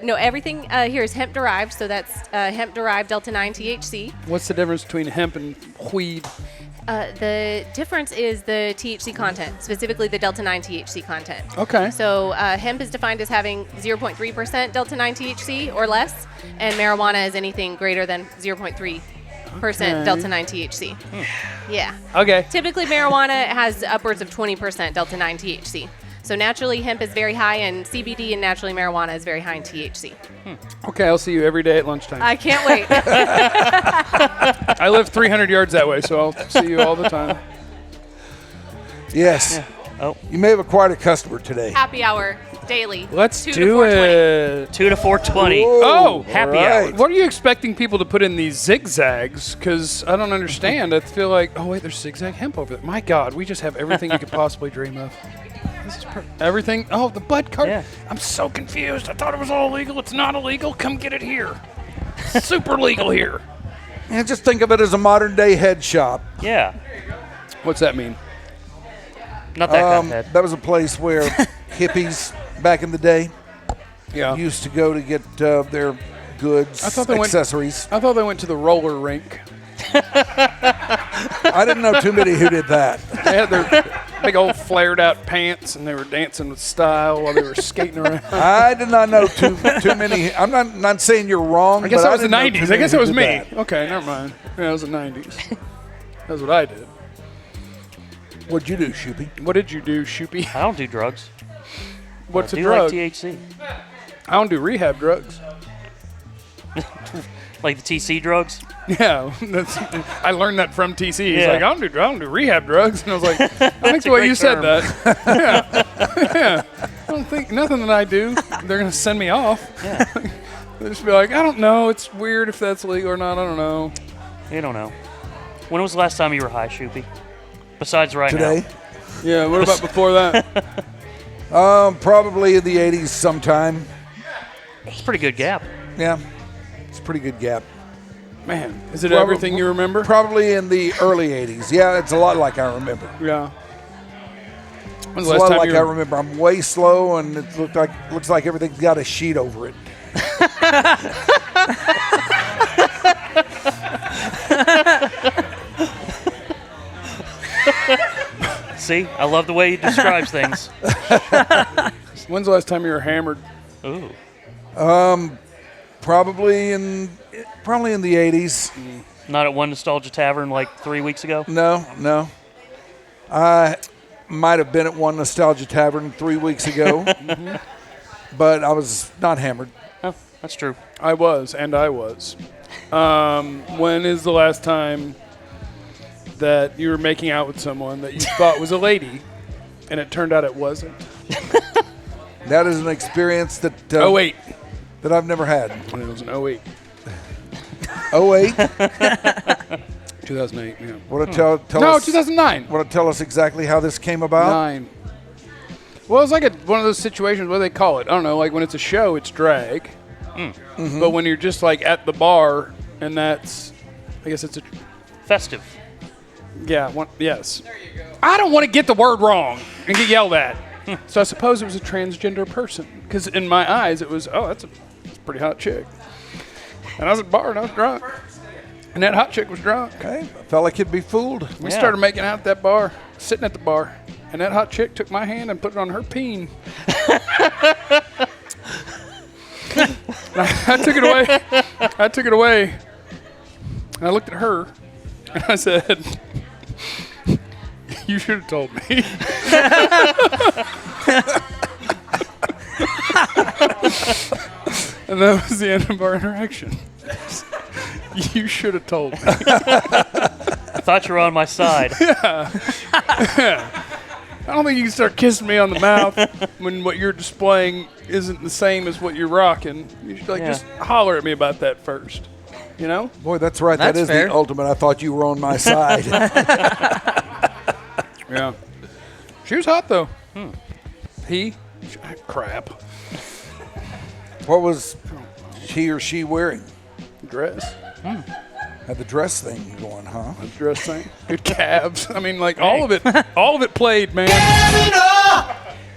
No, everything here is hemp derived, so that's hemp derived Delta 9 THC. What's the difference between hemp and weed? The difference is the THC content, specifically the Delta 9 THC content. Okay. So hemp is defined as having 0.3% Delta 9 THC or less, and marijuana is anything greater than 0.3% Delta 9 THC. Yeah. Okay. Typically, marijuana has upwards of 20% Delta 9 THC. So naturally, hemp is very high in CBD, and naturally, marijuana is very high in THC. Okay, I'll see you every day at lunchtime. I can't wait. I live 300 yards that way, so I'll see you all the time. Yes. Oh. You may have acquired a customer today. Happy hour daily. Let's 2 to do 4:20. it. 2 to 420. Oh, Happy all hour. right. what are you expecting people to put in these zigzags? Because I don't understand. I feel like, oh, wait, there's zigzag hemp over there. My God, we just have everything you could possibly dream of. This is everything. Oh, the bud card. Yeah. I'm so confused. I thought it was all illegal. It's not illegal. Come get it here. Super legal here. And just think of it as a modern day head shop. Yeah. What's that mean? Not that kind of head. That was a place where hippies back in the day Yeah. used to go to get their goods, I thought they went- accessories. I thought they went to the roller rink. I didn't know too many who did that. They had their big old flared out pants and they were dancing with style while they were skating around. I did not know too many. I'm not saying you're wrong. I guess but that was the didn't know too 90s. I many guess who it was did me. that. Okay, never mind. Yeah, it was the 90s. That's what I did. What'd you do, Shippy? What did you do, Shippy? I don't do drugs. What's I a do drug? like THC. I don't do rehab drugs. Like the TC drugs? Yeah, I learned that from TC. He's Yeah. like, I don't do rehab drugs. And I was like, I think That's the a way great you said term. that. Yeah. I don't think nothing that I do, they're going to send me off. Yeah. They'll just be like, I don't know. It's weird if that's legal or not. I don't know. You don't know. When was the last time you were high, Shoopy? Besides right Today? now. Yeah, what about before that? Probably in the 80s sometime. It's a pretty good gap. Yeah, it's a pretty good gap. Man, is it Probably- everything you remember? Probably in the early 80s. Yeah, it's a lot like I remember. Yeah. When's It's the a last lot time like you I were- remember. I'm way slow, and it looks like everything's got a sheet over it. See? I love the way he describes things. When's the last time you were hammered? Ooh. Probably in the 80s. Not at one nostalgia tavern like 3 weeks ago? No. I might have been at one Nostalgia Tavern 3 weeks ago, but I was not hammered. Oh, that's true. I was. When is the last time that you were making out with someone that you thought was a lady, and it turned out it wasn't? That is an experience that '08. that I've never had. When it was an 08. 08? 2008, yeah. Want to tell No, us? 2009. Want to tell us exactly how this came about? 9. Well, it's like one of those situations, what do they call it? I don't know, like when it's a show, it's drag. Mm-hmm. But when you're just like at the bar, and that's, I guess it's a, Festive. yeah, yes. I don't want to get the word wrong and get yelled at. So I suppose it was a transgender person. Because in my eyes, it was, that's a pretty hot chick. And I was at the bar and I was drunk. And that hot chick was drunk. Okay, I felt like he'd be fooled. We started making out at that bar, sitting at the bar. And that hot chick took my hand and put it on her peen. I took it away. And I looked at her and I said, you should have told me. And that was the end of our interaction. You should have told me. I thought you were on my side. I don't think you can start kissing me on the mouth when what you're displaying isn't the same as what you're rocking. You should just holler at me about that first. You know? Boy, that's right. That's that is fair. the ultimate. I thought you were on my side. Yeah. She was hot though. Crap. What was he or she wearing? Dress. Had the dress thing going, huh? Dress thing. Good calves. I mean, like all of it played, man.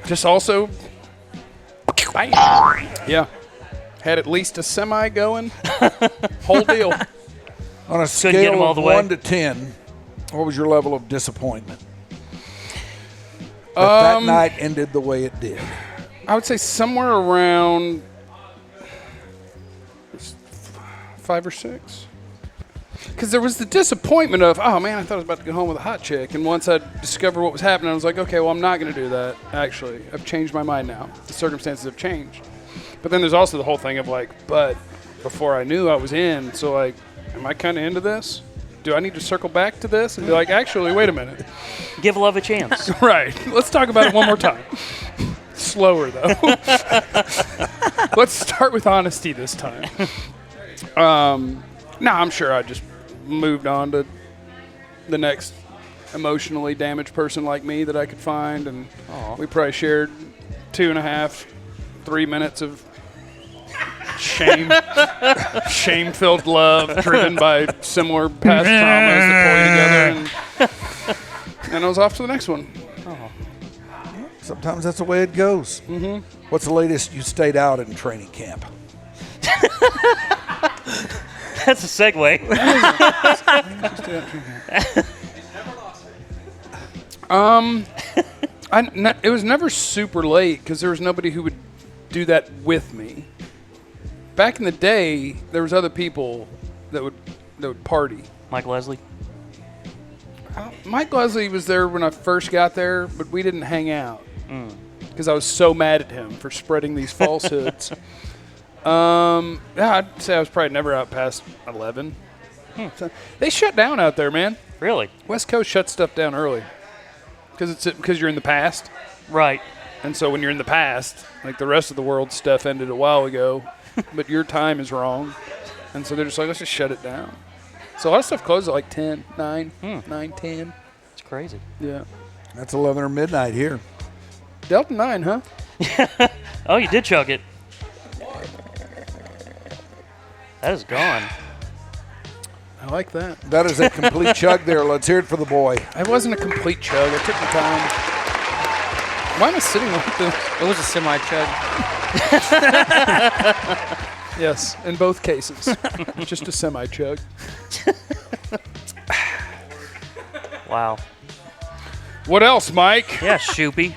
Just also, bang. Yeah. Had at least a semi going. Whole deal. On a get scale 'em all of the way. 1 to 10, what was your level of disappointment? That night ended the way it did. I would say somewhere around 5 or 6. Because there was the disappointment of, oh man, I thought I was about to go home with a hot chick. And once I discovered what was happening, I was like, okay, well, I'm not going to do that, actually. I've changed my mind now. The circumstances have changed. But then there's also the whole thing of like, but before I knew I was in, so like, am I kind of into this? Do I need to circle back to this and be like, actually, wait a minute. Give love a chance. Right. Let's talk about it one more time. Slower, though. Let's start with honesty this time. No, I'm sure I just moved on to the next emotionally damaged person like me that I could find, and we probably shared 2.5, 3 minutes of shame-filled love driven by similar past traumas that pull you together, and I was off to the next one. Sometimes that's the way it goes. Mm-hmm. What's the latest you stayed out in training camp? That's a segue. It was never super late because there was nobody who would do that with me. Back in the day, there was other people that would party. Mike Leslie. Mike Leslie was there when I first got there, but we didn't hang out because I was so mad at him for spreading these falsehoods. Yeah, I'd say I was probably never out past 11. So they shut down out there, man. Really? West Coast shuts stuff down early because you're in the past. Right. And so when you're in the past, like the rest of the world's stuff ended a while ago, but your time is wrong. And so they're just like, let's just shut it down. So a lot of stuff closes at like 10, 9, 9, 10. It's crazy. Yeah. That's 11 or midnight here. Delta 9, huh? Oh, you did chug it. That is gone. I like that. That is a complete chug there. Let's hear it for the boy. It wasn't a complete chug. I took my time. Why am I sitting like this? It was a semi-chug. Yes, in both cases. Just a semi-chug. Wow. What else, Mike? Yeah, Shippy.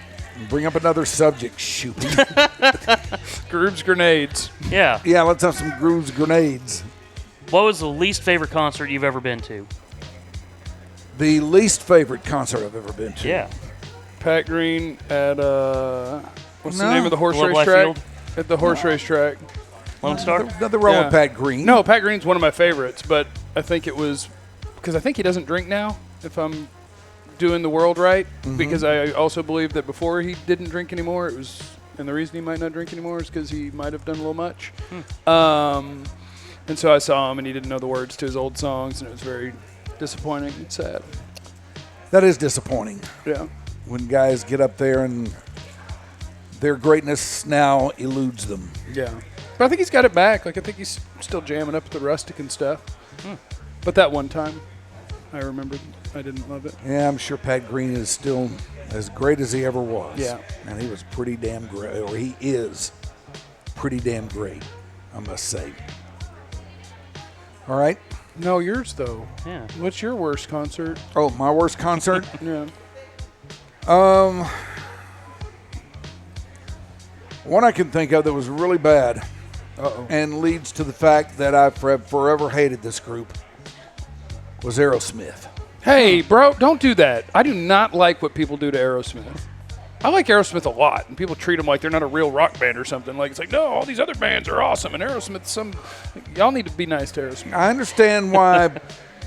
Bring up another subject, Shippy. Grooves grenades. Yeah. Yeah, let's have some grooves grenades. What was the least favorite concert you've ever been to? The least favorite concert I've ever been to. Yeah. Pat Green at, what's the No. name of the horse Globe Life racetrack? Field? At the horse racetrack. Lone Star? Nothing wrong Yeah. with Pat Green. No, Pat Green's one of my favorites, but I think it was because I think he doesn't drink now, if I'm doing the world right, because I also believe that before he didn't drink anymore, it was, and the reason he might not drink anymore is because he might have done a little much. And so I saw him, and he didn't know the words to his old songs, and it was very disappointing and sad. That is disappointing. Yeah. When guys get up there and their greatness now eludes them. Yeah. But I think he's got it back. Like, I think he's still jamming up at the Rustic and stuff. But that one time, I remembered I didn't love it. Yeah, I'm sure Pat Green is still as great as he ever was. Yeah. And he was pretty damn great, or he is pretty damn great, I must say. All right. No, yours, though. Yeah. What's your worst concert? Oh, my worst concert? Yeah. One I can think of that was really bad and leads to the fact that I've forever hated this group was Aerosmith. Hey, bro, don't do that. I do not like what people do to Aerosmith. I like Aerosmith a lot, and people treat them like they're not a real rock band or something. Like, it's like, no, all these other bands are awesome, and Aerosmith's y'all need to be nice to Aerosmith. I understand why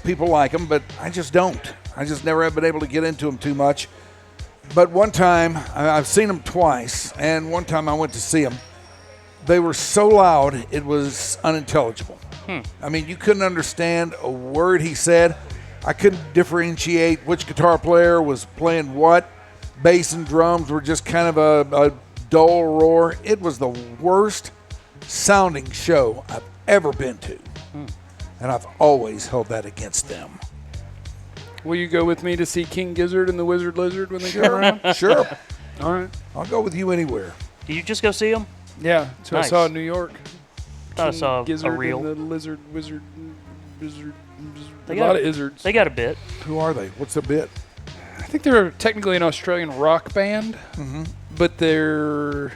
people like them, but I just don't. I just never have been able to get into them too much. But one time, I've seen them twice, and one time I went to see them. They were so loud, it was unintelligible. I mean, you couldn't understand a word he said. I couldn't differentiate which guitar player was playing what. Bass and drums were just kind of a dull roar. It was the worst sounding show I've ever been to. And I've always held that against them. Will you go with me to see King Gizzard and the Wizard Lizard when they come around? Sure. All right. I'll go with you anywhere. Did you just go see them? Yeah, so Nice. I saw in New York. Thought I King saw Gizzard a reel. and the Lizard, Wizard, They a got lot a- of izzards. They got a bit. Who are they? What's the bit? I think they're technically an Australian rock band, but they're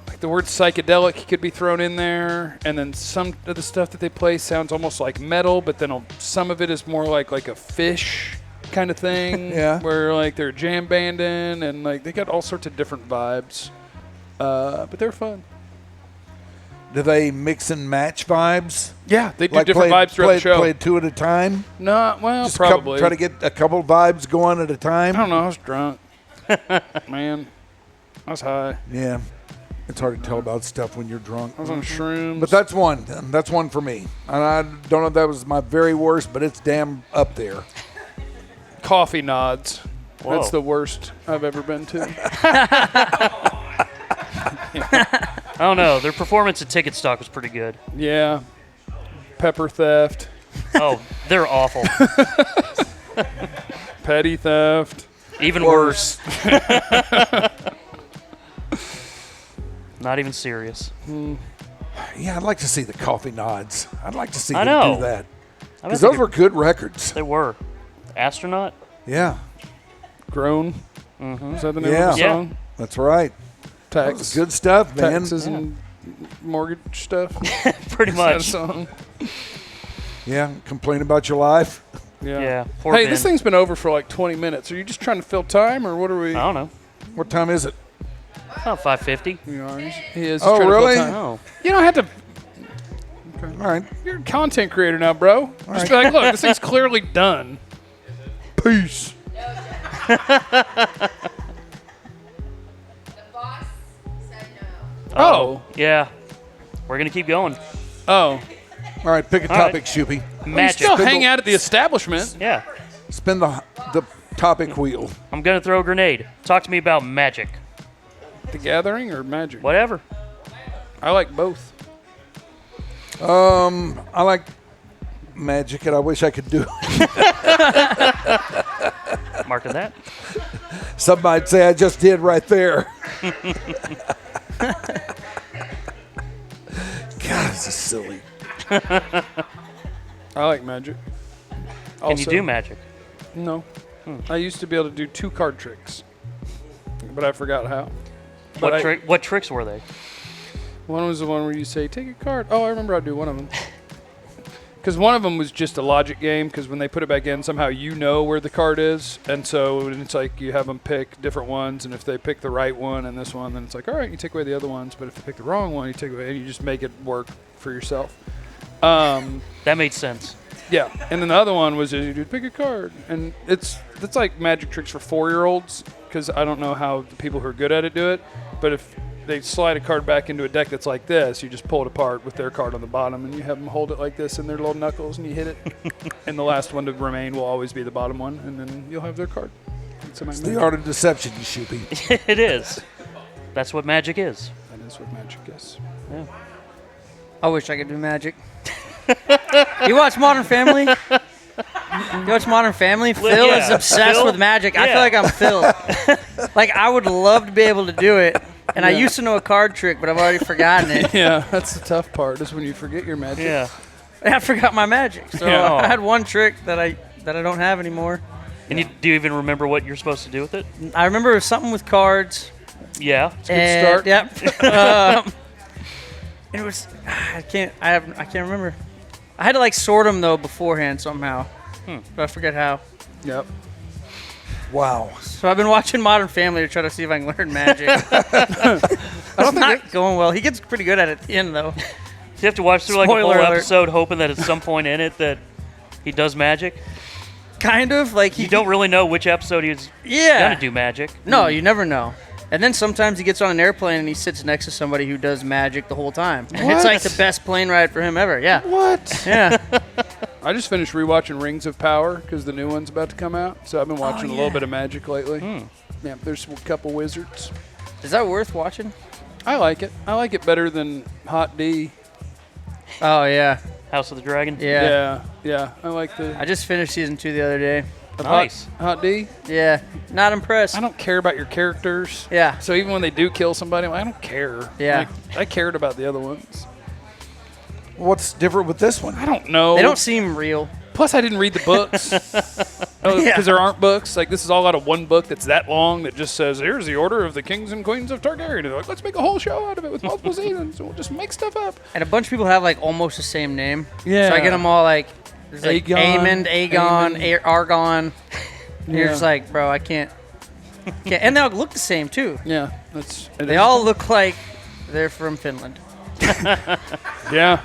like the word psychedelic could be thrown in there, and then some of the stuff that they play sounds almost like metal, but then some of it is more like a Fish kind of thing. Yeah. Where like they're jam banding and like they got all sorts of different vibes, but they're fun. Do they mix and match vibes? Yeah, they do different vibes throughout the show. Play two at a time? No, well, Just probably. try to get a couple vibes going at a time? I don't know. I was drunk. Man, I was high. Yeah. It's hard to tell about stuff when you're drunk. I was on shrooms. But that's one. That's one for me. And I don't know if that was my very worst, but it's damn up there. Coffee nods. Whoa. That's the worst I've ever been to. I don't know. Their performance at Ticket Stock was pretty good. Yeah. Pepper theft. Oh, they're awful. Petty theft. Even worse. Not even serious. Yeah, I'd like to see the coffee nods. I'd like to see I them know. do that. I bet Because they those could- were good records. They were. Astronaut? Yeah. Grown. Is that the name Yeah. of the Yeah. song? That's right. That was Tax. good stuff, man. Taxes and mortgage stuff. Pretty Is that a much. song? Yeah, complain about your life. Yeah. Poor Hey, Ben. this thing's been over for like 20 minutes. Are you just trying to fill time, or what are we? I don't know. What time is it? Oh, 5:50. You know, he is. Oh, trying to fill really? time. Oh. You don't have to. All right. You're a content creator now, bro. Just be like, look, this thing's clearly done. Peace. Oh. Yeah. We're going to keep going. Oh. All right, pick a topic, Shippy. You Magic. still hang out at the establishment. Yeah. Spin the topic wheel. I'm going to throw a grenade. Talk to me about magic. The Gathering or Magic? Whatever. I like both. I like magic, and I wish I could do it. Marking that. Some might say I just did right there. God, this is silly. I like Magic. Can you do magic? No. I used to be able to do 2 card tricks, but I forgot how. What tricks were they? One was the one where you say, take a card. Oh, I remember I'd do one of them. Because one of them was just a logic game, because when they put it back in, somehow you know where the card is. And so it's like you have them pick different ones, and if they pick the right one and this one, then it's like, all right, you take away the other ones. But if they pick the wrong one, you take away, and you just make it work for yourself. That made sense. Yeah. And then the other one was you pick a card. And it's like magic tricks for 4-year-olds, because I don't know how the people who are good at it do it. But if they slide a card back into a deck that's like this, you just pull it apart with their card on the bottom, and you have them hold it like this in their little knuckles, and you hit it. And the last one to remain will always be the bottom one, and then you'll have their card. It's the art of deception, Shippy. It is. That's what magic is. That is what magic is. Yeah. I wish I could do magic. You watch Modern Family? You watch Modern Family? Phil Yeah. is obsessed Phil? with magic. I Yeah. feel like I'm Phil. Like, I would love to be able to do it. And I used to know a card trick, but I've already forgotten it. Yeah, that's the tough part, is when you forget your magic. Yeah. And I forgot my magic. So Yeah. I had one trick that I don't have anymore. And do you even remember what you're supposed to do with it? I remember it was something with cards. Yeah. And, start. Yep. And it was I can't remember. I had to like sort them though beforehand somehow. But I forget how. Yep. Wow. So I've been watching Modern Family to try to see if I can learn magic. It's not going well. He gets pretty good at it at the end though. You have to watch through like a Spoiler whole alert. episode hoping that at some point in it that he does magic. Kind of like You don't really know which episode he's Yeah. gonna do magic. No, you never know. And then sometimes he gets on an airplane and he sits next to somebody who does magic the whole time. And it's like the best plane ride for him ever. Yeah. What? Yeah. I just finished rewatching Rings of Power because the new one's about to come out. So I've been watching a little bit of magic lately. Yeah, there's a couple wizards. Is that worth watching? I like it. I like it better than Hot D. Oh yeah. House of the Dragon. Yeah. Yeah. I like the I just finished season 2 the other day. Nice. Hot D. Yeah. Not impressed. I don't care about your characters. Yeah. So even when they do kill somebody, I don't care. Yeah. Like, I cared about the other ones. What's different with this one? I don't know. They don't seem real. Plus, I didn't read the books. Because Yeah. there aren't books. Like, this is all out of one book that's that long that just says, here's the order of the kings and queens of Targaryen. And they're like, let's make a whole show out of it with multiple seasons. We'll just make stuff up. And a bunch of people have like almost the same name. Yeah. So I get them all like there's like Aegon, Aegon, Argon. And you're Yeah. just like, bro, I can't. And they all look the same too. Yeah. They all look like they're from Finland. Yeah.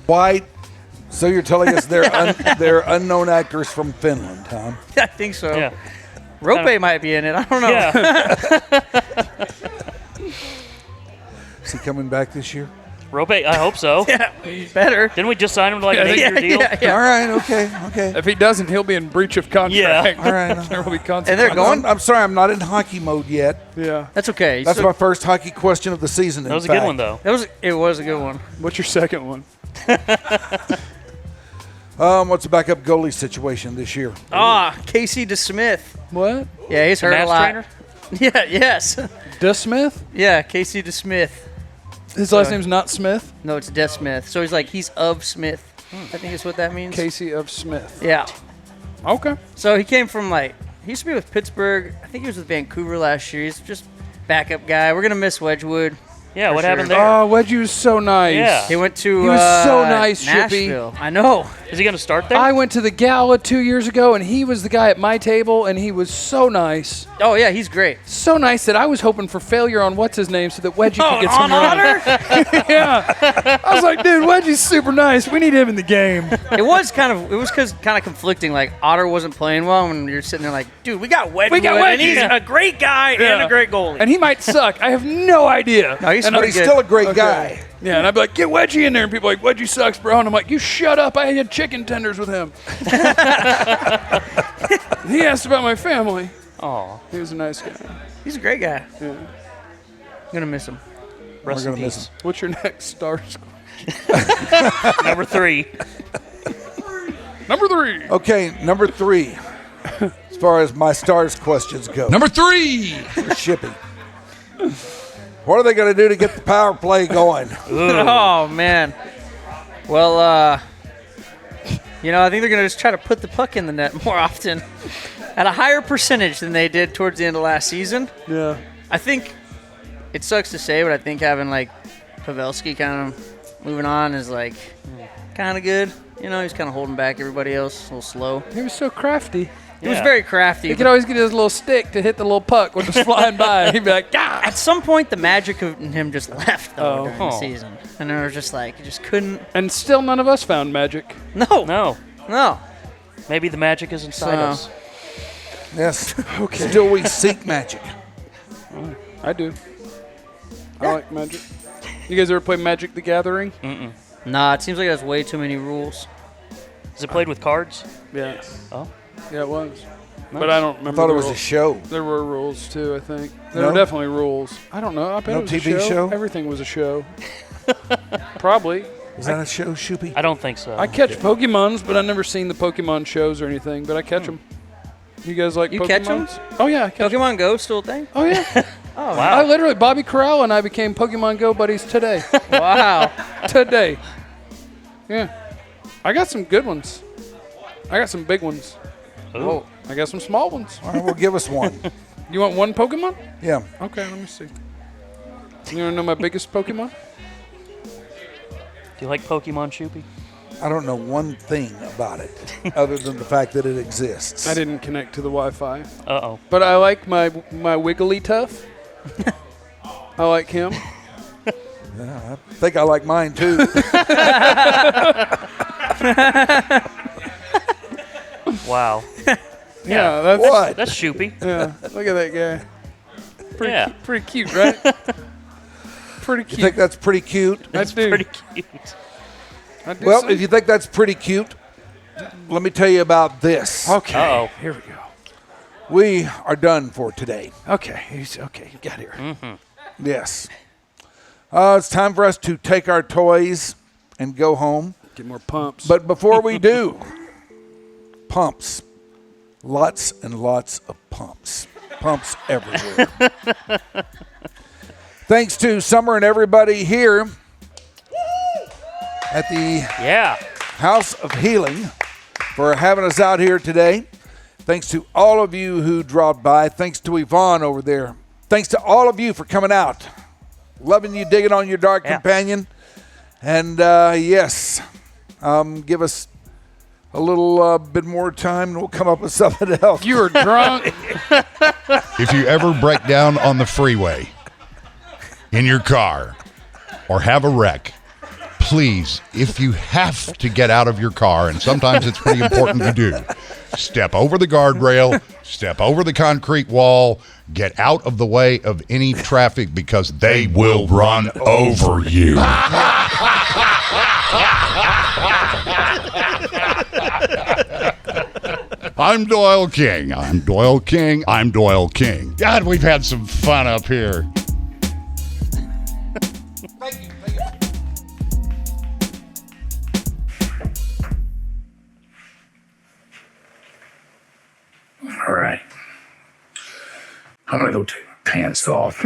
Why? So you're telling us they're unknown actors from Finland, huh? I think so. Yeah. Rope might be in it. I don't know. Yeah. Is he coming back this year? Rope, I hope so. Yeah, he's better. Didn't we just sign him to like an Yeah, 8-year deal? Yeah. All right. Okay. If he doesn't, he'll be in breach of contract. Yeah. All right. There will be consequences. And they're going. I'm sorry. I'm not in hockey mode yet. Yeah. That's okay. That's So- my first hockey question of the season. That was a good one though. It was a good one. What's your second one? What's the backup goalie situation this year? Casey DeSmith. What? Yeah, he's hurt a Mass lot. trainer? Yeah. Yes. DeSmith? Yeah, Casey DeSmith. His last name's not Smith? No, it's DeSmith. So he's of Smith. I think is what that means. Casey of Smith. Yeah. Okay. So he came from he used to be with Pittsburgh. I think he was with Vancouver last year. He's just backup guy. We're gonna miss Wedgwood. Yeah, For what sure. happened there? Oh, Wedgie was so nice. Yeah. He went to He was so nice, Shippy. Nashville. I know. Is he going to start there? I went to the gala 2 years ago, and he was the guy at my table, and he was so nice. Oh yeah, he's great. So nice that I was hoping for failure on what's-his-name so that Wedgie could get some on run. Otter? Yeah. I was like, dude, Wedgie's super nice. We need him in the game. It was kind of conflicting. Like Otter wasn't playing well, and you're sitting there like, dude, we got Wedgie, and he's a great guy and a great goalie. And he might suck. I have no idea. No, he's But pretty he's good. still a great guy. Yeah, and I'd be like, get Wedgie in there. And people are like, Wedgie sucks, bro. And I'm like, you shut up. I had chicken tenders with him. He asked about my family. Oh, He was a nice guy. He's a great guy. Yeah. I'm gonna miss him. rest in gonna miss peace. What's your next star score? Number 3. Number 3. Okay, number 3. As far as my stars questions go. Number 3. For Shippy. What are they going to do to get the power play going? Oh man. Well, I think they're gonna just try to put the puck in the net more often, at a higher percentage than they did towards the end of last season. Yeah. I think it sucks to say, but I think having like Pavelski kind of moving on is like kind of good. You know, he's kind of holding back everybody else, a little slow. He was so crafty. He was very crafty. He could always get his little stick to hit the little puck when it was flying by. He'd be like, ah! At some point, the magic of him just left though during the Oh. season, and it was just like you just couldn't. And still none of us found magic. No. Maybe the magic is inside us. Yes. Okay. Still we seek magic. I do. I like magic. You guys ever play Magic the Gathering? Nah, it seems like there's way too many rules. Is it played with cards? Yeah. Oh. Yeah, it was. But I don't I remember. thought the it was a rules. show. There were rules too, I think. There No? were definitely rules. I don't know. I bet No it was TV a show? Everything was a show. Probably. Is that a show, Shoopy? I don't think so. I catch Pokemons, but I've never seen the Pokemon shows or anything. But I catch them. You guys like You Pokemons? catch 'em? Oh yeah, I catch 'em. Pokemon Go still a thing? Oh yeah. Oh Wow. I literally, Bobby Corral and I became Pokemon Go buddies today. wow. Today. Yeah. I got some good ones. I got some big ones. Ooh. I got some small ones. All right, well, give us one. You want one Pokemon? Yeah. Okay, let me see. You want to know my biggest Pokemon? Do you like Pokemon, Shoopy? I don't know one thing about it other than the fact that it exists. I didn't connect to the Wi-Fi. Uh-oh. But I like my Wigglytuff. I like him. I think I like mine, too. Wow. Yeah, that's What? That's Shoopy. Yeah, look at that guy. Pretty, Yeah. pretty cute, right? Pretty You cute. think that's pretty cute? That's do. pretty cute. I do Well, so. if you think that's pretty cute, let me tell you about this. Okay. Uh-oh. Here we go. We are done for today. Okay. Okay. You got here. Yes. It's time for us to take our toys and go home. Get more pumps. But before we do, pumps. Lots and lots of pumps. Pumps everywhere. Thanks to Summer and everybody here at the Yeah. House of Healing for having us out here today. Thanks to all of you who dropped by. Thanks to Yvonne over there. Thanks to all of you for coming out. Loving you, digging on your dark companion. And yes, give us a little bit more time and we'll come up with something else. You were drunk. If you ever break down on the freeway in your car or have a wreck, please, if you have to get out of your car, and sometimes it's pretty important to do, step over the guardrail, step over the concrete wall, get out of the way of any traffic because they will run over you. I'm Doyle King. I'm Doyle King. I'm Doyle King. God, we've had some fun up here. Thank you. All right. I'm going to go take my pants off.